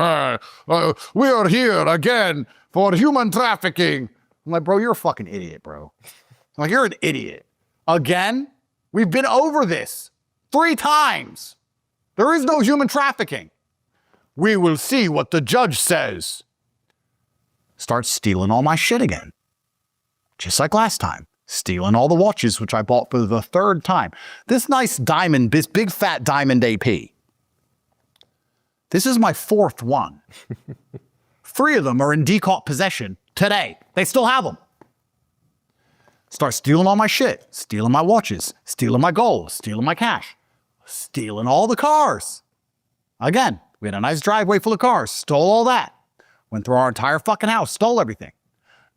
Speaker 2: are here again for human trafficking. I'm like, bro, you're a fucking idiot, bro. I'm like, you're an idiot. Again? We've been over this 3 times. There is no human trafficking. We will see what the judge says. Start stealing all my shit again. Just like last time. Stealing all the watches, which I bought for the 3rd time. This nice diamond, this big fat diamond AP. This is my 4th one. 3 of them are in decot possession today. They still have them. Start stealing all my shit. Stealing my watches. Stealing my gold. Stealing my cash. Stealing all the cars. Again, we had a nice driveway full of cars. Stole all that. Went through our entire fucking house. Stole everything.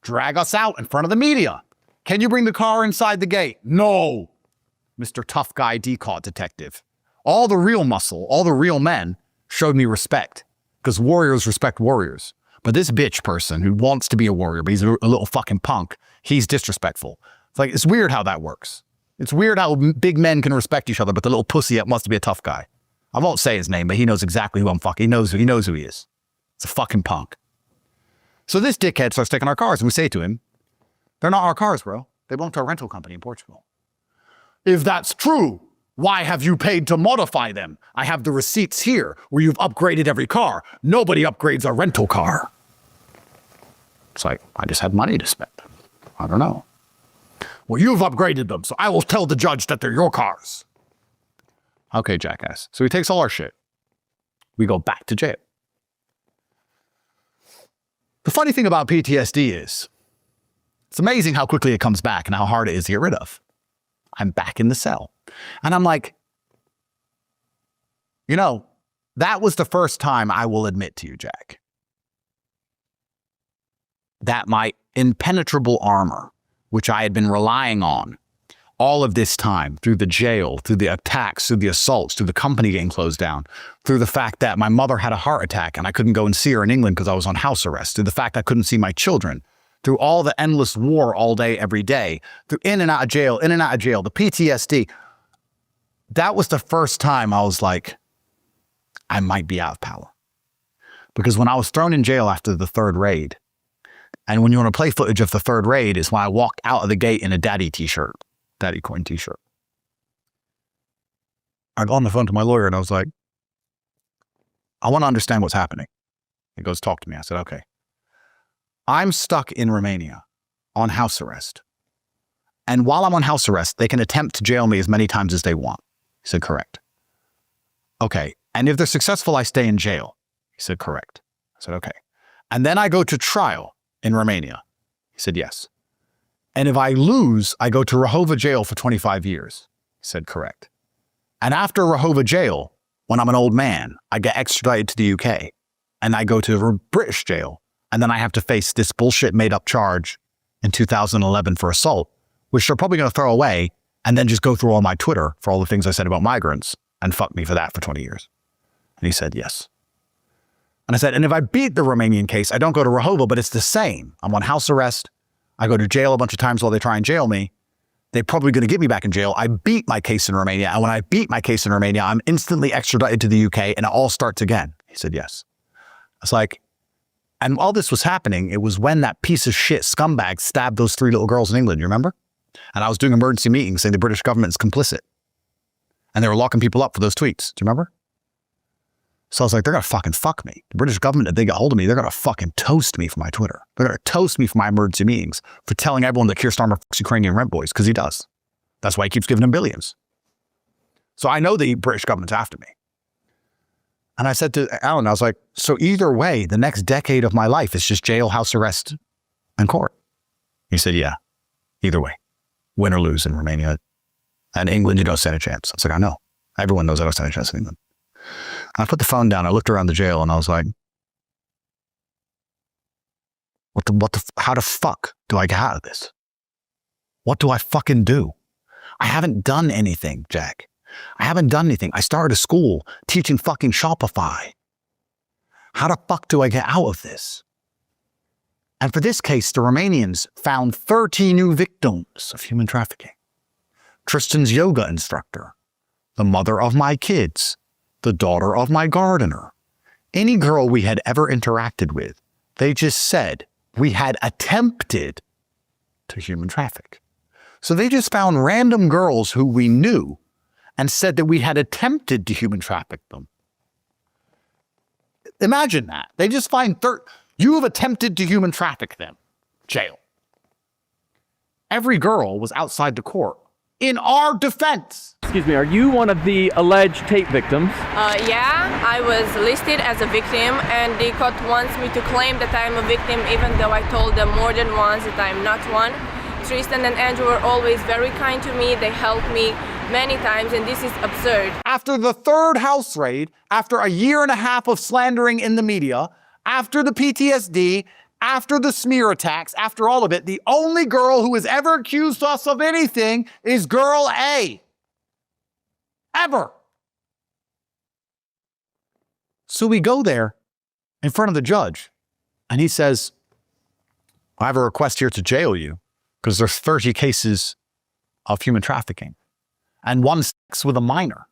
Speaker 2: Drag us out in front of the media. Can you bring the car inside the gate? No. Mr. Tough Guy Decot Detective. All the real muscle, all the real men showed me respect. Because warriors respect warriors. But this bitch person who wants to be a warrior, but he's a little fucking punk, he's disrespectful. It's like, it's weird how that works. It's weird how big men can respect each other, but the little pussy wants to be a tough guy. I won't say his name, but he knows exactly who I'm fucking. He knows who he is. It's a fucking punk. So this dickhead starts taking our cars, and we say to him, They're not our cars, bro. They belong to a rental company in Portugal. If that's true, why have you paid to modify them? I have the receipts here where you've upgraded every car. Nobody upgrades a rental car. It's like, I just had money to spend. I don't know. Well, you've upgraded them, so I will tell the judge that they're your cars. Okay, jackass. So he takes all our shit. We go back to jail. The funny thing about PTSD is, it's amazing how quickly it comes back and how hard it is to get rid of. I'm back in the cell. And I'm like, you know, that was the first time I will admit to you, Jack, that my impenetrable armor, which I had been relying on all of this time, through the jail, through the attacks, through the assaults, through the company getting closed down, through the fact that my mother had a heart attack and I couldn't go and see her in England because I was on house arrest, through the fact I couldn't see my children, through all the endless war all day, every day, through in and out of jail, the PTSD. That was the first time I was like, I might be out of power. Because when I was thrown in jail after the third raid, and when you want to play footage of the third raid is when I walked out of the gate in a daddy coin t-shirt. I got on the phone to my lawyer and I was like, I want to understand what's happening. He goes, talk to me. I said, okay. I'm stuck in Romania on house arrest. And while I'm on house arrest, they can attempt to jail me as many times as they want. He said, correct. Okay. And if they're successful, I stay in jail. He said, correct. I said, okay. And then I go to trial in Romania. He said, yes. And if I lose, I go to Rahova jail for 25 years. He said, correct. And after Rahova jail, when I'm an old man, I get extradited to the UK and I go to British jail. And then I have to face this bullshit made up charge in 2011 for assault, which they're probably going to throw away and then just go through all my Twitter for all the things I said about migrants and fuck me for that for 20 years. And he said, yes. And I said, and if I beat the Romanian case, I don't go to Rahova, but it's the same. I'm on house arrest. I go to jail a bunch of times while they try and jail me. They're probably going to get me back in jail. I beat my case in Romania. And when I beat my case in Romania, I'm instantly extradited to the UK and it all starts again. He said, yes. I was like, and while this was happening, it was when that piece of shit scumbag stabbed those 3 little girls in England, you remember? And I was doing emergency meetings saying the British government is complicit. And they were locking people up for those tweets. Do you remember? So I was like, they're going to fucking fuck me. The British government, if they get hold of me, they're going to fucking toast me for my Twitter. They're going to toast me for my emergency meetings for telling everyone that Keir Starmer fucks Ukrainian rent boys, because he does. That's why he keeps giving them billions. So I know the British government's after me. And I said to Alan, I was like, so either way, the next decade of my life is just jail, house arrest, and court. He said, yeah, either way, win or lose in Romania. And England, you don't stand a chance. I was like, I know. Everyone knows I don't stand a chance in England. And I put the phone down. I looked around the jail and I was like, how the fuck do I get out of this? What do I fucking do? I haven't done anything, Jack. I haven't done anything. I started a school teaching fucking Shopify. How the fuck do I get out of this? And for this case, the Romanians found 30 new victims of human trafficking. Tristan's yoga instructor, the mother of my kids, the daughter of my gardener. Any girl we had ever interacted with, they just said we had attempted to human traffic. So they just found random girls who we knew and said that we had attempted to human traffic them. Imagine that. They just find you have attempted to human traffic them. Jail. Every girl was outside the court in our defense.
Speaker 11: Excuse me, are you one of the alleged Tate victims?
Speaker 12: Yeah, I was listed as a victim and the court wants me to claim that I'm a victim even though I told them more than once that I'm not one. Tristan and Andrew were always very kind to me. They helped me many times, and this is absurd.
Speaker 2: After the third house raid, after a year and a half of slandering in the media, after the PTSD, after the smear attacks, after all of it, the only girl who has ever accused us of anything is girl A. Ever. So we go there in front of the judge, and he says, I have a request here to jail you because there's 30 cases of human trafficking. And one sex with a minor.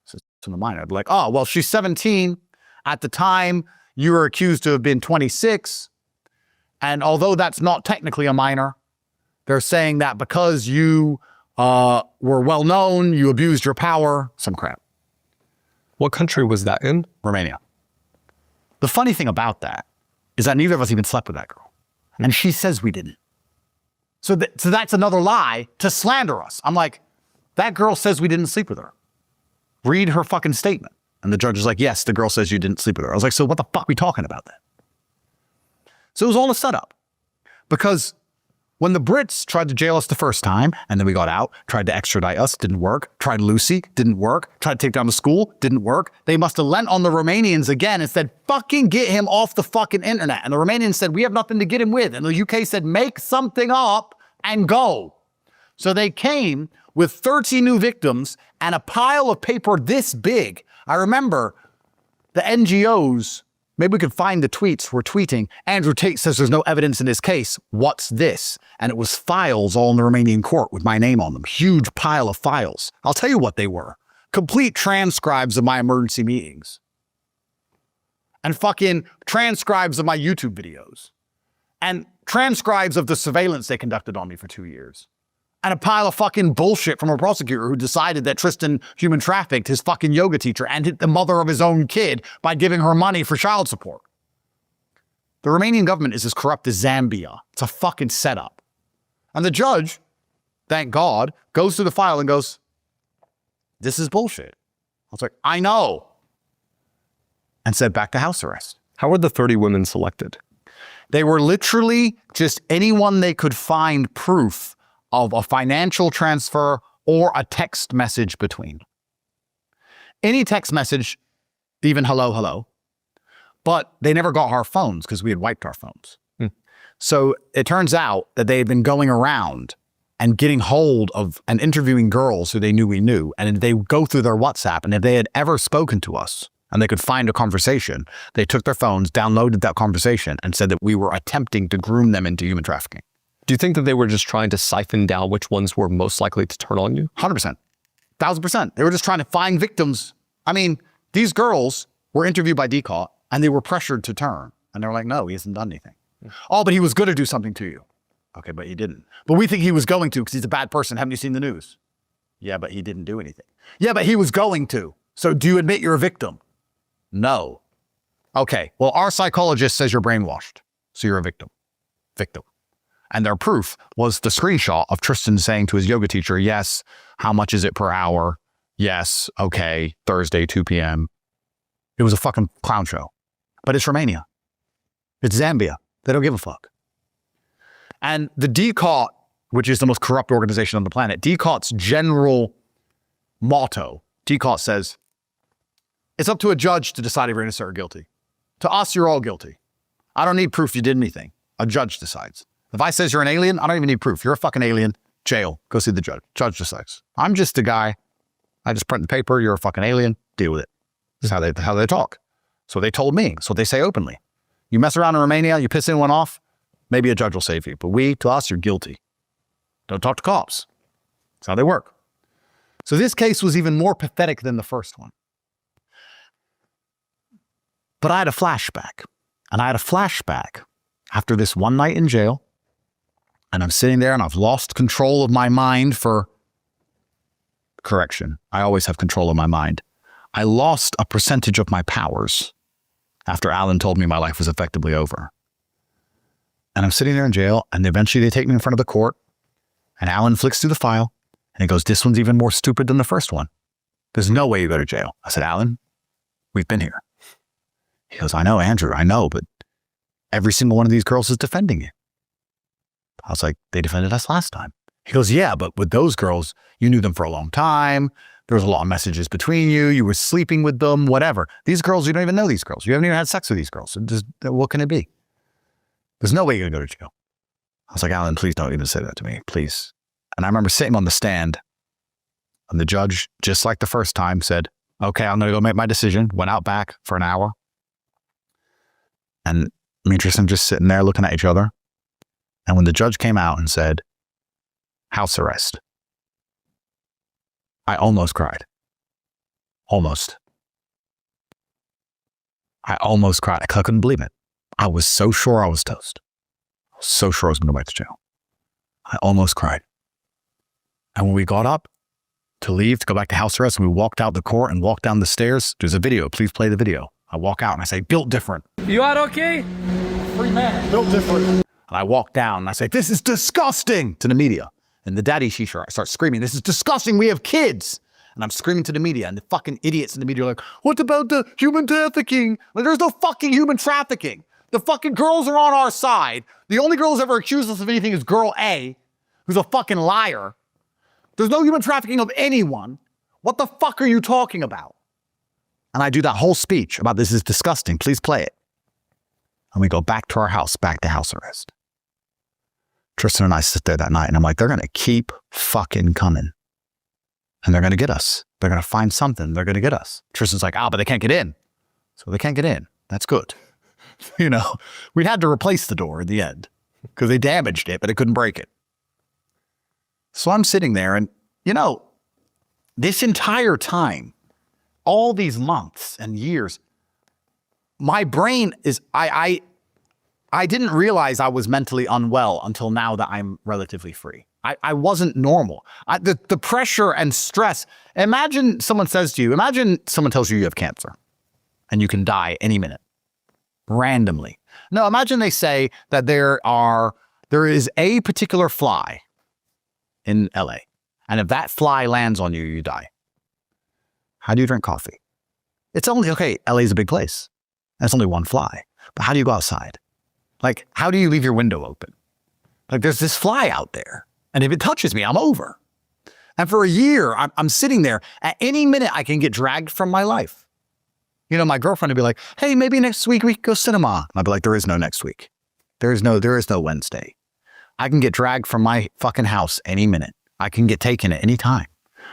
Speaker 2: So to the minor, like, oh, well, she's 17. At the time, you were accused to have been 26. And although that's not technically a minor, They're saying that because you were well known, you abused your power, some crap.
Speaker 1: What country was that in?
Speaker 2: Romania. The funny thing about that is that neither of us even slept with that girl. And she says we didn't. So that's another lie to slander us. I'm like, that girl says we didn't sleep with her. Read her fucking statement. And the judge is like, yes, the girl says you didn't sleep with her. I was like, so what the fuck are we talking about then? So it was all a setup. Because when the Brits tried to jail us the first time, and then we got out, tried to extradite us, didn't work. Tried Lucy, didn't work. Tried to take down the school, didn't work. They must have lent on the Romanians again and said, fucking get him off the fucking internet. And the Romanians said, we have nothing to get him with. And the UK said, make something up and go. So they came with 30 new victims and a pile of paper this big. I remember the NGOs, maybe we could find the tweets, were tweeting, Andrew Tate says there's no evidence in his case. What's this? And it was files all in the Romanian court with my name on them. Huge pile of files. I'll tell you what they were. Complete transcribes of my emergency meetings. And fucking transcribes of my YouTube videos. And transcribes of the surveillance they conducted on me for 2 years. And a pile of fucking bullshit from a prosecutor who decided that Tristan human trafficked his fucking yoga teacher and hit the mother of his own kid by giving her money for child support. The Romanian government is as corrupt as Zambia. It's a fucking setup. And the judge, thank God, goes through the file and goes, this is bullshit. I was like, I know. And said back to house arrest.
Speaker 1: How were the 30 women selected?
Speaker 2: They were literally just anyone they could find proof of a financial transfer or a text message between. Any text message, even hello, hello. But they never got our phones because we had wiped our phones. So it turns out that they had been going around and getting hold of and interviewing girls who they knew we knew. And they would go through their WhatsApp, and if they had ever spoken to us and they could find a conversation, they took their phones, downloaded that conversation, and said that we were attempting to groom them into human trafficking.
Speaker 1: Do you think that they were just trying to siphon down which ones were most likely to turn on you?
Speaker 2: 100%. 1,000%. They were just trying to find victims. I mean, these girls were interviewed by DCAT and they were pressured to turn. And they were like, no, he hasn't done anything. Oh, but he was going to do something to you. Okay, but he didn't. But we think he was going to because he's a bad person. Haven't you seen the news? Yeah, but he didn't do anything. Yeah, but he was going to. So do you admit you're a victim? No. Okay, well, our psychologist says you're brainwashed. So you're a victim. Victim. And their proof was the screenshot of Tristan saying to his yoga teacher, yes, how much is it per hour? Yes, okay, Thursday, 2 p.m. It was a fucking clown show. But it's Romania. It's Zambia. They don't give a fuck. And the DCAT, which is the most corrupt organization on the planet, DCAT's general motto, DCAT says, it's up to a judge to decide if you're innocent or guilty. To us, you're all guilty. I don't need proof you did anything. A judge decides. If I says you're an alien, I don't even need proof. You're a fucking alien. Jail. Go see the judge. Judge decides. I'm just a guy. I just print the paper. You're a fucking alien. Deal with it. This is how they talk. So they told me. So they say openly. You mess around in Romania, you piss anyone off, maybe a judge will save you. But to us, you're guilty. Don't talk to cops. That's how they work. So this case was even more pathetic than the first one. But I had a flashback. And I had a flashback after this one night in jail. And I'm sitting there and I've lost control of my mind for correction. I always have control of my mind. I lost a percentage of my powers after Alan told me my life was effectively over. And I'm sitting there in jail and eventually they take me in front of the court and Alan flicks through the file and he goes, this one's even more stupid than the first one. There's no way you go to jail. I said, Alan, we've been here. He goes, I know, Andrew, I know, but every single one of these girls is defending you. I was like, they defended us last time. He goes, yeah, but with those girls, you knew them for a long time. There was a lot of messages between you. You were sleeping with them, whatever. These girls, you don't even know these girls. You haven't even had sex with these girls. So what can it be? There's no way you're going to go to jail. I was like, Alan, please don't even say that to me, please. And I remember sitting on the stand and the judge, just like the first time, said, okay, I'm going to go make my decision. Went out back for an hour. And me and Tristan just sitting there looking at each other. And when the judge came out and said, house arrest, I almost cried. Almost. I almost cried. I couldn't believe it. I was so sure I was toast. I was so sure I was going to go back to jail. I almost cried. And when we got up to leave, to go back to house arrest, and we walked out the court and walked down the stairs, there's a video. Please play the video. I walk out and I say, built different.
Speaker 11: You are okay?
Speaker 2: Free man, built different. And I walk down and I say, this is disgusting to the media. And the daddy shisha starts screaming, this is disgusting. We have kids. And I'm screaming to the media, and the fucking idiots in the media are like, what about the human trafficking? Like, there's no fucking human trafficking. The fucking girls are on our side. The only girl who's ever accused us of anything is girl A, who's a fucking liar. There's no human trafficking of anyone. What the fuck are you talking about? And I do that whole speech about this is disgusting. Please play it. And we go back to our house, back to house arrest. Tristan and I sit there that night, and I'm like, they're going to keep fucking coming. And they're going to get us. They're going to find something. They're going to get us. Tristan's like, but they can't get in. So they can't get in. That's good. You know, we had to replace the door in the end because they damaged it, but they couldn't break it. So I'm sitting there and, you know, this entire time, all these months and years, my brain is, I didn't realize I was mentally unwell until now that I'm relatively free. I wasn't normal. The pressure and stress. Imagine someone tells you you have cancer and you can die any minute, randomly. No, imagine they say that there is a particular fly in LA. And if that fly lands on you, you die. How do you drink coffee? It's only, okay, LA's a big place. That's only one fly. But how do you go outside? Like, how do you leave your window open? Like, there's this fly out there. And if it touches me, I'm over. And for a year, I'm sitting there. At any minute, I can get dragged from my life. You know, my girlfriend would be like, hey, maybe next week we could go cinema. And I'd be like, there is no next week. There is no Wednesday. I can get dragged from my fucking house any minute. I can get taken at any time.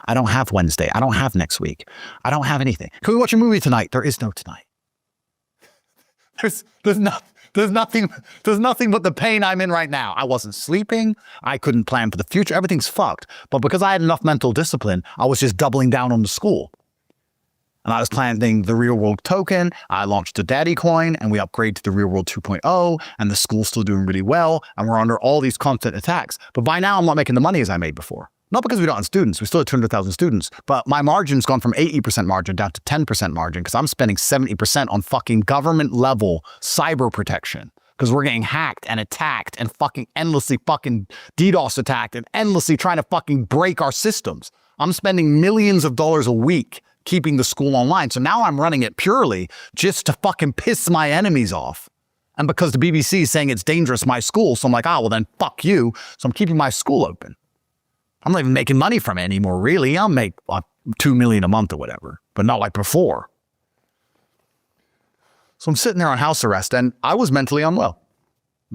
Speaker 2: I don't have Wednesday. I don't have next week. I don't have anything. Can we watch a movie tonight? There is no tonight. There's nothing but the pain I'm in right now. I wasn't sleeping. I couldn't plan for the future. Everything's fucked. But because I had enough mental discipline, I was just doubling down on the school. And I was planting the real world token. I launched a daddy coin and we upgraded to the real world 2.0 and the school's still doing really well. And we're under all these constant attacks. But by now I'm not making the money as I made before. Not because we don't have students. We still have 200,000 students. But my margin's gone from 80% margin down to 10% margin because I'm spending 70% on fucking government level cyber protection. Because we're getting hacked and attacked and fucking endlessly fucking DDoS attacked and endlessly trying to fucking break our systems. I'm spending millions of dollars a week keeping the school online. So now I'm running it purely just to fucking piss my enemies off. And because the BBC is saying it's dangerous, my school. So I'm like, well then fuck you. So I'm keeping my school open. I'm not even making money from it anymore, really. I'll make $2 million a month or whatever, but not like before. So I'm sitting there on house arrest and I was mentally unwell.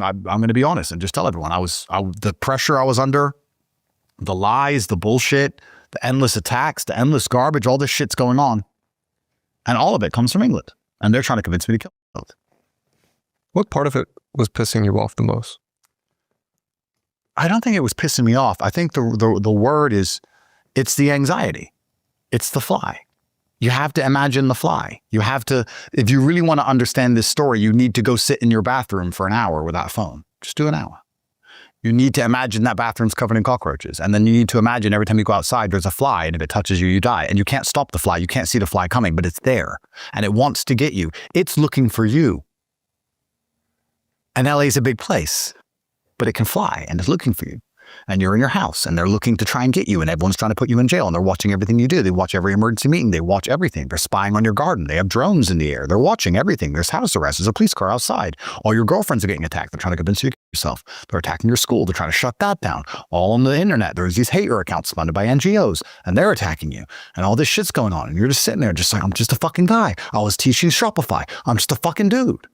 Speaker 2: I'm going to be honest and just tell everyone the pressure I was under, the lies, the bullshit, the endless attacks, the endless garbage, all this shit's going on. And all of it comes from England. And they're trying to convince me to kill myself.
Speaker 1: What part of it was pissing you off the most?
Speaker 2: I don't think it was pissing me off. I think the word is, it's the anxiety. It's the fly. You have to imagine the fly. You have to, if you really want to understand this story, you need to go sit in your bathroom for an hour without a phone. Just do an hour. You need to imagine that bathroom's covered in cockroaches. And then you need to imagine every time you go outside, there's a fly. And if it touches you, you die. And you can't stop the fly. You can't see the fly coming, but it's there. And it wants to get you. It's looking for you. And LA is a big place. But it can fly and it's looking for you. And you're in your house and they're looking to try and get you and everyone's trying to put you in jail and they're watching everything you do. They watch every emergency meeting. They watch everything. They're spying on your garden. They have drones in the air. They're watching everything. There's house arrest. There's a police car outside. All your girlfriends are getting attacked. They're trying to convince you to kill yourself. They're attacking your school. They're trying to shut that down. All on the internet. There's these hater accounts funded by NGOs and they're attacking you. And all this shit's going on. And you're just sitting there just like, I'm just a fucking guy. I was teaching Shopify. I'm just a fucking dude.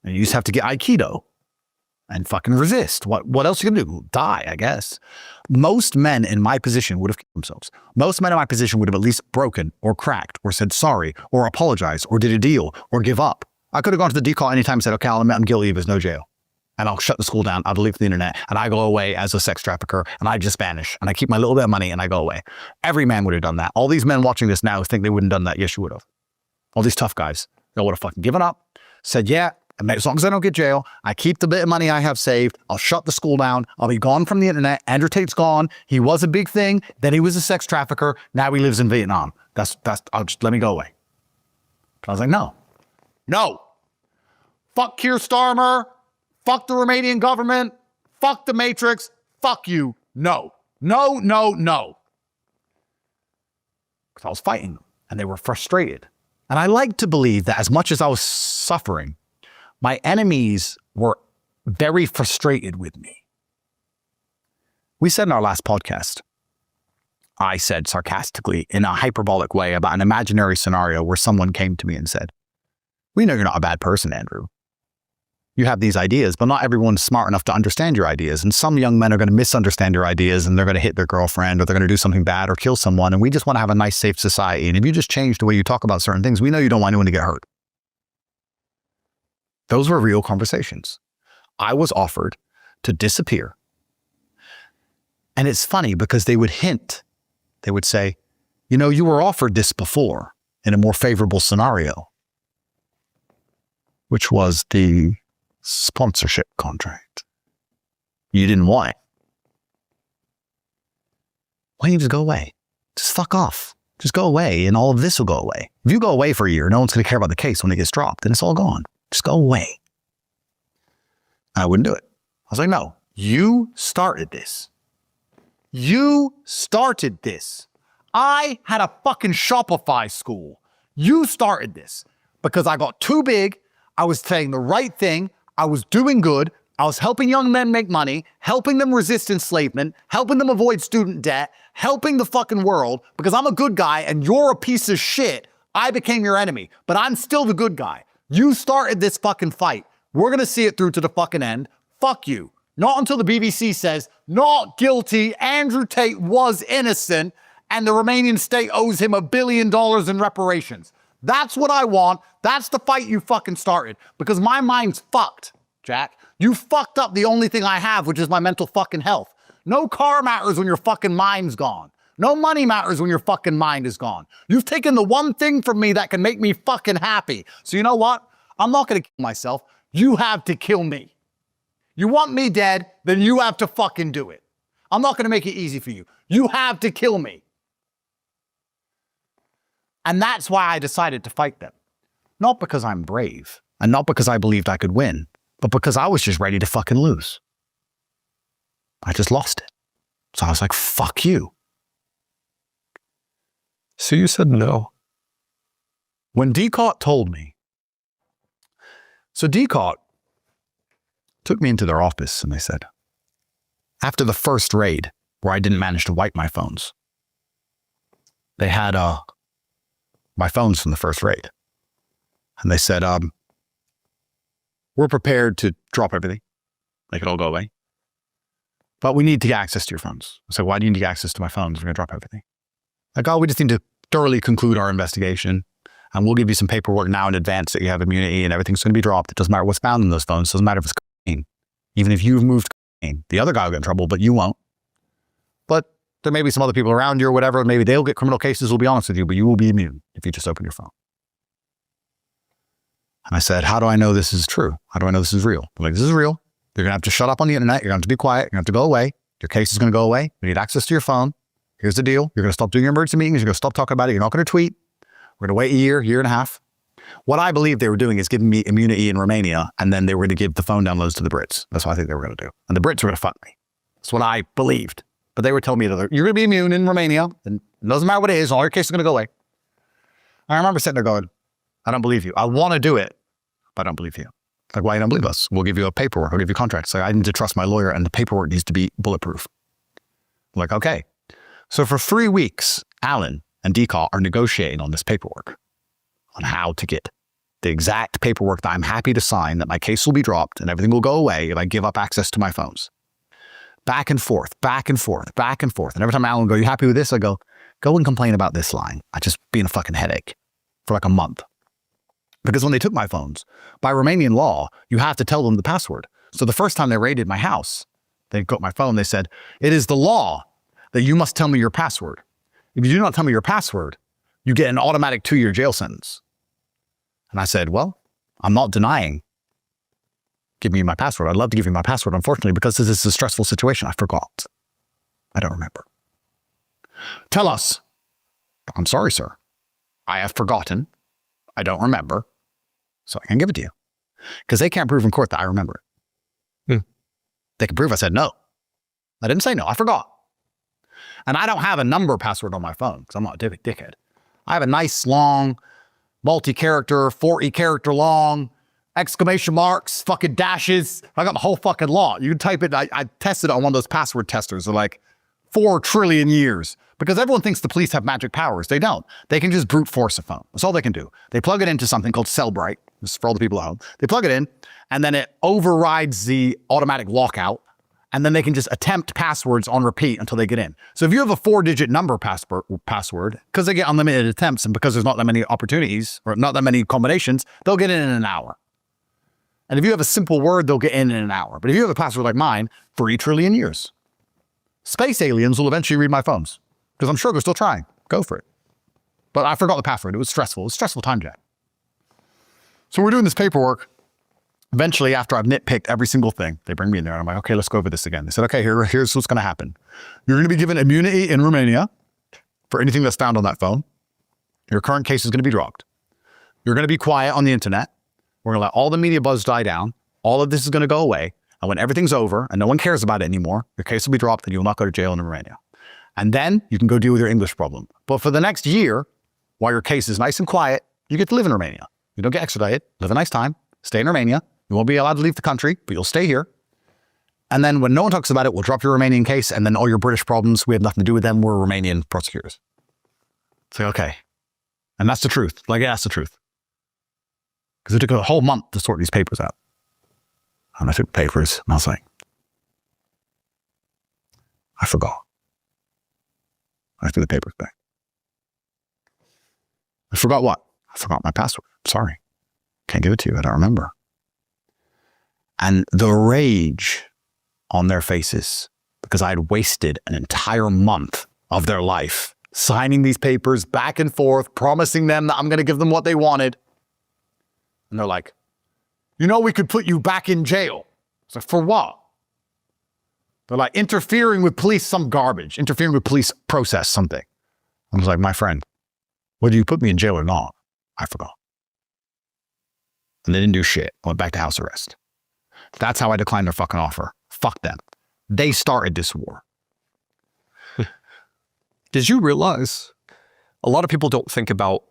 Speaker 2: And you just have to get Aikido. And fucking resist. What else are you gonna do? Die, I guess. Most men in my position would have killed themselves. Most men in my position would have at least broken or cracked or said sorry or apologized or did a deal or give up. I could have gone to the decall anytime and said, okay, I'll admit I'm guilty, there's no jail. And I'll shut the school down, I'll delete the internet, and I go away as a sex trafficker, and I just vanish, and I keep my little bit of money, and I go away. Every man would have done that. All these men watching this now think they wouldn't have done that. Yes, you would have. All these tough guys, they would have fucking given up, said, yeah, And as long as I don't get jail, I keep the bit of money I have saved. I'll shut the school down. I'll be gone from the internet. Andrew Tate's gone. He was a big thing. Then he was a sex trafficker. Now he lives in Vietnam. I'll just let me go away. I was like, no. Fuck Keir Starmer. Fuck the Romanian government. Fuck the Matrix. Fuck you. No. Because I was fighting them and they were frustrated. And I like to believe that as much as I was suffering, my enemies were very frustrated with me. We said in our last podcast, I said sarcastically in a hyperbolic way about an imaginary scenario where someone came to me and said, we know you're not a bad person, Andrew. You have these ideas, but not everyone's smart enough to understand your ideas. And some young men are going to misunderstand your ideas and they're going to hit their girlfriend or they're going to do something bad or kill someone. And we just want to have a nice, safe society. And if you just change the way you talk about certain things, we know you don't want anyone to get hurt. Those were real conversations. I was offered to disappear. And it's funny because they would hint. They would say, you know, you were offered this before in a more favorable scenario, which was the sponsorship contract. You didn't want it. Why don't you just go away? Just fuck off. Just go away and all of this will go away. If you go away for a year, no one's going to care about the case when it gets dropped and it's all gone. Just go away. I wouldn't do it. I was like, no, you started this. You started this. I had a fucking Shopify school. You started this because I got too big. I was saying the right thing. I was doing good. I was helping young men make money, helping them resist enslavement, helping them avoid student debt, helping the fucking world because I'm a good guy and you're a piece of shit. I became your enemy, but I'm still the good guy. You started this fucking fight. We're going to see it through to the fucking end. Fuck you. Not until the BBC says, not guilty, Andrew Tate was innocent, and the Romanian state owes him $1 billion in reparations. That's what I want. That's the fight you fucking started. Because my mind's fucked, Jack. You fucked up the only thing I have, which is my mental fucking health. No car matters when your fucking mind's gone. No money matters when your fucking mind is gone. You've taken the one thing from me that can make me fucking happy. So you know what? I'm not going to kill myself. You have to kill me. You want me dead, then you have to fucking do it. I'm not going to make it easy for you. You have to kill me. And that's why I decided to fight them. Not because I'm brave, and not because I believed I could win, but because I was just ready to fucking lose. I just lost it. So I was like, fuck you.
Speaker 1: So you said no.
Speaker 2: When Tate told me, so Tate took me into their office and they said, after the first raid where I didn't manage to wipe my phones, they had my phones from the first raid. And they said, we're prepared to drop everything. Make it all go away. But we need to get access to your phones. I said, why do you need to get access to my phones? We're going to drop everything. Like, oh, we just need to thoroughly conclude our investigation. And we'll give you some paperwork now in advance that you have immunity and everything's going to be dropped. It doesn't matter what's found in those phones. It doesn't matter if it's cocaine. Even if you've moved cocaine, the other guy will get in trouble, but you won't. But there may be some other people around you or whatever. Maybe they'll get criminal cases, we'll be honest with you, but you will be immune if you just open your phone. And I said, how do I know this is true? How do I know this is real? They're like, this is real. You're going to have to shut up on the internet. You're going to have to be quiet. You're going to have to go away. Your case is going to go away. You need access to your phone. Here's the deal. You're going to stop doing your emergency meetings. You're going to stop talking about it. You're not going to tweet. We're going to wait a year and a half. What I believe they were doing is giving me immunity in Romania, and then they were going to give the phone downloads to the Brits. That's what I think they were going to do. And the Brits were going to fuck me. That's what I believed. But they were telling me that you're going to be immune in Romania, and it doesn't matter what it is, all your case is going to go away. I remember sitting there going, I don't believe you. I want to do it, but I don't believe you. Like, why you don't believe us? We'll give you a paperwork. I'll give you contracts. Like, I need to trust my lawyer, and the paperwork needs to be bulletproof. I'm like, okay. So for 3 weeks, Alan and Tate are negotiating on this paperwork, on how to get the exact paperwork that I'm happy to sign, that my case will be dropped and everything will go away if I give up access to my phones. Back and forth, back and forth, back and forth. And every time Alan will go, you happy with this? I go and complain about this line. I just being a fucking headache for like a month. Because when they took my phones, by Romanian law, you have to tell them the password. So the first time they raided my house, they got my phone, they said, it is the law that you must tell me your password. If you do not tell me your password, you get an automatic 2-year jail sentence. And I said, well, I'm not denying give me my password. I'd love to give you my password. Unfortunately, because this is a stressful situation, I forgot. I don't remember. Tell us. I'm sorry, sir. I have forgotten. I don't remember. So I can give it to you. Because they can't prove in court that I remember it. They can prove I said no. I didn't say no. I forgot. And I don't have a number password on my phone because I'm not a dickhead. I have a nice long multi-character, 40 character long, exclamation marks, fucking dashes. I got my whole fucking lot. You can type it. I tested it on one of those password testers. They're like 4 trillion years. Because everyone thinks the police have magic powers. They don't. They can just brute force a phone. That's all they can do. They plug it into something called Cellbrite. This is for all the people at home. They plug it in, and then it overrides the automatic lockout, and then they can just attempt passwords on repeat until they get in. So if you have a 4-digit number password, because they get unlimited attempts, and because there's not that many opportunities, or not that many combinations, they'll get in an hour. And if you have a simple word, they'll get in an hour. But if you have a password like mine, 3 trillion years. Space aliens will eventually read my phones. Because I'm sure they're still trying. Go for it. But I forgot the password. It was stressful. It was a stressful time, Jack. So we're doing this paperwork. Eventually, after I've nitpicked every single thing, they bring me in there. And I'm like, okay, let's go over this again. They said, okay, here's what's going to happen. You're going to be given immunity in Romania for anything that's found on that phone. Your current case is going to be dropped. You're going to be quiet on the internet. We're going to let all the media buzz die down. All of this is going to go away. And when everything's over and no one cares about it anymore, your case will be dropped and you will not go to jail in Romania. And then you can go deal with your English problem. But for the next year, while your case is nice and quiet, you get to live in Romania. You don't get extradited, live a nice time, stay in Romania. You won't be allowed to leave the country, but you'll stay here. And then when no one talks about it, we'll drop your Romanian case, and then all your British problems, we have nothing to do with them. We're Romanian prosecutors. It's like, okay. And that's the truth. Like, yeah, that's the truth. Because it took a whole month to sort these papers out. And I took the papers, and I was like, I forgot. I threw the papers back. I forgot what? I forgot my password. Sorry. Can't give it to you. I don't remember. And the rage on their faces, because I had wasted an entire month of their life signing these papers back and forth, promising them that I'm going to give them what they wanted. And they're like, you know, we could put you back in jail. It's like, for what? They're like, interfering with police, some garbage, interfering with police process, something. I was like, my friend, whether you put me in jail or not, I forgot. And they didn't do shit. I went back to house arrest. That's how I declined their fucking offer. Fuck them. They started this war.
Speaker 1: Did you realize a lot of people don't think about,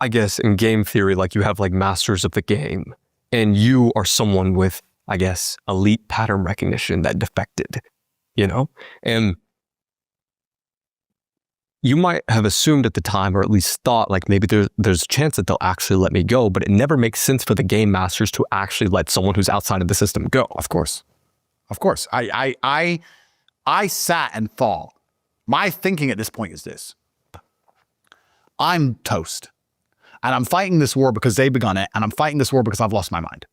Speaker 1: I guess, in game theory, like you have like masters of the game and you are someone with, I guess, elite pattern recognition that defected, you know? And you might have assumed at the time, or at least thought, like maybe there's a chance that they'll actually let me go, but it never makes sense for the game masters to actually let someone who's outside of the system go.
Speaker 2: Of course. Of course. I sat and thought. My thinking at this point is this. I'm toast. And I'm fighting this war because they begun it, and I'm fighting this war because I've lost my mind.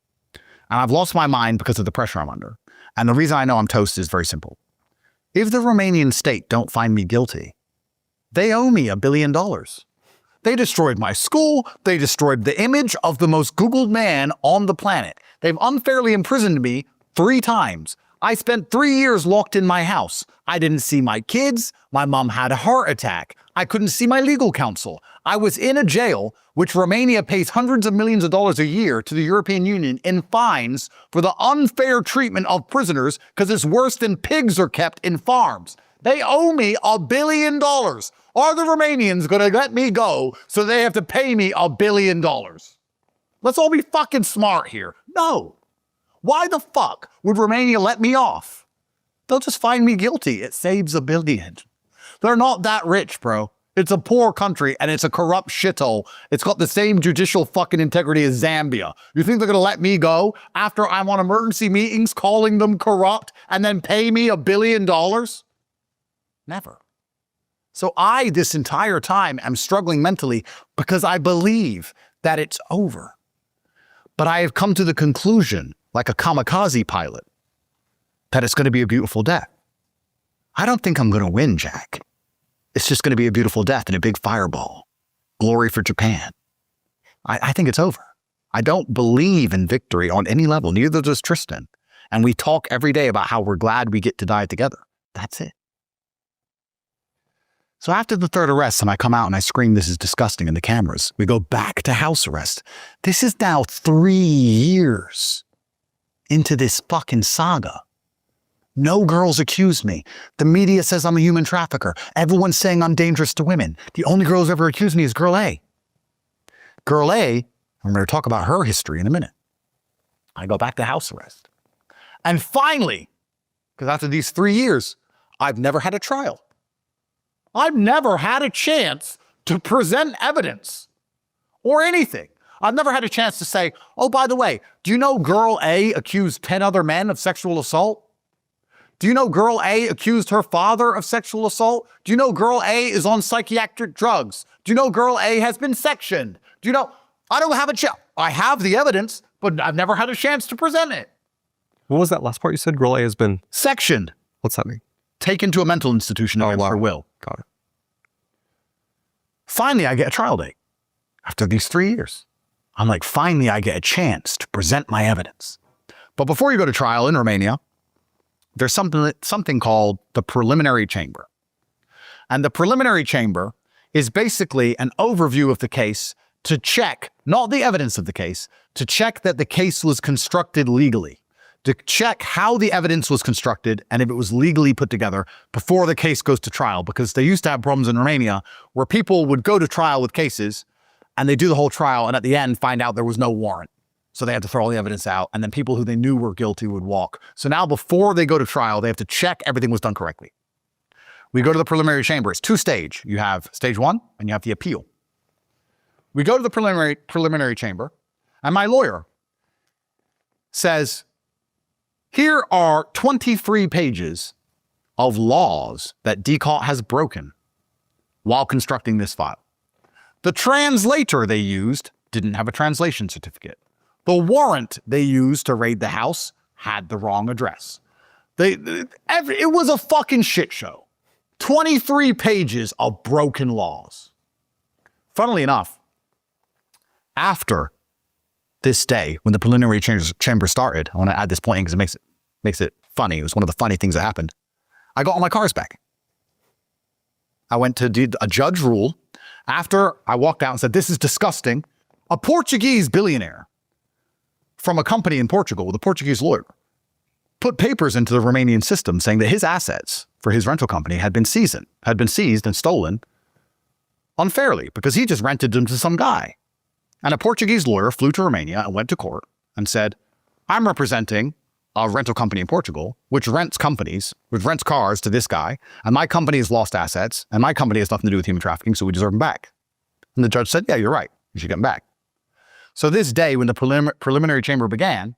Speaker 2: And I've lost my mind because of the pressure I'm under. And the reason I know I'm toast is very simple. If the Romanian state don't find me guilty, they owe me $1 billion. They destroyed my school. They destroyed the image of the most Googled man on the planet. They've unfairly imprisoned me 3 times. I spent 3 years locked in my house. I didn't see my kids. My mom had a heart attack. I couldn't see my legal counsel. I was in a jail, which Romania pays hundreds of millions of dollars a year to the European Union in fines for the unfair treatment of prisoners because it's worse than pigs are kept in farms. They owe me $1 billion. Are the Romanians going to let me go so they have to pay me $1 billion? Let's all be fucking smart here. No. Why the fuck would Romania let me off? They'll just find me guilty. It saves $1 billion. They're not that rich, bro. It's a poor country and it's a corrupt shithole. It's got the same judicial fucking integrity as Zambia. You think they're going to let me go after I'm on emergency meetings calling them corrupt and then pay me $1 billion? Never. So I, this entire time, am struggling mentally because I believe that it's over. But I have come to the conclusion, like a kamikaze pilot, that it's going to be a beautiful death. I don't think I'm going to win, Jack. It's just going to be a beautiful death in a big fireball. Glory for Japan. I think it's over. I don't believe in victory on any level. Neither does Tristan. And we talk every day about how we're glad we get to die together. That's it. So after the third arrest, and I come out and I scream, "This is disgusting," in the cameras, we go back to house arrest. This is now 3 years into this fucking saga. No girls accuse me. The media says I'm a human trafficker. Everyone's saying I'm dangerous to women. The only girl who's ever accused me is Girl A. Girl A, I'm going to talk about her history in a minute. I go back to house arrest. And finally, because after these 3 years, I've never had a trial. I've never had a chance to present evidence or anything. I've never had a chance to say, "Oh, by the way, do you know Girl A accused 10 other men of sexual assault? Do you know Girl A accused her father of sexual assault? Do you know Girl A is on psychiatric drugs? Do you know Girl A has been sectioned? Do you know?" I don't have a chance. I have the evidence, but I've never had a chance to present it.
Speaker 1: What was that last part you said? Girl A has been
Speaker 2: sectioned.
Speaker 1: What's that mean?
Speaker 2: Taken to a mental institution against her will.
Speaker 1: Got it.
Speaker 2: Finally, I get a trial date after these 3 years. I'm like, finally, I get a chance to present my evidence. But before you go to trial in Romania, there's something called the preliminary chamber. And the preliminary chamber is basically an overview of the case to check, not the evidence of the case, to check that the case was constructed legally, to check how the evidence was constructed and if it was legally put together before the case goes to trial. Because they used to have problems in Romania where people would go to trial with cases and they do the whole trial and at the end find out there was no warrant. So they had to throw all the evidence out, and then people who they knew were guilty would walk. So now before they go to trial, they have to check everything was done correctly. We go to the preliminary chamber. It's 2-stage. You have stage 1 and you have the appeal. We go to the preliminary chamber, and my lawyer says, "Here are 23 pages of laws that DCAUT has broken while constructing this file. The translator they used didn't have a translation certificate. The warrant they used to raid the house had the wrong address. It was a fucking shit show. 23 pages of broken laws." Funnily enough, after this day, when the preliminary chamber started, I want to add this point in because it makes it funny. It was one of the funny things that happened. I got all my cars back. I went to do a judge rule. After I walked out and said, "This is disgusting," a Portuguese billionaire from a company in Portugal with a Portuguese lawyer put papers into the Romanian system saying that his assets for his rental company had been seized and stolen unfairly because he just rented them to some guy. And a Portuguese lawyer flew to Romania and went to court and said, "I'm representing a rental company in Portugal, which rents cars to this guy, and my company has lost assets, and my company has nothing to do with human trafficking, so we deserve them back." And the judge said, "Yeah, you're right. You should get them back." So this day, when the preliminary chamber began,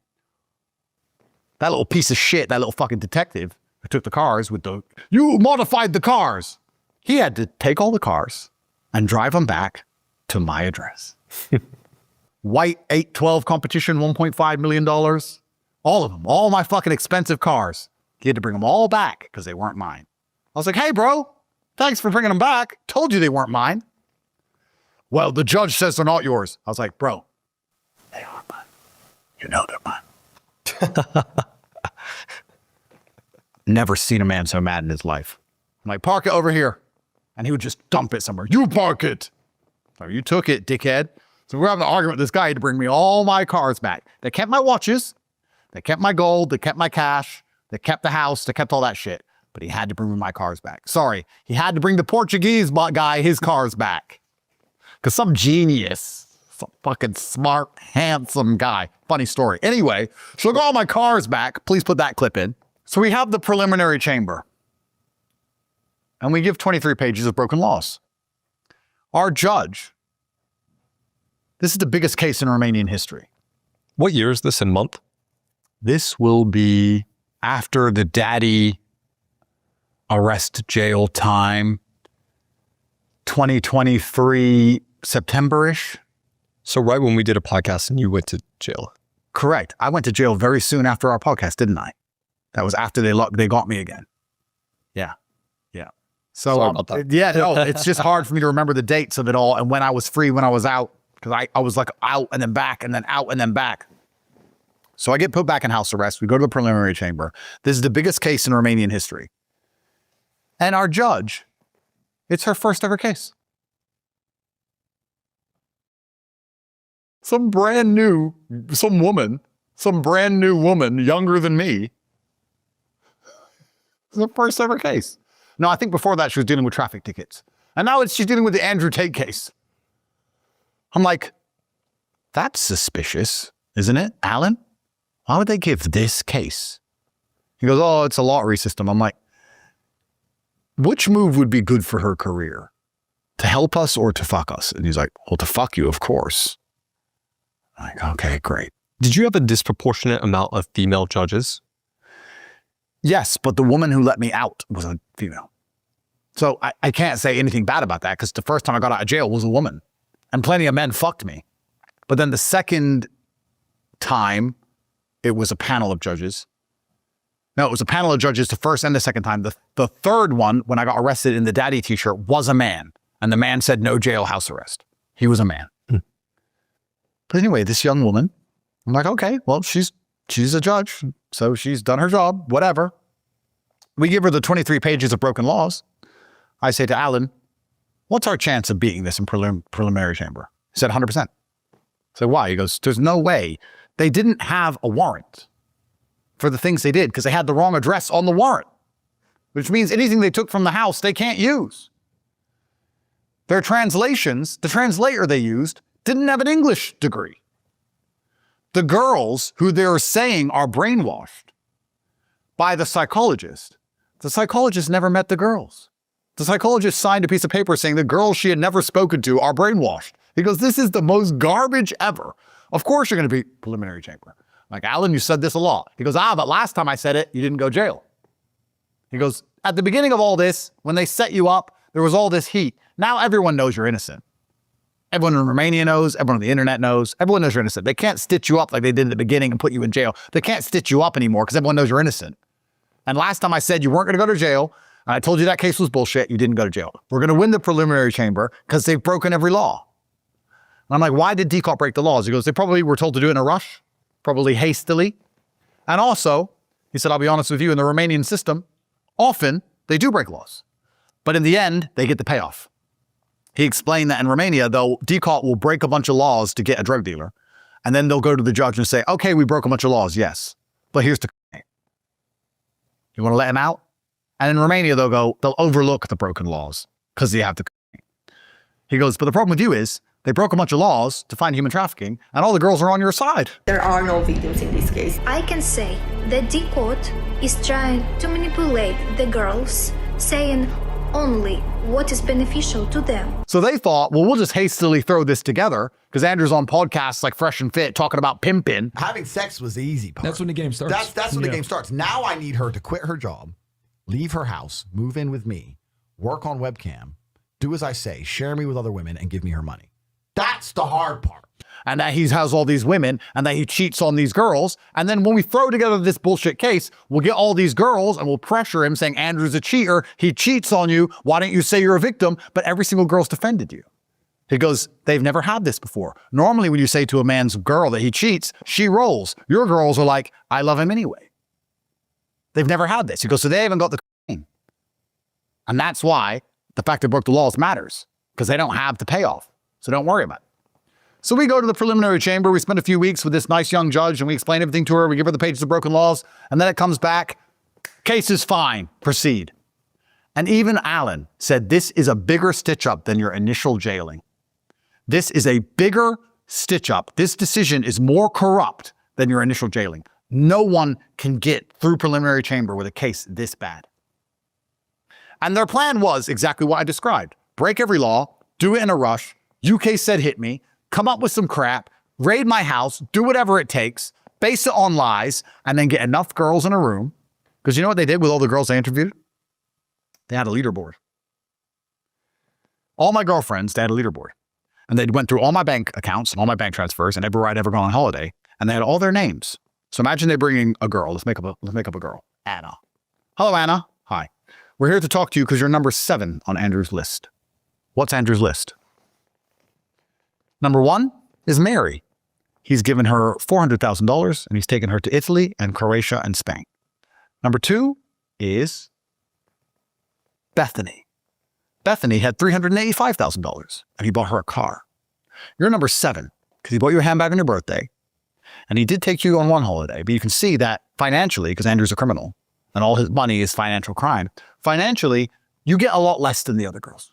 Speaker 2: that little piece of shit, that little fucking detective who took the cars with "you modified the cars," he had to take all the cars and drive them back to my address. White 812 competition, $1.5 million. All of them, all my fucking expensive cars. He had to bring them all back because they weren't mine. I was like, "Hey, bro, thanks for bringing them back. Told you they weren't mine." "Well, the judge says they're not yours." I was like, "Bro, they are mine. You know they're mine." Never seen a man so mad in his life. I'm like, "Park it over here." And he would just dump it somewhere. "You park it." So "You took it, dickhead." So we're having an argument with this guy to bring me all my cars back. They kept my watches. They kept my gold. They kept my cash. They kept the house. They kept all that shit. But he had to bring me my cars back. Sorry. He had to bring the Portuguese guy his cars back. Because some genius, some fucking smart, handsome guy. Funny story. Anyway, so I got all my cars back. Please put that clip in. So we have the preliminary chamber. And we give 23 pages of broken laws. Our judge, this is the biggest case in Romanian history.
Speaker 1: What year is this in month?
Speaker 2: This will be after the daddy arrest jail time, 2023 September-ish.
Speaker 1: So right when we did a podcast and you went to jail.
Speaker 2: Correct. I went to jail very soon after our podcast, didn't I? That was after they got me again. Yeah. Yeah. So
Speaker 1: Sorry about that.
Speaker 2: yeah, no, it's just hard for me to remember the dates of it all and when I was free, when I was out. because I was like out and then back and then out and then back. So I get put back in house arrest. We go to the preliminary chamber. This is the biggest case in Romanian history. And our judge, it's her first ever case. Some brand new woman, younger than me. It's her first ever case. No, I think before that she was dealing with traffic tickets. And now she's dealing with the Andrew Tate case. I'm like, that's suspicious, isn't it, Alan? Why would they give this case? He goes, oh, it's a lottery system. I'm like, which move would be good for her career? To help us or to fuck us? And he's like, well, to fuck you, of course. I'm like, okay, great.
Speaker 1: Did you have a disproportionate amount of female judges?
Speaker 2: Yes, but the woman who let me out was a female. So I can't say anything bad about that because the first time I got out of jail was a woman. And plenty of men fucked me. But then the second time, it was a panel of judges. No, it was a panel of judges the first and the second time. The third one, when I got arrested in the daddy t-shirt, was a man. And the man said no jail, house arrest. He was a man. But anyway, this young woman, I'm like, okay, well, she's a judge. So she's done her job, whatever. We give her the 23 pages of broken laws. I say to Alan, what's our chance of beating this in preliminary chamber? He said 100%. So why? He goes, there's no way. They didn't have a warrant for the things they did because they had the wrong address on the warrant, which means anything they took from the house, they can't use. Their translations, the translator they used, didn't have an English degree. The girls who they're saying are brainwashed by the psychologist never met the girls. The psychologist signed a piece of paper saying the girls she had never spoken to are brainwashed. He goes, this is the most garbage ever. Of course you're going to be preliminary chamber. I'm like, Alan, you said this a lot. He goes, but last time I said it, you didn't go jail. He goes, at the beginning of all this, when they set you up, there was all this heat. Now everyone knows you're innocent. Everyone in Romania knows, everyone on the internet knows, everyone knows you're innocent. They can't stitch you up like they did at the beginning and put you in jail. They can't stitch you up anymore because everyone knows you're innocent. And last time I said you weren't going to go to jail, and I told you that case was bullshit, you didn't go to jail. We're going to win the preliminary chamber because they've broken every law. And I'm like, why did DCOT break the laws? He goes, they probably were told to do it in a rush, probably hastily. And also, he said, I'll be honest with you, in the Romanian system, often they do break laws. But in the end, they get the payoff. He explained that in Romania, though, DCOT will break a bunch of laws to get a drug dealer. And then they'll go to the judge and say, okay, we broke a bunch of laws, yes. But here's the thing. You want to let him out? And in Romania, they'll overlook the broken laws because they have to. He goes, but the problem with you is they broke a bunch of laws to find human trafficking and all the girls are on your side.
Speaker 13: There are no victims in this case.
Speaker 14: I can say that DCOT is trying to manipulate the girls, saying only what is beneficial to them.
Speaker 2: So they thought, well, we'll just hastily throw this together because Andrew's on podcasts like Fresh and Fit talking about pimping.
Speaker 6: Having sex was the easy part.
Speaker 15: That's when the game starts.
Speaker 6: That's when the game starts. Now I need her to quit her job, leave her house, move in with me, work on webcam, do as I say, share me with other women, and give me her money. That's the hard part.
Speaker 2: And that he has all these women and that he cheats on these girls. And then when we throw together this bullshit case, we'll get all these girls and we'll pressure him saying, Andrew's a cheater. He cheats on you. Why don't you say you're a victim? But every single girl's defended you. He goes, they've never had this before. Normally when you say to a man's girl that he cheats, she rolls. Your girls are like, I love him anyway. They've never had this. He goes, so they haven't got the claim. And that's why the fact they broke the laws matters because they don't have the payoff. So don't worry about it. So we go to the preliminary chamber. We spend a few weeks with this nice young judge and we explain everything to her. We give her the pages of broken laws and then it comes back. Case is fine. Proceed. And even Alan said, this is a bigger stitch up than your initial jailing. This is a bigger stitch up. This decision is more corrupt than your initial jailing. No one can get through preliminary chamber with a case this bad. And their plan was exactly what I described. Break every law, do it in a rush. UK said hit me. Come up with some crap, raid my house, do whatever it takes, base it on lies, and then get enough girls in a room. Because you know what they did with all the girls they interviewed? They had a leaderboard. All my girlfriends, they had a leaderboard. And they went through all my bank accounts and all my bank transfers and everywhere I'd ever gone on holiday. And they had all their names. So imagine they're bringing a girl. Let's make up a girl. Anna. Hello, Anna. Hi. We're here to talk to you because you're number 7 on Andrew's list. What's Andrew's list? Number one is Mary. He's given her $400,000 and he's taken her to Italy and Croatia and Spain. Number two is Bethany. Bethany had $385,000 and he bought her a car. You're number seven because he bought you a handbag on your birthday and he did take you on one holiday, but you can see that financially, because Andrew's a criminal and all his money is financial crime, financially, you get a lot less than the other girls.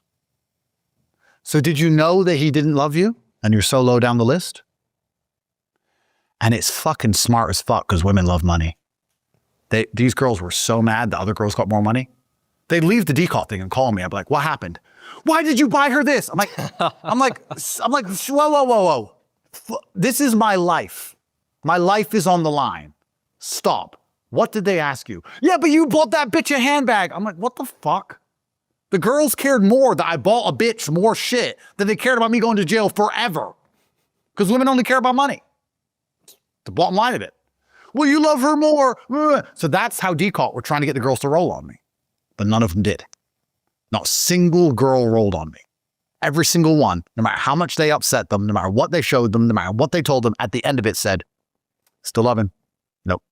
Speaker 2: So did you know that he didn't love you and you're so low down the list? And it's fucking smart as fuck because women love money. These girls were so mad the other girls got more money. They'd leave the decot thing and call me. I'd be like, what happened? Why did you buy her this? I'm like, whoa. This is my life. My life is on the line. Stop. What did they ask you? Yeah, but you bought that bitch a handbag. I'm like, what the fuck? The girls cared more that I bought a bitch more shit than they cared about me going to jail forever. Because women only care about money. The bottom line of it. Well, you love her more. So that's how decot were trying to get the girls to roll on me. But none of them did. Not a single girl rolled on me. Every single one, no matter how much they upset them, no matter what they showed them, no matter what they told them, at the end of it said, still love him. Nope.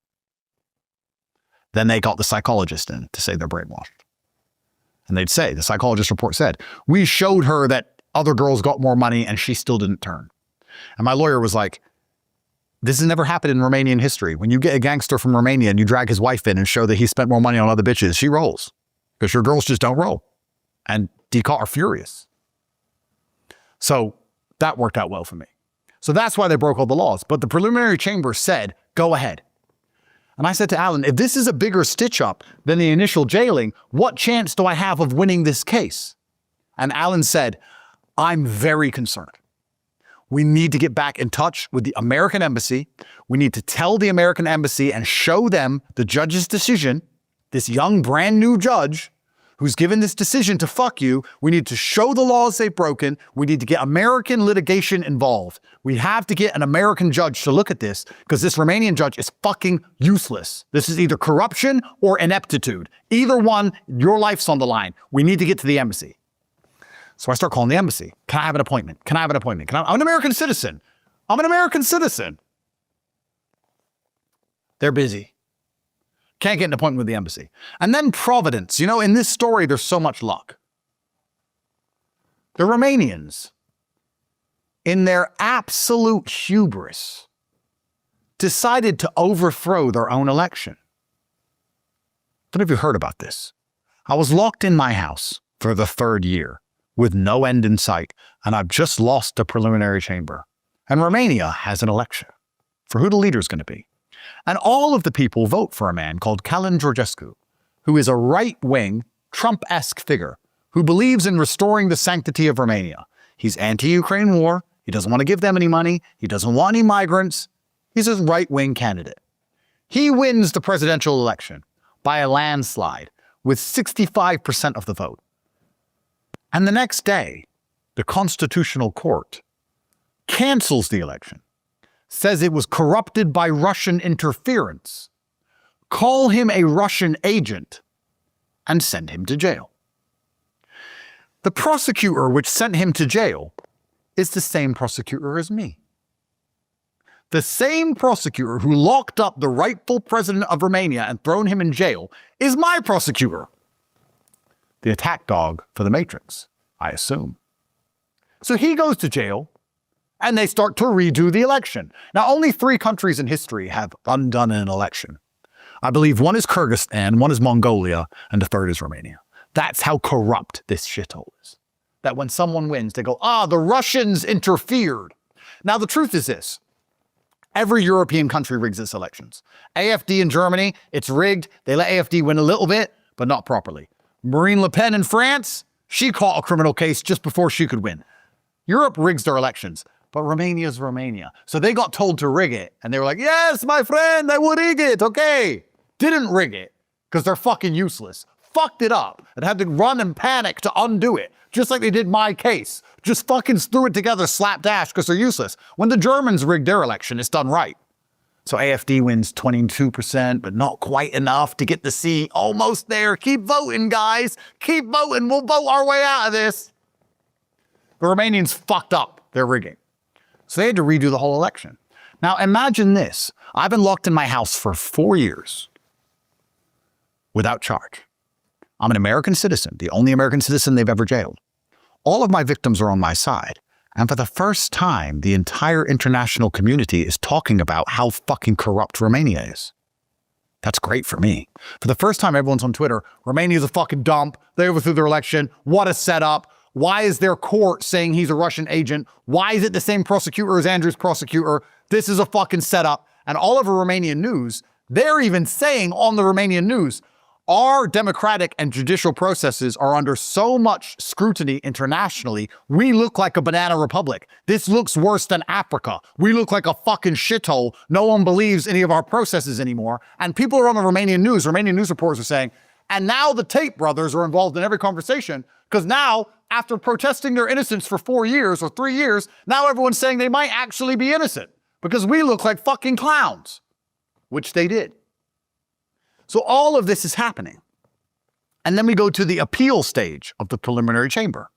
Speaker 2: Then they got the psychologist in to say they're brainwashed. And they'd say, the psychologist report said, we showed her that other girls got more money and she still didn't turn. And my lawyer was like, this has never happened in Romanian history. When you get a gangster from Romania and you drag his wife in and show that he spent more money on other bitches, she rolls. Because your girls just don't roll. And decot are furious. So that worked out well for me. So that's why they broke all the laws. But the preliminary chamber said, go ahead. And I said to Alan, if this is a bigger stitch up than the initial jailing, what chance do I have of winning this case? And Alan said, I'm very concerned. We need to get back in touch with the American embassy. We need to tell the American embassy and show them the judge's decision, this young brand new judge who's given this decision to fuck you. We need to show the laws they've broken. We need to get American litigation involved. We have to get an American judge to look at this because this Romanian judge is fucking useless. This is either corruption or ineptitude. Either one, your life's on the line. We need to get to the embassy. So I start calling the embassy. Can I have an appointment? Can I have an appointment? I'm an American citizen. I'm an American citizen. They're busy. Can't get an appointment with the embassy. And then Providence. You know, in this story, there's so much luck. The Romanians, in their absolute hubris, decided to overthrow their own election. I don't know if you heard about this. I was locked in my house for the third year with no end in sight, and I've just lost the preliminary chamber. And Romania has an election for who the leader is going to be. And all of the people vote for a man called Calin Georgescu, who is a right-wing, Trump-esque figure who believes in restoring the sanctity of Romania. He's anti-Ukraine war. He doesn't want to give them any money. He doesn't want any migrants. He's a right-wing candidate. He wins the presidential election by a landslide with 65% of the vote. And the next day, the Constitutional Court cancels the election, says it was corrupted by Russian interference, call him a Russian agent, and send him to jail. The prosecutor which sent him to jail is the same prosecutor as me. The same prosecutor who locked up the rightful president of Romania and thrown him in jail is my prosecutor. The attack dog for the Matrix, I assume. So he goes to jail, and they start to redo the election. Now, only 3 countries in history have undone an election. I believe one is Kyrgyzstan, one is Mongolia, and the third is Romania. That's how corrupt this shithole is. That when someone wins, they go, the Russians interfered. Now, the truth is this. Every European country rigs its elections. AfD in Germany, it's rigged. They let AfD win a little bit, but not properly. Marine Le Pen in France, she caught a criminal case just before she could win. Europe rigs their elections, but Romania's Romania. So they got told to rig it, and they were like, yes, my friend, I will rig it, okay. Didn't rig it, because they're fucking useless. Fucked it up, and had to run and panic to undo it, just like they did my case. Just fucking threw it together slapdash, because they're useless. When the Germans rigged their election, it's done right. So AfD wins 22%, but not quite enough to get the C. Almost there. Keep voting, guys. Keep voting. We'll vote our way out of this. The Romanians fucked up their rigging. So they had to redo the whole election. Now imagine this. I've been locked in my house for 4 years without charge. I'm an American citizen, the only American citizen they've ever jailed. All of my victims are on my side. And for the first time, the entire international community is talking about how fucking corrupt Romania is. That's great for me. For the first time, everyone's on Twitter. Romania's a fucking dump. They overthrew their election. What a setup. Why is their court saying he's a Russian agent? Why is it the same prosecutor as Andrew's prosecutor? This is a fucking setup. And all over Romanian news, they're even saying on the Romanian news, our democratic and judicial processes are under so much scrutiny internationally, we look like a banana republic. This looks worse than Africa. We look like a fucking shithole. No one believes any of our processes anymore. And people are on the Romanian news reporters are saying, and now the Tate brothers are involved in every conversation, because now, after protesting their innocence for 4 years or 3 years, now everyone's saying they might actually be innocent, because we look like fucking clowns, which they did. So all of this is happening. And then we go to the appeal stage of the preliminary chamber,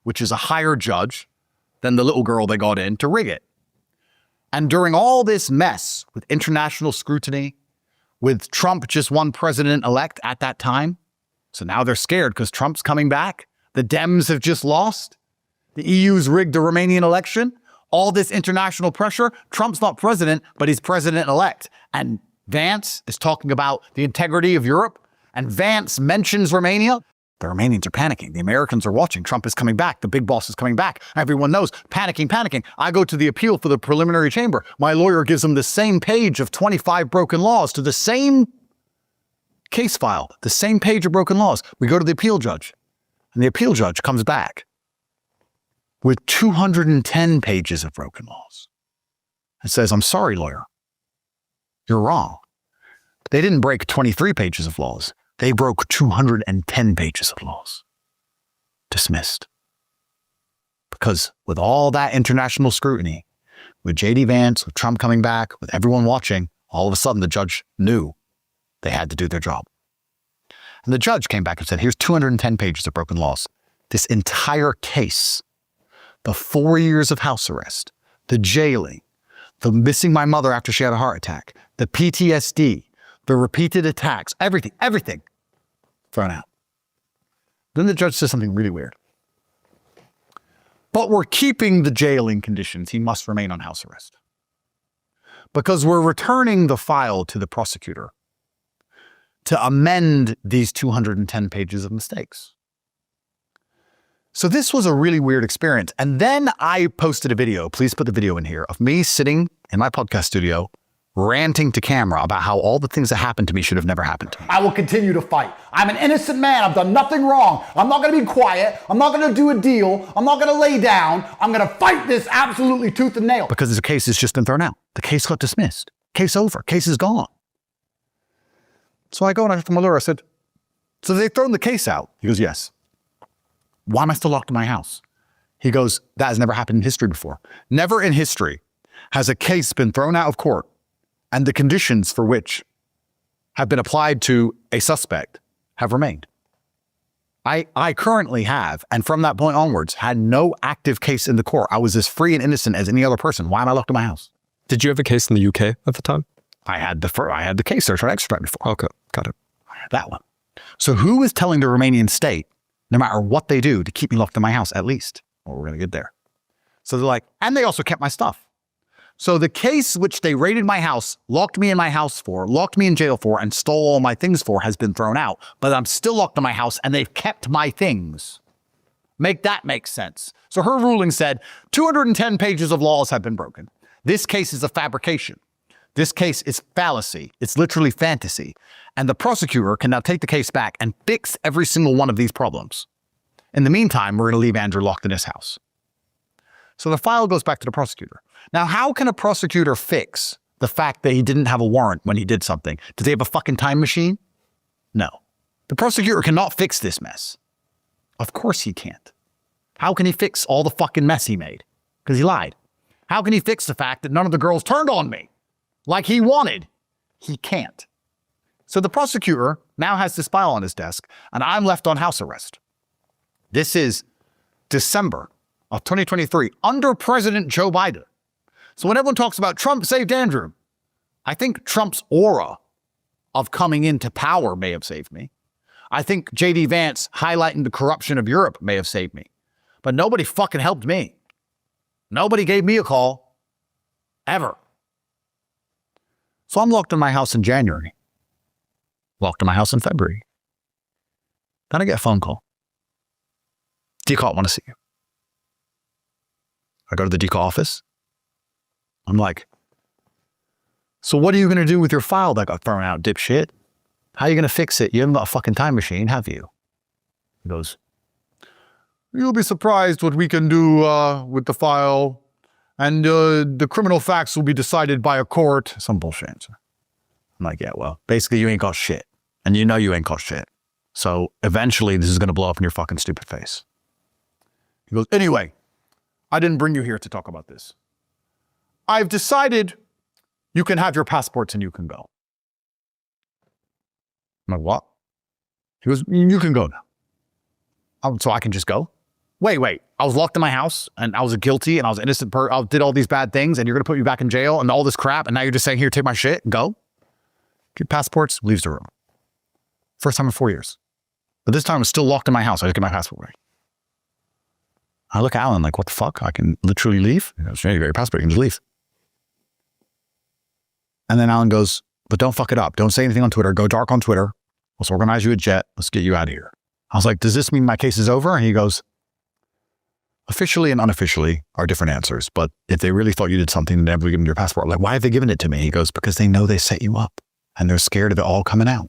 Speaker 2: which is a higher judge than the little girl they got in to rig it. And during all this mess with international scrutiny, with Trump just one president-elect at that time, so now they're scared because Trump's coming back, the Dems have just lost, the EU's rigged the Romanian election, all this international pressure, Trump's not president, but he's president-elect. And Vance is talking about the integrity of Europe, and Vance mentions Romania. The Romanians are panicking. The Americans are watching. Trump is coming back. The big boss is coming back. Everyone knows. Panicking. I go to the appeal for the preliminary chamber. My lawyer gives them the same page of 25 broken laws to the same case file, the same page of broken laws. We go to the appeal judge, and the appeal judge comes back with 210 pages of broken laws and says, I'm sorry, lawyer. You're wrong. They didn't break 23 pages of laws. They broke 210 pages of laws. Dismissed. Because with all that international scrutiny, with J.D. Vance, with Trump coming back, with everyone watching, all of a sudden the judge knew they had to do their job. And the judge came back and said, here's 210 pages of broken laws. This entire case, the 4 years of house arrest, the jailing, the missing my mother after she had a heart attack, the PTSD, the repeated attacks, everything thrown out. Then the judge says something really weird. But we're keeping the jailing conditions. He must remain on house arrest. Because we're returning the file to the prosecutor to amend these 210 pages of mistakes. So this was a really weird experience. And then I posted a video, please put the video in here, of me sitting in my podcast studio, ranting to camera about how all the things that happened to me should have never happened to me.
Speaker 6: I will continue to fight. I'm an innocent man. I've done nothing wrong. I'm not going to be quiet. I'm not going to do a deal. I'm not going to lay down. I'm going to fight this absolutely tooth and nail.
Speaker 2: Because the case has just been thrown out. The case got dismissed. Case over. Case is gone. So I go and I ask my lawyer, I said, so they've thrown the case out? He goes, yes. Why am I still locked in my house? He goes, that has never happened in history before. Never in history has a case been thrown out of court and the conditions for which have been applied to a suspect have remained. I currently have, and from that point onwards, had no active case in the court. I was as free and innocent as any other person. Why am I locked in my house?
Speaker 1: Did you have a case in the UK at the time?
Speaker 2: I had the case search on extradite before.
Speaker 1: Okay, got it.
Speaker 2: I had that one. So who is telling the Romanian state, no matter what they do, to keep me locked in my house at least? Well, we're going to get there. So they're like, and they also kept my stuff. So the case which they raided my house, locked me in my house for, locked me in jail for, and stole all my things for has been thrown out. But I'm still locked in my house and they've kept my things. Make that make sense. So her ruling said 210 pages of laws have been broken. This case is a fabrication. This case is fallacy. It's literally fantasy. And the prosecutor can now take the case back and fix every single one of these problems. In the meantime, we're going to leave Andrew locked in his house. So the file goes back to the prosecutor. Now, how can a prosecutor fix the fact that he didn't have a warrant when he did something? Does he have a fucking time machine? No. The prosecutor cannot fix this mess. Of course he can't. How can he fix all the fucking mess he made? Because he lied. How can he fix the fact that none of the girls turned on me like he wanted? He can't. So the prosecutor now has this file on his desk, and I'm left on house arrest. This is December of 2023 under President Joe Biden. So when everyone talks about Trump saved Andrew, I think Trump's aura of coming into power may have saved me. I think J.D. Vance highlighting the corruption of Europe may have saved me. But nobody fucking helped me. Nobody gave me a call. Ever. So I'm locked in my house in January. Locked in my house in February. Then I get a phone call. DCAT want to see you. I go to the DCAT office. I'm like, so what are you going to do with your file that got thrown out, dipshit? How are you going to fix it? You haven't got a fucking time machine, have you? He goes, you'll be surprised what we can do with the file. And the criminal facts will be decided by a court. Some bullshit answer. I'm like, yeah, well, basically you ain't got shit. And you know you ain't got shit. So eventually this is going to blow up in your fucking stupid face. He goes, anyway, I didn't bring you here to talk about this. I've decided you can have your passports and you can go. I'm like, what? He goes, you can go now. So I can just go? Wait. I was locked in my house and I was guilty and I was innocent. I did all these bad things and you're going to put me back in jail and all this crap. And now you're just saying, here, take my shit, go. Get passports, leaves the room. First time in 4 years. But this time I was still locked in my house. I just get my passport back. I look at Alan like, what the fuck? I can literally leave? He goes, yeah, you got your passport, you can just leave. And then Alan goes, but don't fuck it up. Don't say anything on Twitter. Go dark on Twitter. Let's organize you a jet. Let's get you out of here. I was like, does this mean my case is over? And he goes, officially and unofficially are different answers. But if they really thought you did something and never given you your passport, like, why have they given it to me? He goes, because they know they set you up and they're scared of it all coming out.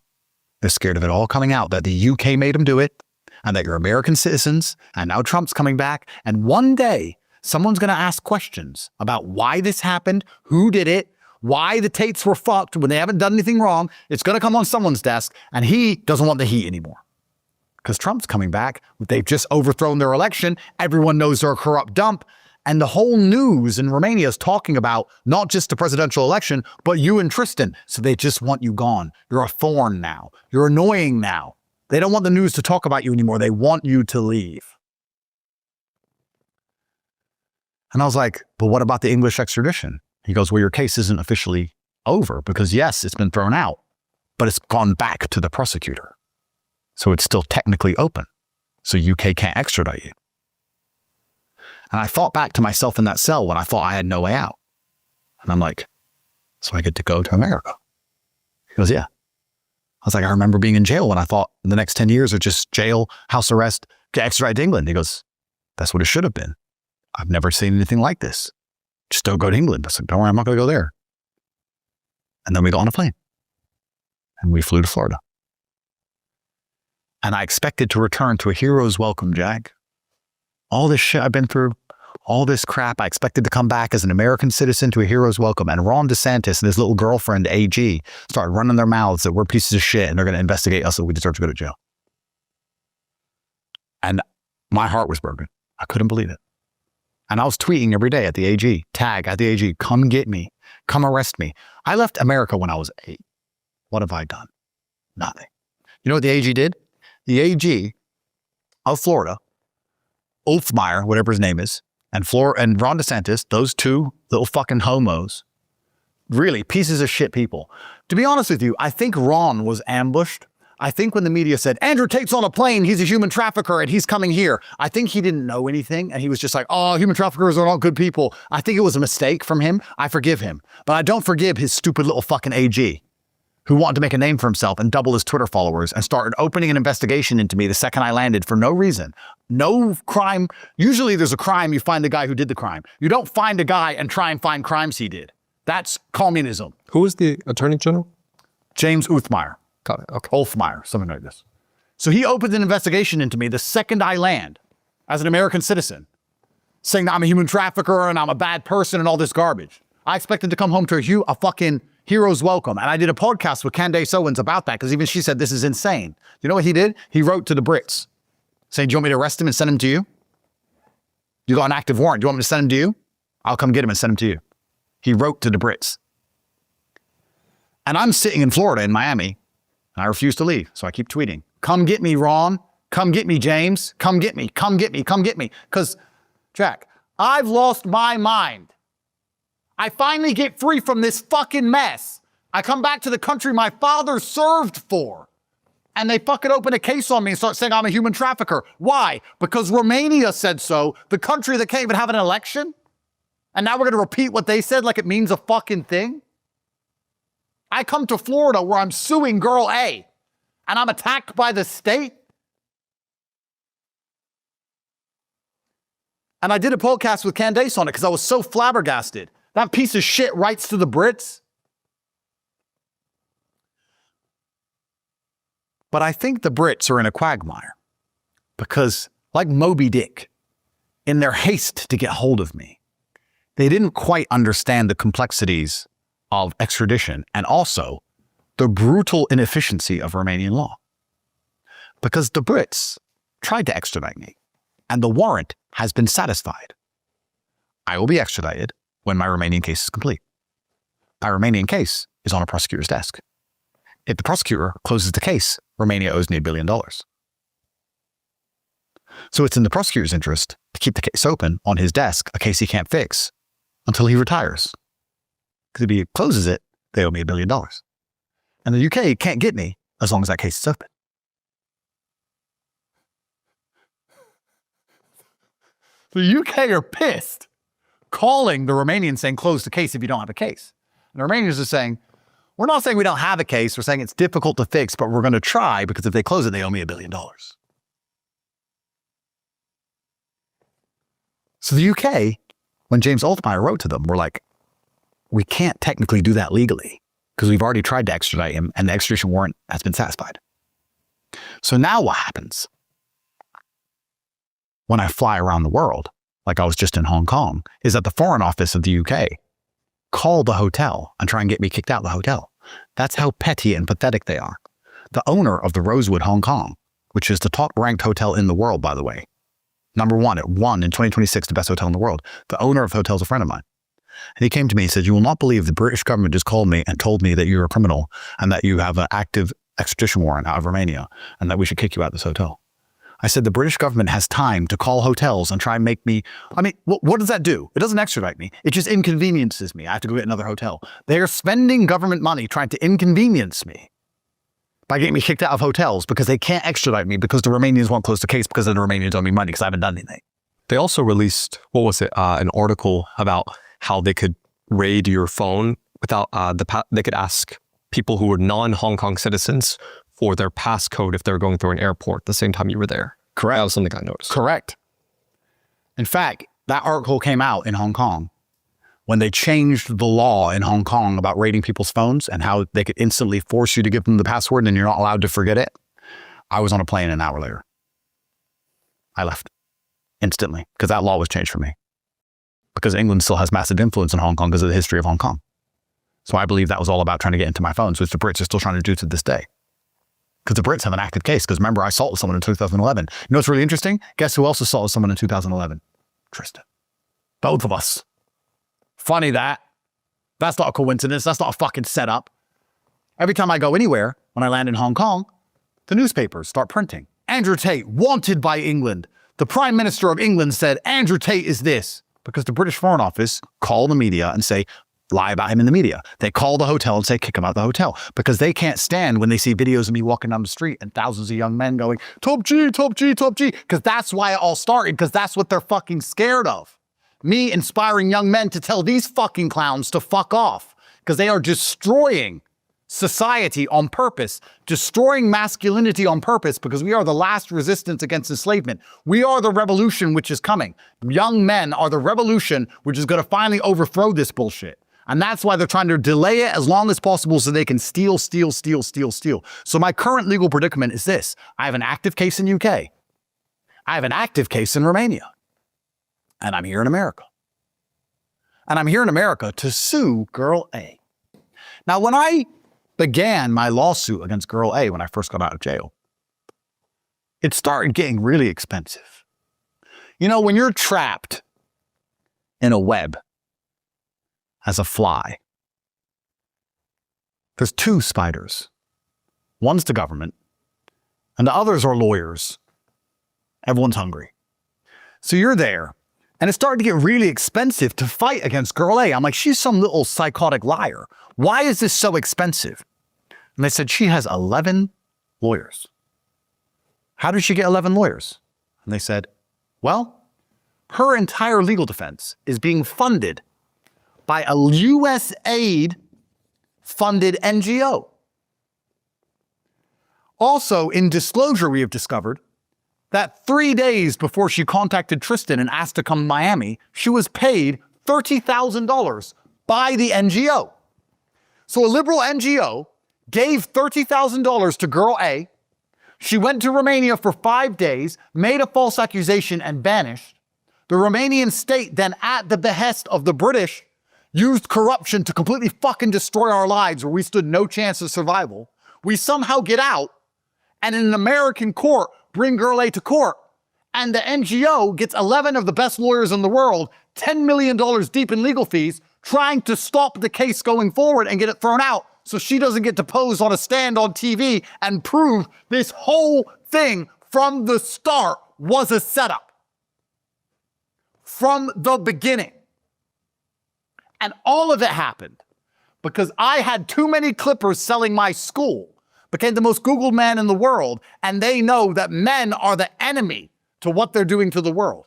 Speaker 2: They're scared of it all coming out, that the UK made them do it and that you're American citizens. And now Trump's coming back. And one day someone's going to ask questions about why this happened, who did it, why the Tates were fucked when they haven't done anything wrong. It's going to come on someone's desk and he doesn't want the heat anymore. Because Trump's coming back. They've just overthrown their election. Everyone knows they're a corrupt dump. And the whole news in Romania is talking about not just the presidential election, but you and Tristan. So they just want you gone. You're a thorn now. You're annoying now. They don't want the news to talk about you anymore. They want you to leave. And I was like, but what about the English extradition? He goes, well, your case isn't officially over because yes, it's been thrown out, but it's gone back to the prosecutor. So it's still technically open. So UK can't extradite you. And I thought back to myself in that cell when I thought I had no way out. And I'm like, so I get to go to America. He goes, yeah. I was like, I remember being in jail when I thought the next 10 years are just jail, house arrest, get extradited to England. He goes, that's what it should have been. I've never seen anything like this. Just don't go to England. I said, don't worry, I'm not going to go there. And then we got on a plane and we flew to Florida. And I expected to return to a hero's welcome, Jack. All this shit I've been through, all this crap, I expected to come back as an American citizen to a hero's welcome. And Ron DeSantis and his little girlfriend, AG, started running their mouths that we're pieces of shit and they're going to investigate us and we deserve to go to jail. And my heart was broken. I couldn't believe it. And I was tweeting every day at the AG, tag at the AG, come get me, come arrest me. I left America when I was 8. What have I done? Nothing. You know what the AG did? The AG of Florida, Ulfmeyer, whatever his name is, and Ron DeSantis, those two little fucking homos, really pieces of shit people. To be honest with you, I think Ron was ambushed. I think when the media said, Andrew Tate's on a plane, he's a human trafficker and he's coming here. I think he didn't know anything and he was just like, oh, human traffickers are not good people. I think it was a mistake from him. I forgive him. But I don't forgive his stupid little fucking AG who wanted to make a name for himself and double his Twitter followers and started opening an investigation into me the second I landed for no reason. No crime. Usually there's a crime, you find the guy who did the crime. You don't find a guy and try and find crimes he did. That's communism.
Speaker 1: Who is the Attorney General?
Speaker 2: James Ulfmeyer.
Speaker 1: Got it. Okay.
Speaker 2: Ulfmeyer, something like this. So he opened an investigation into me the second I land as an American citizen, saying that I'm a human trafficker and I'm a bad person and all this garbage. I expected to come home to a fucking hero's welcome. And I did a podcast with Candace Owens about that because even she said this is insane. You know what he did? He wrote to the Brits saying, do you want me to arrest him and send him to you? You got an active warrant. Do you want me to send him to you? I'll come get him and send him to you. He wrote to the Brits. And I'm sitting in Florida in Miami. And I refuse to leave, so I keep tweeting. Come get me, Ron. Come get me, James. Come get me. Come get me. Come get me. Because, Jack, I've lost my mind. I finally get free from this fucking mess. I come back to the country my father served for. And they fucking open a case on me and start saying I'm a human trafficker. Why? Because Romania said so, the country that can't even have an election? And now we're going to repeat what they said like it means a fucking thing? I come to Florida where I'm suing girl A, and I'm attacked by the state? And I did a podcast with Candace on it because I was so flabbergasted. That piece of shit writes to the Brits. But I think the Brits are in a quagmire because, like Moby Dick, in their haste to get hold of me, they didn't quite understand the complexities of extradition and also the brutal inefficiency of Romanian law. Because the Brits tried to extradite me, and the warrant has been satisfied. I will be extradited when my Romanian case is complete. My Romanian case is on a prosecutor's desk. If the prosecutor closes the case, Romania owes me $1 billion. So it's in the prosecutor's interest to keep the case open on his desk, a case he can't fix, until he retires. Because if he closes it, they owe me $1 billion. And the UK can't get me as long as that case is open. The UK are pissed, calling the Romanians saying, close the case if you don't have a case. And the Romanians are saying, we're not saying we don't have a case. We're saying it's difficult to fix, but we're going to try because if they close it, they owe me $1 billion. So the UK, when James Altmaier wrote to them, were like, we can't technically do that legally because we've already tried to extradite him and the extradition warrant has been satisfied. So now what happens? When I fly around the world, like I was just in Hong Kong, is that the Foreign Office of the UK call the hotel and try and get me kicked out of the hotel. That's how petty and pathetic they are. The owner of the Rosewood Hong Kong, which is the top ranked hotel in the world, by the way, number one, it won in 2026 the best hotel in the world. The owner of the hotel is a friend of mine. And he came to me and said, you will not believe the British government just called me and told me that you're a criminal and that you have an active extradition warrant out of Romania and that we should kick you out of this hotel. I said, the British government has time to call hotels and try and make me, what does that do? It doesn't extradite me. It just inconveniences me. I have to go get another hotel. They are spending government money trying to inconvenience me by getting me kicked out of hotels because they can't extradite me because the Romanians won't close the case because the Romanians owe me money because I haven't done anything.
Speaker 1: They also released, an article about how they could raid your phone without they could ask people who were non-Hong Kong citizens for their passcode if they're going through an airport the same time you were there.
Speaker 2: Correct.
Speaker 1: That was something I noticed.
Speaker 2: Correct. In fact, that article came out in Hong Kong when they changed the law in Hong Kong about raiding people's phones and how they could instantly force you to give them the password and you're not allowed to forget it. I was on a plane an hour later. I left instantly because that law was changed for me. Because England still has massive influence in Hong Kong because of the history of Hong Kong. So I believe that was all about trying to get into my phones, which the Brits are still trying to do to this day. Because the Brits have an active case. Because remember, I assaulted someone in 2011. You know what's really interesting? Guess who else assaulted someone in 2011? Tristan. Both of us. Funny that. That's not a coincidence. That's not a fucking setup. Every time I go anywhere, when I land in Hong Kong, the newspapers start printing. Andrew Tate, wanted by England. The Prime Minister of England said, Andrew Tate is this. Because the British Foreign Office call the media and say, lie about him in the media. They call the hotel and say, kick him out of the hotel. Because they can't stand when they see videos of me walking down the street and thousands of young men going, top G, top G, top G. Because that's why it all started. Because that's what they're fucking scared of. Me inspiring young men to tell these fucking clowns to fuck off. Because they are destroying society on purpose, destroying masculinity on purpose, because we are the last resistance against enslavement. We are the revolution which is coming. Young men are the revolution which is going to finally overthrow this bullshit. And that's why they're trying to delay it as long as possible so they can steal. So my current legal predicament is this. I have an active case in UK. I have an active case in Romania. And I'm here in America. And I'm here in America to sue Girl A. Now, when I began my lawsuit against Girl A when I first got out of jail, it started getting really expensive. You know, when you're trapped in a web as a fly, there's two spiders. One's the government, and the others are lawyers. Everyone's hungry. So you're there, And it started to get really expensive to fight against girl A. I'm like, she's some little psychotic liar. Why is this so expensive? And they said, she has 11 lawyers. How did she get 11 lawyers? And they said, well, her entire legal defense is being funded by a USAID funded NGO. Also, in disclosure, we have discovered that 3 days before she contacted Tristan and asked to come to Miami, she was paid $30,000 by the NGO. So a liberal NGO gave $30,000 to girl A. She went to Romania for 5 days, made a false accusation and vanished. The Romanian state then, at the behest of the British, used corruption to completely fucking destroy our lives where we stood no chance of survival. We somehow get out and in an American court bring girl A to court. And the NGO gets 11 of the best lawyers in the world, $10 million deep in legal fees, trying to stop the case going forward and get it thrown out so she doesn't get to pose on a stand on TV and prove this whole thing from the start was a setup. From the beginning. And all of it happened because I had too many clippers selling my school, became the most Googled man in the world, and they know that men are the enemy to what they're doing to the world.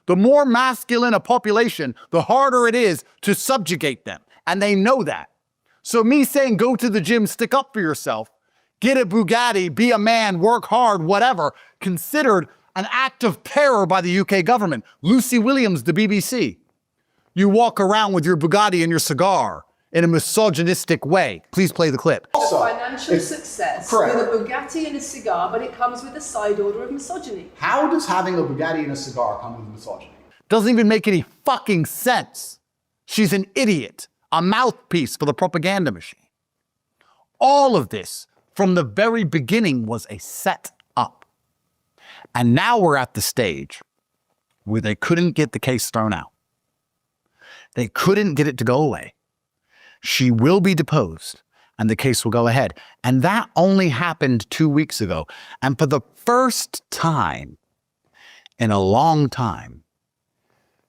Speaker 2: The more masculine a population, the harder it is to subjugate them, and they know that. So me saying go to the gym, stick up for yourself, get a Bugatti, be a man, work hard, whatever, considered an act of terror by the UK government. Lucy Williams, the BBC. You walk around with your Bugatti and your cigar in a misogynistic way. Please play the clip.
Speaker 15: Financial success with a Bugatti and a cigar, but it comes with a side order of misogyny.
Speaker 6: How does having a Bugatti and a cigar come with misogyny?
Speaker 2: Doesn't even make any fucking sense. She's an idiot, a mouthpiece for the propaganda machine. All of this from the very beginning was a set up. And now we're at the stage where they couldn't get the case thrown out. They couldn't get it to go away. She will be deposed and the case will go ahead. And that only happened 2 weeks ago. And for the first time in a long time,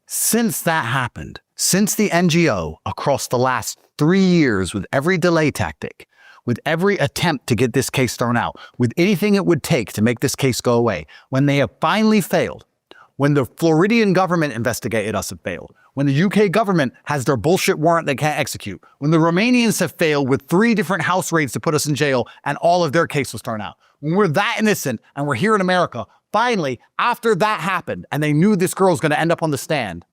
Speaker 2: since that happened, since the NGO across the last 3 years with every delay tactic, with every attempt to get this case thrown out, with anything it would take to make this case go away, when they have finally failed, when the Floridian government investigated us and failed, when the UK government has their bullshit warrant they can't execute, when the Romanians have failed with 3 different house raids to put us in jail and all of their case was thrown out, when we're that innocent and we're here in America, finally, after that happened and they knew this girl's going to end up on the stand,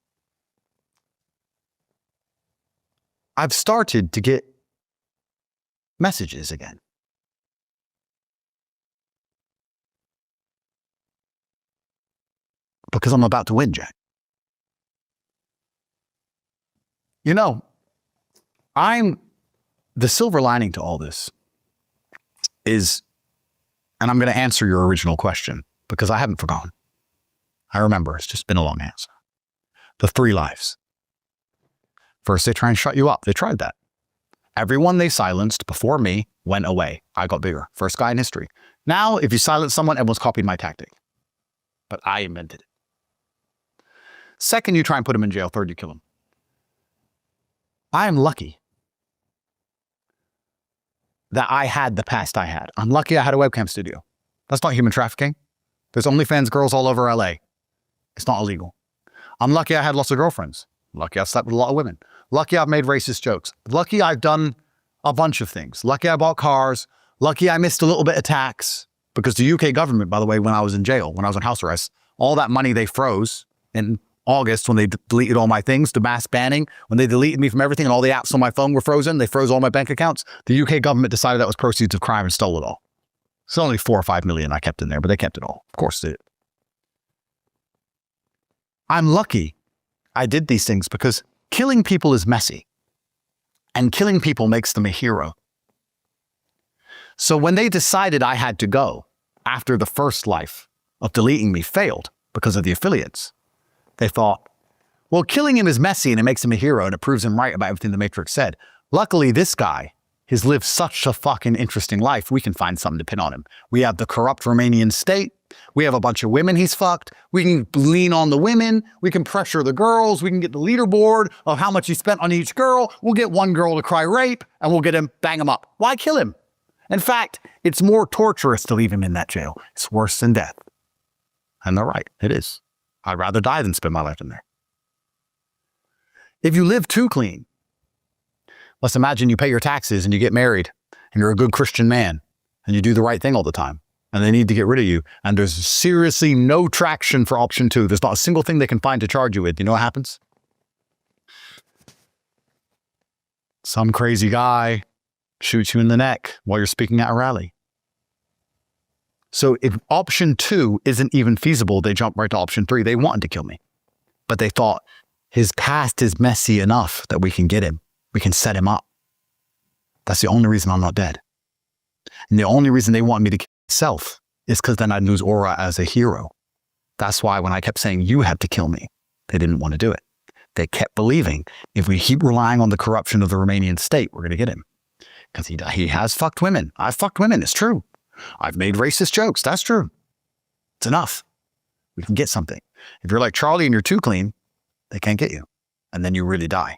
Speaker 2: I've started to get messages again. Because I'm about to win, Jack. You know, the silver lining to all this is, and I'm going to answer your original question because I haven't forgotten. I remember, it's just been a long answer. The 3 lives. First, they try and shut you up. They tried that. Everyone they silenced before me went away. I got bigger. First guy in history. Now, if you silence someone, everyone's copied my tactic. But I invented it. Second, you try and put them in jail. Third, you kill them. I am lucky that I had the past I had. I'm lucky I had a webcam studio. That's not human trafficking. There's OnlyFans girls all over LA. It's not illegal. I'm lucky I had lots of girlfriends. Lucky I slept with a lot of women. Lucky I've made racist jokes. Lucky I've done a bunch of things. Lucky I bought cars. Lucky I missed a little bit of tax. Because the UK government, by the way, when I was in jail, when I was on house arrest, all that money they froze in August when they deleted all my things, the mass banning, when they deleted me from everything and all the apps on my phone were frozen, they froze all my bank accounts. The UK government decided that was proceeds of crime and stole it all. It's only 4 or 5 million I kept in there, but they kept it all. Of course they did. I'm lucky I did these things because killing people is messy. And killing people makes them a hero. So when they decided I had to go after the first life of deleting me failed because of the affiliates, they thought, well, killing him is messy and it makes him a hero and it proves him right about everything the Matrix said. Luckily, this guy has lived such a fucking interesting life, we can find something to pin on him. We have the corrupt Romanian state. We have a bunch of women he's fucked. We can lean on the women. We can pressure the girls. We can get the leaderboard of how much he spent on each girl. We'll get one girl to cry rape and we'll get him, bang him up. Why kill him? In fact, it's more torturous to leave him in that jail. It's worse than death. And they're right. It is. I'd rather die than spend my life in there. If you live too clean, let's imagine you pay your taxes and you get married and you're a good Christian man and you do the right thing all the time and they need to get rid of you and there's seriously no traction for option 2. There's not a single thing they can find to charge you with. You know what happens? Some crazy guy shoots you in the neck while you're speaking at a rally. So if option 2 isn't even feasible, they jump right to option 3. They wanted to kill me, but they thought his past is messy enough that we can get him. We can set him up. That's the only reason I'm not dead. And the only reason they want me to kill myself is because then I'd lose aura as a hero. That's why when I kept saying, you have to kill me, they didn't want to do it. They kept believing if we keep relying on the corruption of the Romanian state, we're going to get him. Because he has fucked women. I've fucked women. It's true. I've made racist jokes. That's true. It's enough. We can get something. If you're like Charlie and you're too clean, they can't get you. And then you really die.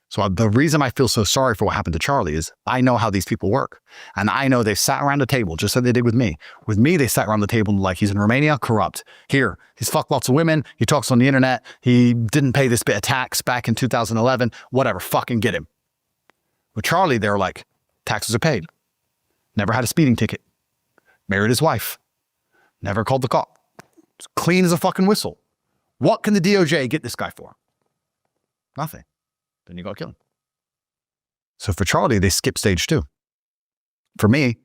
Speaker 2: So the reason I feel so sorry for what happened to Charlie is I know how these people work. And I know they've sat around a table, just like they did with me. With me, they sat around the table like he's in Romania, corrupt. Here, he's fucked lots of women. He talks on the internet. He didn't pay this bit of tax back in 2011. Whatever, fucking get him. With Charlie, they're like, taxes are paid. Never had a speeding ticket. Married his wife. Never called the cop. It's clean as a fucking whistle. What can the DOJ get this guy for? Nothing. Then you gotta kill him. So for Charlie, they skip stage 2. For me,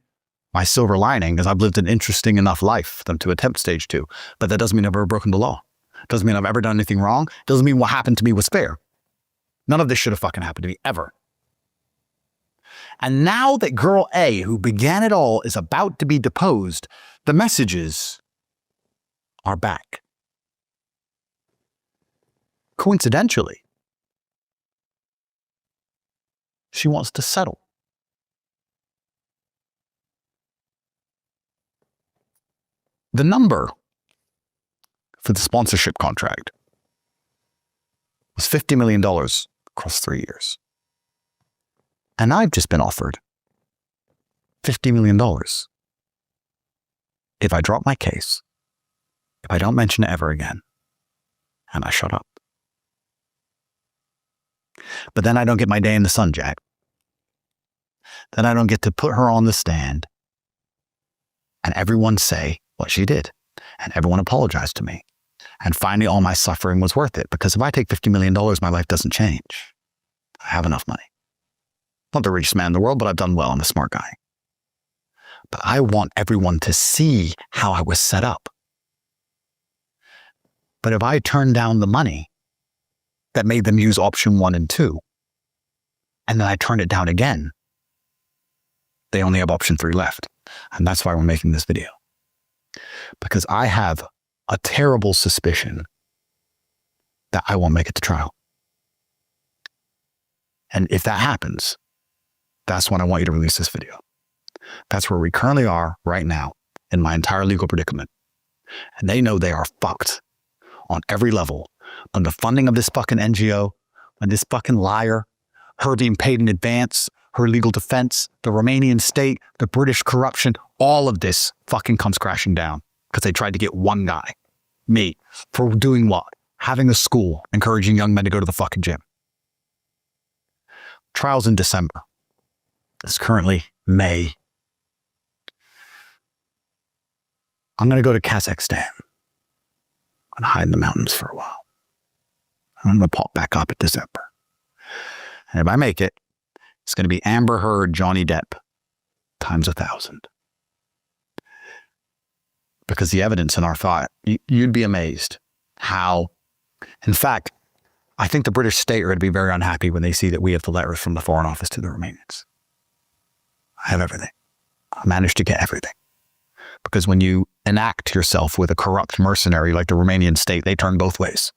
Speaker 2: my silver lining is I've lived an interesting enough life for them to attempt stage 2. But that doesn't mean I've ever broken the law. Doesn't mean I've ever done anything wrong. Doesn't mean what happened to me was fair. None of this should have fucking happened to me, ever. And now that girl A, who began it all, is about to be deposed, the messages are back. Coincidentally, she wants to settle. The number for the sponsorship contract was $50 million across 3 years. And I've just been offered $50 million if I drop my case, if I don't mention it ever again, and I shut up. But then I don't get my day in the sun, Jack. Then I don't get to put her on the stand and everyone say what she did and everyone apologize to me. And finally, all my suffering was worth it, because if I take $50 million, my life doesn't change. I have enough money. Not the richest man in the world, but I've done well. I'm a smart guy. But I want everyone to see how I was set up. But if I turn down the money that made them use option 1 and 2, and then I turn it down again, they only have option 3 left. And that's why we're making this video. Because I have a terrible suspicion that I won't make it to trial. And if that happens, that's when I want you to release this video. That's where we currently are right now in my entire legal predicament. And they know they are fucked on every level. On the funding of this fucking NGO, on this fucking liar, her being paid in advance, her legal defense, the Romanian state, the British corruption, all of this fucking comes crashing down because they tried to get one guy, me, for doing what? Having a school, encouraging young men to go to the fucking gym. Trial's in December. It's currently May. I'm going to go to Kazakhstan and hide in the mountains for a while. I'm going to pop back up in December. And if I make it, it's going to be Amber Heard, Johnny Depp, times 1,000. Because the evidence in our fight, you'd be amazed how, in fact, I think the British state are going to be very unhappy when they see that we have the letters from the Foreign Office to the Romanians. I have everything. I managed to get everything. Because when you enact yourself with a corrupt mercenary like the Romanian state, they turn both ways.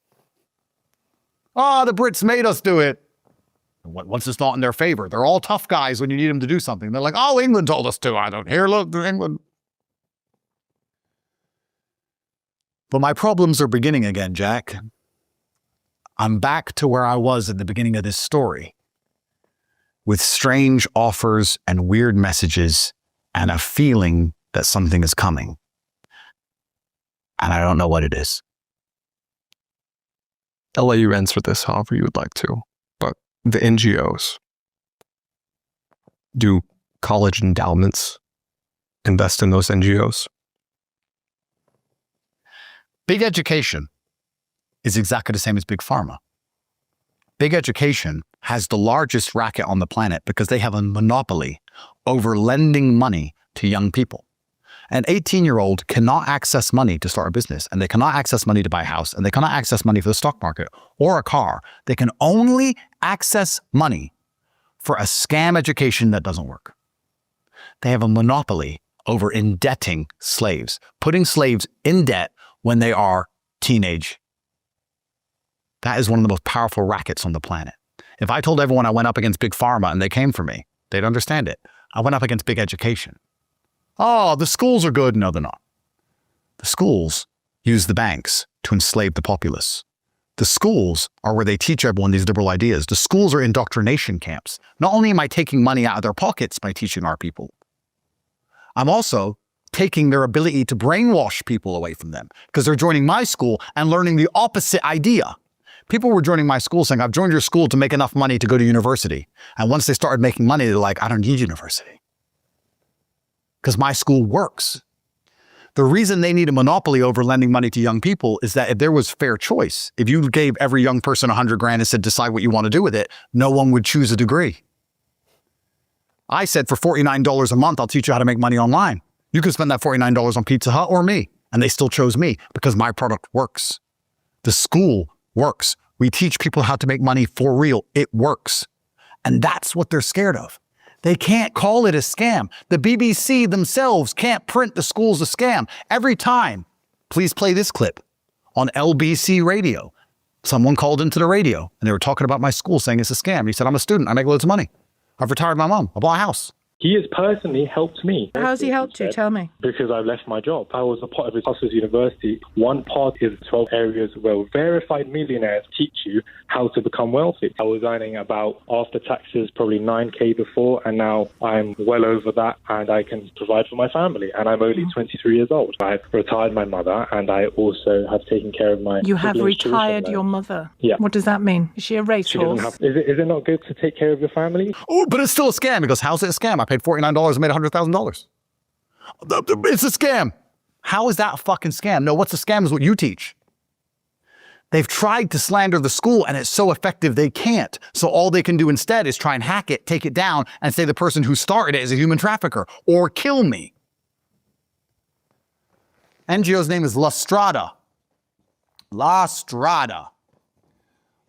Speaker 2: Oh, the Brits made us do it. Once it's not in their favor, they're all tough guys when you need them to do something. They're like, oh, England told us to. I don't hear, look, England. But my problems are beginning again, Jack. I'm back to where I was at the beginning of this story, with strange offers and weird messages and a feeling that something is coming. And I don't know what it is.
Speaker 1: I'll let you answer this however you would like to, but the NGOs, do college endowments invest in those NGOs?
Speaker 2: Big education is exactly the same as big pharma. Big education has the largest racket on the planet because they have a monopoly over lending money to young people. An 18-year-old cannot access money to start a business, and they cannot access money to buy a house, and they cannot access money for the stock market or a car. They can only access money for a scam education that doesn't work. They have a monopoly over indebting slaves, putting slaves in debt when they are teenage. That is one of the most powerful rackets on the planet. If I told everyone I went up against big pharma and they came for me, they'd understand it. I went up against big education. Oh, the schools are good. No, they're not. The schools use the banks to enslave the populace. The schools are where they teach everyone these liberal ideas. The schools are indoctrination camps. Not only am I taking money out of their pockets by teaching our people, I'm also taking their ability to brainwash people away from them because they're joining my school and learning the opposite idea. People were joining my school saying, I've joined your school to make enough money to go to university. And once they started making money, they're like, I don't need university because my school works. The reason they need a monopoly over lending money to young people is that if there was fair choice, if you gave every young person $100 grand and said, decide what you want to do with it, no one would choose a degree. I said, for $49 a month, I'll teach you how to make money online. You can spend that $49 on Pizza Hut or me. And they still chose me because my product works. The school works. We teach people how to make money for real. It works. And that's what they're scared of. They can't call it a scam. The BBC themselves can't print the school's a scam. Every time, please play this clip on LBC radio. Someone called into the radio and they were talking about my school saying it's a scam. He said, I'm a student. I make loads of money. I've retired my mom. I bought a house.
Speaker 16: He has personally helped me.
Speaker 7: How's he helped you? Tell me.
Speaker 16: Because I left my job. I was a part of his Hustlers University. One part is 12 areas where verified millionaires teach you how to become wealthy. I was earning about, after taxes, probably 9K before, and now I'm well over that, and I can provide for my family. And I'm only 23 years old. I've retired my mother, and I also have taken care of my
Speaker 7: You have
Speaker 16: siblings'
Speaker 7: retired
Speaker 16: children
Speaker 7: your
Speaker 16: now.
Speaker 7: mother?
Speaker 16: Yeah.
Speaker 7: What does that mean? Is she a racehorse?
Speaker 16: Is it not good to take care of your family?
Speaker 2: Oh, but it's still a scam. He goes, how's it a scam? I paid $49 and made $100,000. It's a scam. How is that a fucking scam? No, what's a scam is what you teach. They've tried to slander the school and it's so effective they can't. So all they can do instead is try and hack it, take it down, and say the person who started it is a human trafficker or kill me. NGO's name is La Strada. La Strada.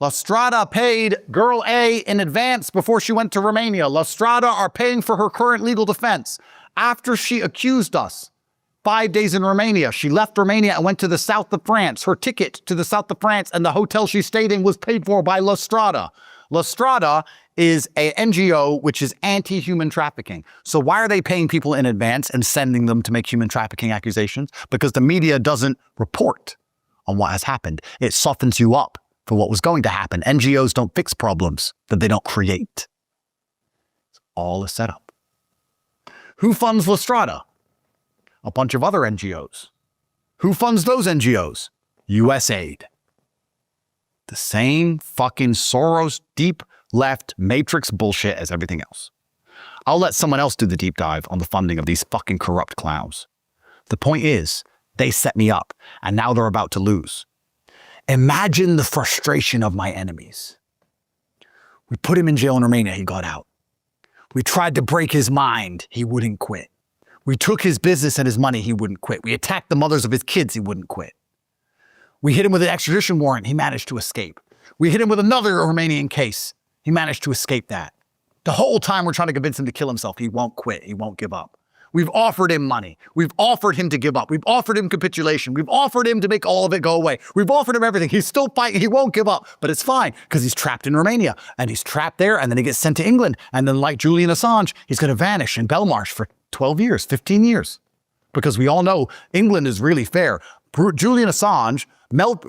Speaker 2: La Strada paid girl A in advance before she went to Romania. La Strada are paying for her current legal defense. After she accused us, 5 days in Romania, she left Romania and went to the south of France. Her ticket to the south of France and the hotel she stayed in was paid for by La Strada. La Strada is an NGO which is anti-human trafficking. So why are they paying people in advance and sending them to make human trafficking accusations? Because the media doesn't report on what has happened. It softens you up for what was going to happen. NGOs don't fix problems that they don't create. It's all a setup. Who funds La Strada? A bunch of other NGOs. Who funds those NGOs? USAID. The same fucking Soros deep left matrix bullshit as everything else. I'll let someone else do the deep dive on the funding of these fucking corrupt clowns. The point is, they set me up, and now they're about to lose. Imagine the frustration of my enemies. We put him in jail in Romania, he got out. We tried to break his mind, he wouldn't quit. We took his business and his money, he wouldn't quit. We attacked the mothers of his kids, he wouldn't quit. We hit him with an extradition warrant, he managed to escape. We hit him with another Romanian case, he managed to escape that. The whole time we're trying to convince him to kill himself, he won't quit, he won't give up. We've offered him money. We've offered him to give up. We've offered him capitulation. We've offered him to make all of it go away. We've offered him everything. He's still fighting. He won't give up, but it's fine because he's trapped in Romania and he's trapped there and then he gets sent to England. And then like Julian Assange, he's going to vanish in Belmarsh for 12 years, 15 years, because we all know England is really fair. Julian Assange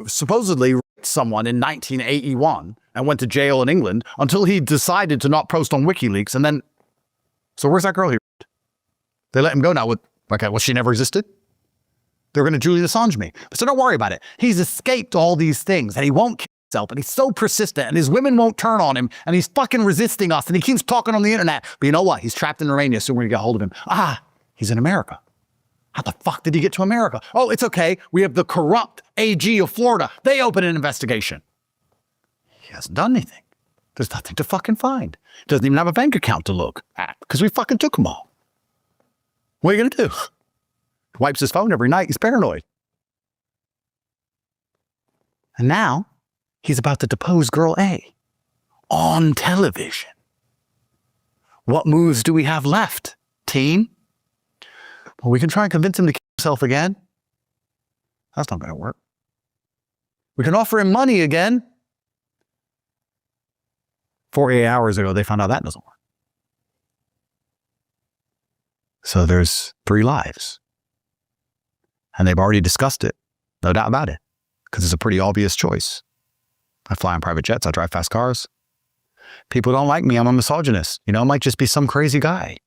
Speaker 2: supposedly raped someone in 1981 and went to jail in England until he decided to not post on WikiLeaks. And then, so where's that girl he raped? They let him go now. Okay, well, she never existed? They're going to Julian Assange me. So don't worry about it. He's escaped all these things and he won't kill himself, and he's so persistent, and his women won't turn on him, and he's fucking resisting us, and he keeps talking on the internet. But you know what? He's trapped in Romania, so we're going to get hold of him. He's in America. How the fuck did he get to America? Oh, it's okay. We have the corrupt AG of Florida. They open an investigation. He hasn't done anything. There's nothing to fucking find. Doesn't even have a bank account to look at because we fucking took them all. What are you going to do? Wipes his phone every night. He's paranoid. And now he's about to depose girl A on television. What moves do we have left, team? Well, we can try and convince him to kill himself again. That's not going to work. We can offer him money again. 48 hours ago, they found out that doesn't work. So there's 3 lives. And they've already discussed it. No doubt about it. Because it's a pretty obvious choice. I fly on private jets. I drive fast cars. People don't like me. I'm a misogynist. You know, I might just be some crazy guy.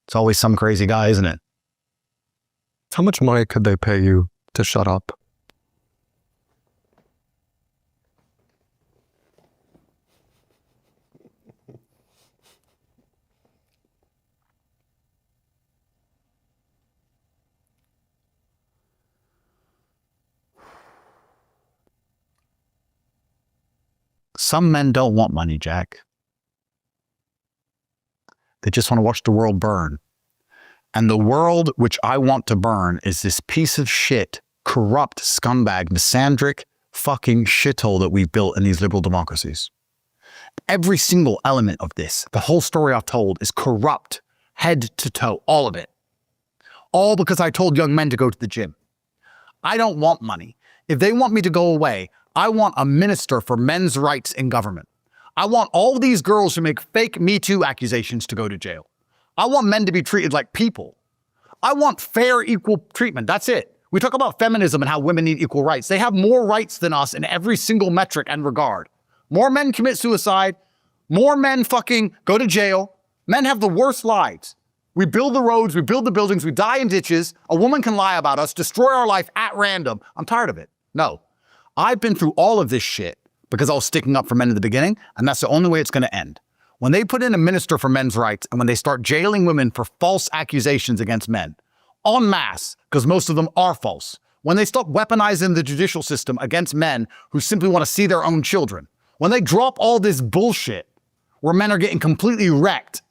Speaker 2: It's always some crazy guy, isn't it?
Speaker 1: How much money could they pay you to shut up?
Speaker 2: Some men don't want money, Jack. They just want to watch the world burn. And the world which I want to burn is this piece of shit, corrupt, scumbag, misandric, fucking shithole that we've built in these liberal democracies. Every single element of this, the whole story I've told, is corrupt, head to toe, all of it. All because I told young men to go to the gym. I don't want money. If they want me to go away, I want a minister for men's rights in government. I want all these girls who make fake Me Too accusations to go to jail. I want men to be treated like people. I want fair, equal treatment. That's it. We talk about feminism and how women need equal rights. They have more rights than us in every single metric and regard. More men commit suicide. More men fucking go to jail. Men have the worst lives. We build the roads, we build the buildings, we die in ditches. A woman can lie about us, destroy our life at random. I'm tired of it. No. I've been through all of this shit because I was sticking up for men in the beginning, and that's the only way it's going to end. When they put in a minister for men's rights and when they start jailing women for false accusations against men, en masse, because most of them are false, when they stop weaponizing the judicial system against men who simply want to see their own children, when they drop all this bullshit where men are getting completely wrecked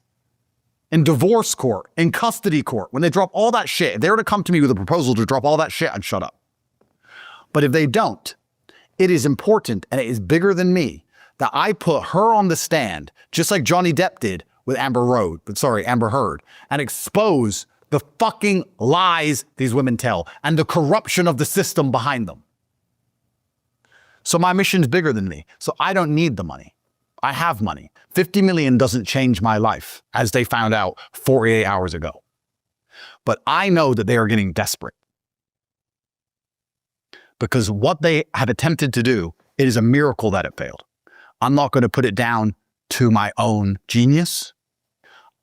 Speaker 2: in divorce court, in custody court, when they drop all that shit, if they were to come to me with a proposal to drop all that shit, I'd shut up. But if they don't, it is important, and it is bigger than me, that I put her on the stand, just like Johnny Depp did with Amber Heard, and expose the fucking lies these women tell and the corruption of the system behind them. So my mission's bigger than me. So I don't need the money. I have money. 50 million doesn't change my life, as they found out 48 hours ago. But I know that they are getting desperate. Because what they have attempted to do, it is a miracle that it failed. I'm not going to put it down to my own genius.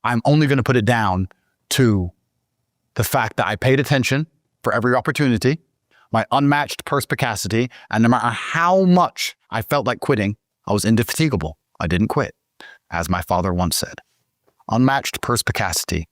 Speaker 2: I'm only going to put it down to the fact that I paid attention for every opportunity, my unmatched perspicacity, and no matter how much I felt like quitting, I was indefatigable. I didn't quit, as my father once said. Unmatched perspicacity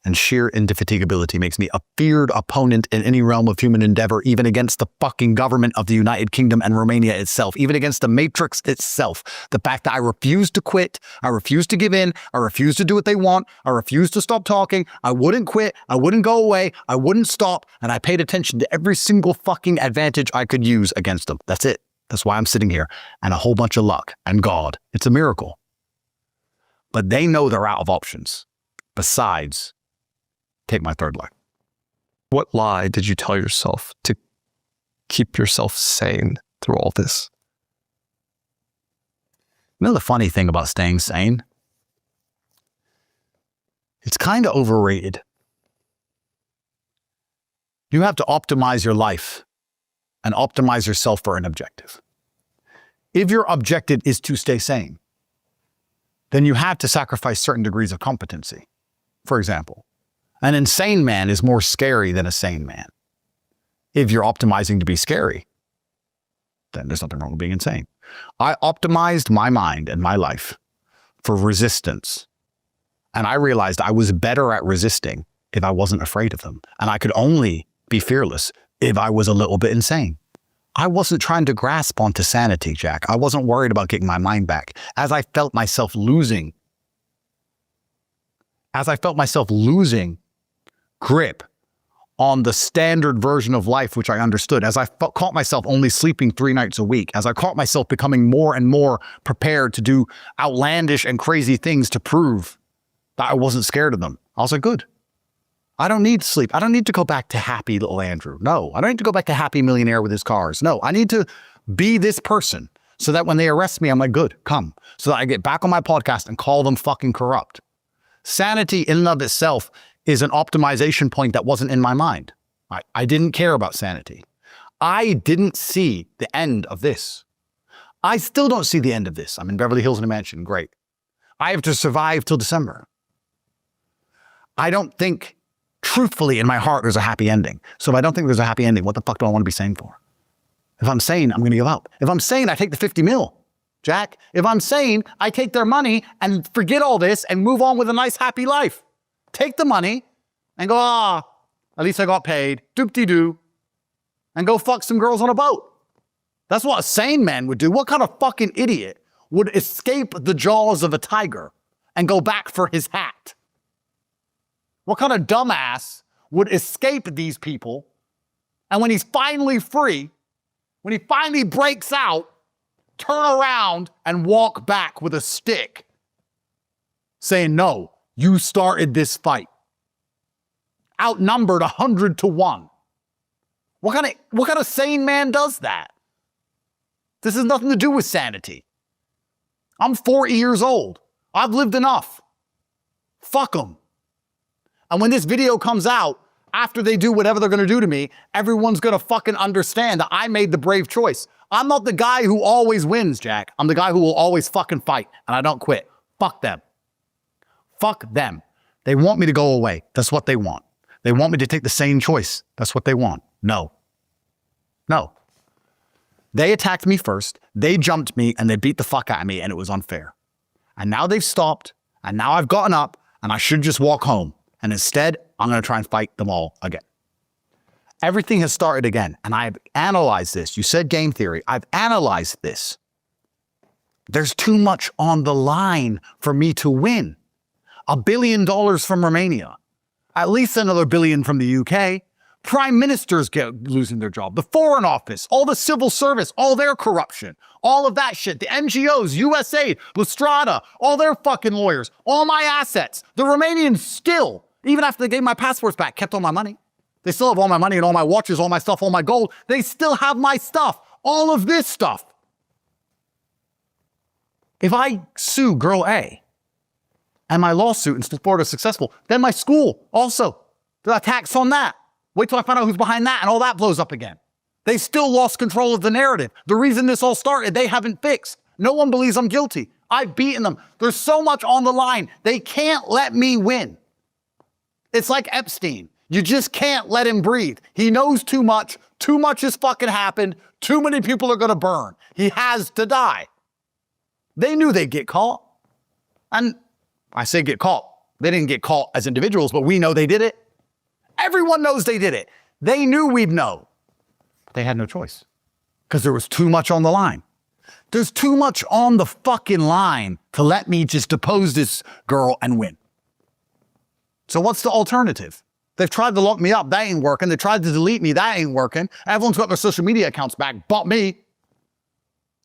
Speaker 2: and sheer indefatigability makes me a feared opponent in any realm of human endeavor, even against the fucking government of the United Kingdom and Romania itself, even against the Matrix itself. The fact that I refuse to quit, I refuse to give in, I refuse to do what they want, I refuse to stop talking, I wouldn't quit, I wouldn't go away, I wouldn't stop, and I paid attention to every single fucking advantage I could use against them. That's it. That's why I'm sitting here, and a whole bunch of luck and God. It's a miracle. But they know they're out of options. Besides, take my third lie.
Speaker 1: What lie did you tell yourself to keep yourself sane through all this?
Speaker 2: You know the funny thing about staying sane? It's kind of overrated. You have to optimize your life and optimize yourself for an objective. If your objective is to stay sane, then you have to sacrifice certain degrees of competency. For example, an insane man is more scary than a sane man. If you're optimizing to be scary, then there's nothing wrong with being insane. I optimized my mind and my life for resistance. And I realized I was better at resisting if I wasn't afraid of them. And I could only be fearless if I was a little bit insane. I wasn't trying to grasp onto sanity, Jack. I wasn't worried about getting my mind back. As I felt myself losing grip on the standard version of life, which I understood, as I caught myself only sleeping 3 nights a week, as I caught myself becoming more and more prepared to do outlandish and crazy things to prove that I wasn't scared of them, I was like, good. I don't need sleep. I don't need to go back to happy little Andrew. No, I don't need to go back to happy millionaire with his cars. No, I need to be this person so that when they arrest me, I'm like, good, come. So that I get back on my podcast and call them fucking corrupt. Sanity in and of itself is an optimization point that wasn't in my mind. I didn't care about sanity. I didn't see the end of this. I still don't see the end of this. I'm in Beverly Hills in a mansion. Great. I have to survive till December. I don't think, truthfully, in my heart, there's a happy ending. So if I don't think there's a happy ending, what the fuck do I want to be sane for? If I'm sane, I'm going to give up. If I'm sane, I take the 50 mil, Jack. If I'm sane, I take their money and forget all this and move on with a nice, happy life. Take the money and go, at least I got paid, doop-de-doo, and go fuck some girls on a boat. That's what a sane man would do. What kind of fucking idiot would escape the jaws of a tiger and go back for his hat? What kind of dumbass would escape these people, and when he's finally free, when he finally breaks out, turn around and walk back with a stick saying, no, you started this fight. Outnumbered 100 to 1. What kind of sane man does that? This has nothing to do with sanity. I'm 40 years old. I've lived enough. Fuck them. And when this video comes out, after they do whatever they're going to do to me, everyone's going to fucking understand that I made the brave choice. I'm not the guy who always wins, Jack. I'm the guy who will always fucking fight, and I don't quit. Fuck them. Fuck them. They want me to go away. That's what they want. They want me to take the sane choice. That's what they want. No. No. They attacked me first. They jumped me, and they beat the fuck out of me, and it was unfair. And now they've stopped, and now I've gotten up, and I should just walk home. And instead, I'm going to try and fight them all again. Everything has started again, and I've analyzed this. You said game theory. I've analyzed this. There's too much on the line for me to win. $1 billion from Romania. At least another $1 billion from the UK. Prime ministers losing their job. The Foreign Office, all the civil service, all their corruption, all of that shit. The NGOs, USAID, Lustrada, all their fucking lawyers, all my assets. The Romanians still, even after they gave my passports back, kept all my money. They still have all my money and all my watches, all my stuff, all my gold. They still have my stuff. All of this stuff. If I sue girl A and my lawsuit in Florida is successful, then my school also, the attacks on that. Wait till I find out who's behind that and all that blows up again. They still lost control of the narrative. The reason this all started, they haven't fixed. No one believes I'm guilty. I've beaten them. There's so much on the line. They can't let me win. It's like Epstein. You just can't let him breathe. He knows too much. Too much has fucking happened. Too many people are going to burn. He has to die. They knew they'd get caught. And I say get caught. They didn't get caught as individuals, but we know they did it. Everyone knows they did it. They knew we'd know. They had no choice because there was too much on the line. There's too much on the fucking line to let me just depose this girl and win. So what's the alternative? They've tried to lock me up. That ain't working. They tried to delete me. That ain't working. Everyone's got their social media accounts back, but me.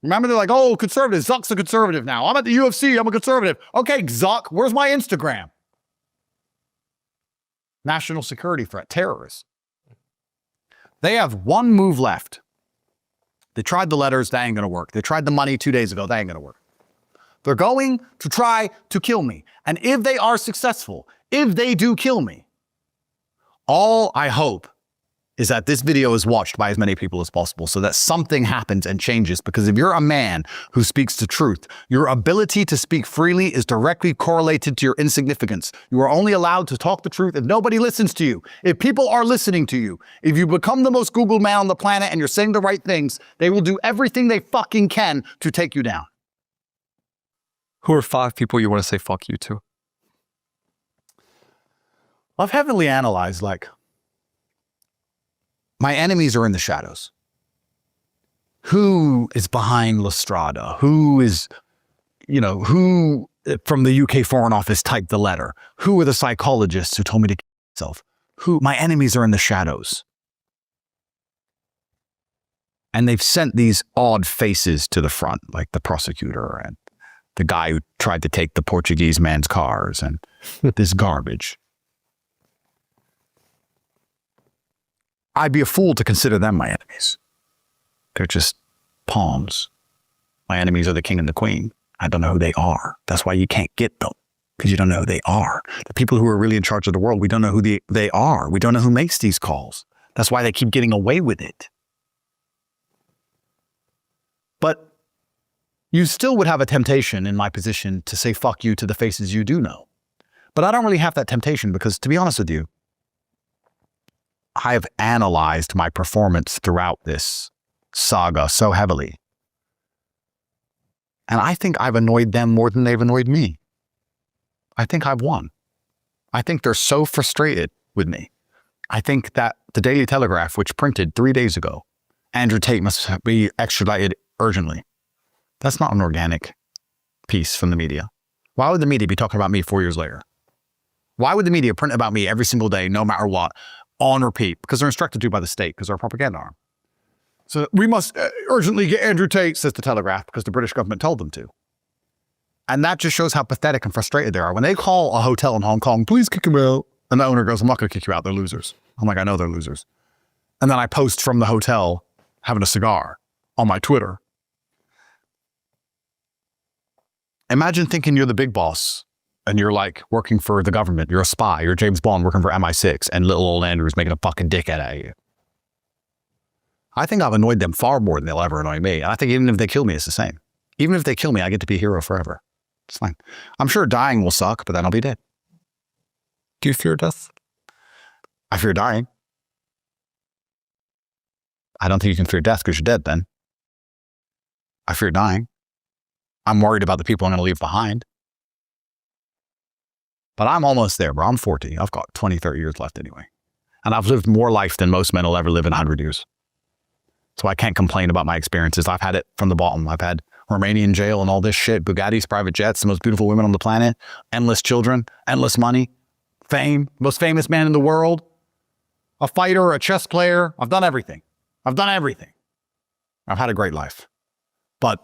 Speaker 2: Remember, they're like, oh, conservative. Zuck's a conservative now. I'm at the UFC. I'm a conservative. Okay, Zuck, where's my Instagram? National security threat, terrorists. They have one move left. They tried the letters, that ain't gonna work. They tried the money 2 days ago, that ain't gonna work. They're going to try to kill me. And if they are successful, if they do kill me, all I hope is that this video is watched by as many people as possible so that something happens and changes. Because if you're a man who speaks the truth, your ability to speak freely is directly correlated to your insignificance. You are only allowed to talk the truth if nobody listens to you. If people are listening to you, if you become the most Googled man on the planet and you're saying the right things, they will do everything they fucking can to take you down.
Speaker 1: Who are 5 people you want to say fuck you to?
Speaker 2: I've heavily analyzed, my enemies are in the shadows. Who is behind Lestrada? Who is, who from the UK Foreign Office typed the letter? Who are the psychologists who told me to kill myself? My enemies are in the shadows. And they've sent these odd faces to the front, like the prosecutor and the guy who tried to take the Portuguese man's cars and this garbage. I'd be a fool to consider them my enemies. They're just pawns. My enemies are the king and the queen. I don't know who they are. That's why you can't get them, because you don't know who they are. The people who are really in charge of the world, we don't know who they are. We don't know who makes these calls. That's why they keep getting away with it. But you still would have a temptation in my position to say fuck you to the faces you do know. But I don't really have that temptation because, to be honest with you, I have analyzed my performance throughout this saga so heavily. And I think I've annoyed them more than they've annoyed me. I think I've won. I think they're so frustrated with me. I think that the Daily Telegraph, which printed 3 days ago, Andrew Tate must be extradited urgently. That's not an organic piece from the media. Why would the media be talking about me 4 years later? Why would the media print about me every single day, no matter what, on repeat? Because they're instructed to by the state, because they're a propaganda arm. So we must urgently get Andrew Tate, says the Telegraph, because the British government told them to. And that just shows how pathetic and frustrated they are. When they call a hotel in Hong Kong, please kick him out. And the owner goes, I'm not going to kick you out. They're losers. I'm like, I know they're losers. And then I post from the hotel having a cigar on my Twitter. Imagine thinking you're the big boss and you're like working for the government. You're a spy. You're James Bond working for MI6 and little old Andrew's making a fucking dickhead out of you. I think I've annoyed them far more than they'll ever annoy me. And I think even if they kill me, it's the same. Even if they kill me, I get to be a hero forever. It's fine. I'm sure dying will suck, but then I'll be dead.
Speaker 1: Do you fear death?
Speaker 2: I fear dying. I don't think you can fear death because you're dead then. I fear dying. I'm worried about the people I'm going to leave behind. But I'm almost there, bro. I'm 40. I've got 20, 30 years left anyway. And I've lived more life than most men will ever live in 100 years. So I can't complain about my experiences. I've had it from the bottom. I've had Romanian jail and all this shit, Bugattis, private jets, the most beautiful women on the planet, endless children, endless money, fame, most famous man in the world, a fighter, a chess player. I've done everything. I've done everything. I've had a great life. But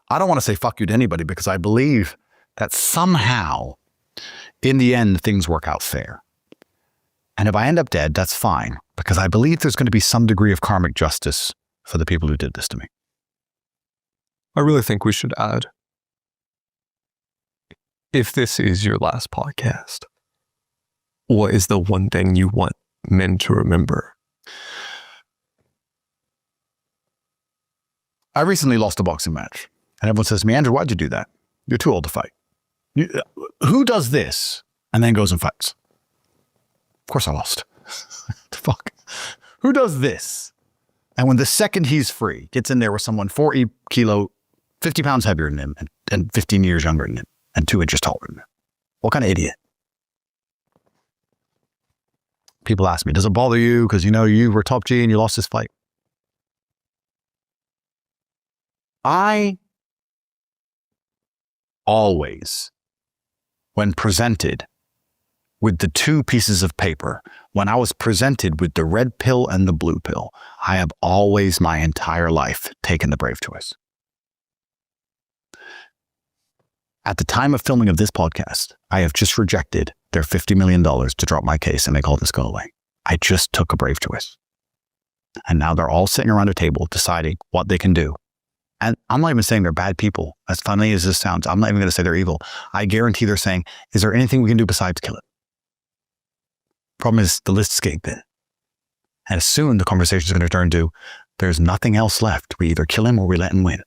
Speaker 2: I don't want to say fuck you to anybody because I believe that somehow, in the end, things work out fair. And if I end up dead, that's fine, because I believe there's going to be some degree of karmic justice for the people who did this to me.
Speaker 1: I really think we should add, if this is your last podcast, what is the one thing you want men to remember?
Speaker 2: I recently lost a boxing match, and everyone says to me, Andrew, why'd you do that? You're too old to fight. Who does this and then goes and fights? Of course I lost. The fuck? Who does this? And when the second he's free, gets in there with someone 40 kilo, 50 pounds heavier than him and 15 years younger than him and 2 inches taller than him. What kind of idiot? People ask me, does it bother you because you were top G and you lost this fight? I always, when presented with the 2 pieces of paper, when I was presented with the red pill and the blue pill, I have always my entire life taken the brave choice. At the time of filming of this podcast, I have just rejected their $50 million to drop my case and make all this go away. I just took a brave choice. And now they're all sitting around a table deciding what they can do. And I'm not even saying they're bad people. As funny as this sounds, I'm not even going to say they're evil. I guarantee they're saying, is there anything we can do besides kill it? Problem is, the list's getting thin. And soon the conversation is going to turn to, there's nothing else left. We either kill him or we let him win.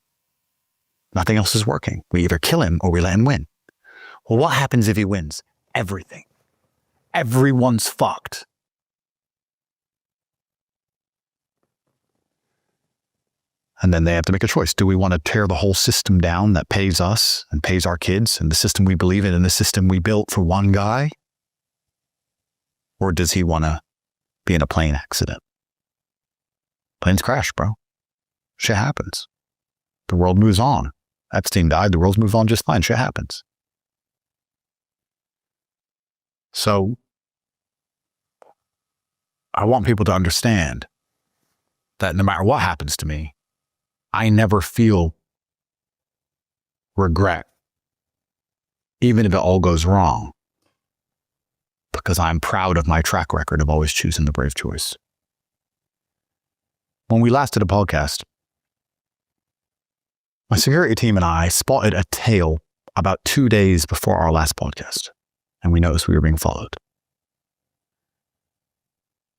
Speaker 2: Nothing else is working. We either kill him or we let him win. Well, what happens if he wins? Everything. Everyone's fucked. And then they have to make a choice. Do we want to tear the whole system down that pays us and pays our kids and the system we believe in and the system we built for one guy? Or does he want to be in a plane accident? Planes crash, bro. Shit happens. The world moves on. Epstein died. The world's moved on just fine. Shit happens. So I want people to understand that no matter what happens to me, I never feel regret, even if it all goes wrong, because I'm proud of my track record of always choosing the brave choice. When we last did a podcast, my security team and I spotted a tail about 2 days before our last podcast, and we noticed we were being followed.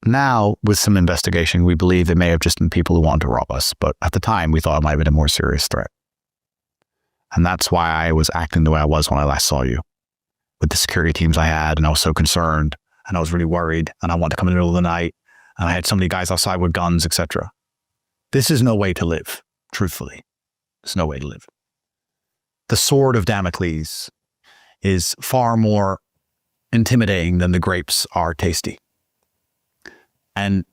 Speaker 2: Now, with some investigation, we believe it may have just been people who wanted to rob us, but at the time, we thought it might have been a more serious threat. And that's why I was acting the way I was when I last saw you, with the security teams I had, and I was so concerned, and I was really worried, and I wanted to come in the middle of the night, and I had so many guys outside with guns, etc. This is no way to live, truthfully. There's no way to live. The sword of Damocles is far more intimidating than the grapes are tasty. And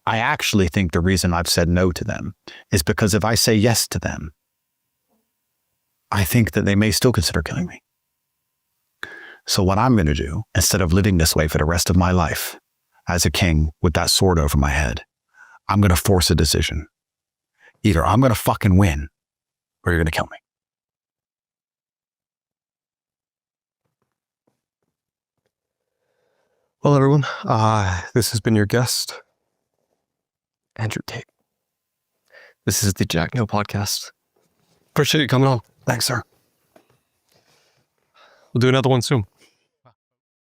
Speaker 2: I actually think the reason I've said no to them is because if I say yes to them, I think that they may still consider killing me. So what I'm going to do, instead of living this way for the rest of my life as a king with that sword over my head, I'm going to force a decision. Either I'm going to fucking win or you're going to kill me.
Speaker 1: Well, everyone, this has been your guest, Andrew Tate. This is the Jack Neal Podcast. Appreciate you coming on.
Speaker 2: Thanks, sir.
Speaker 1: We'll do another one soon.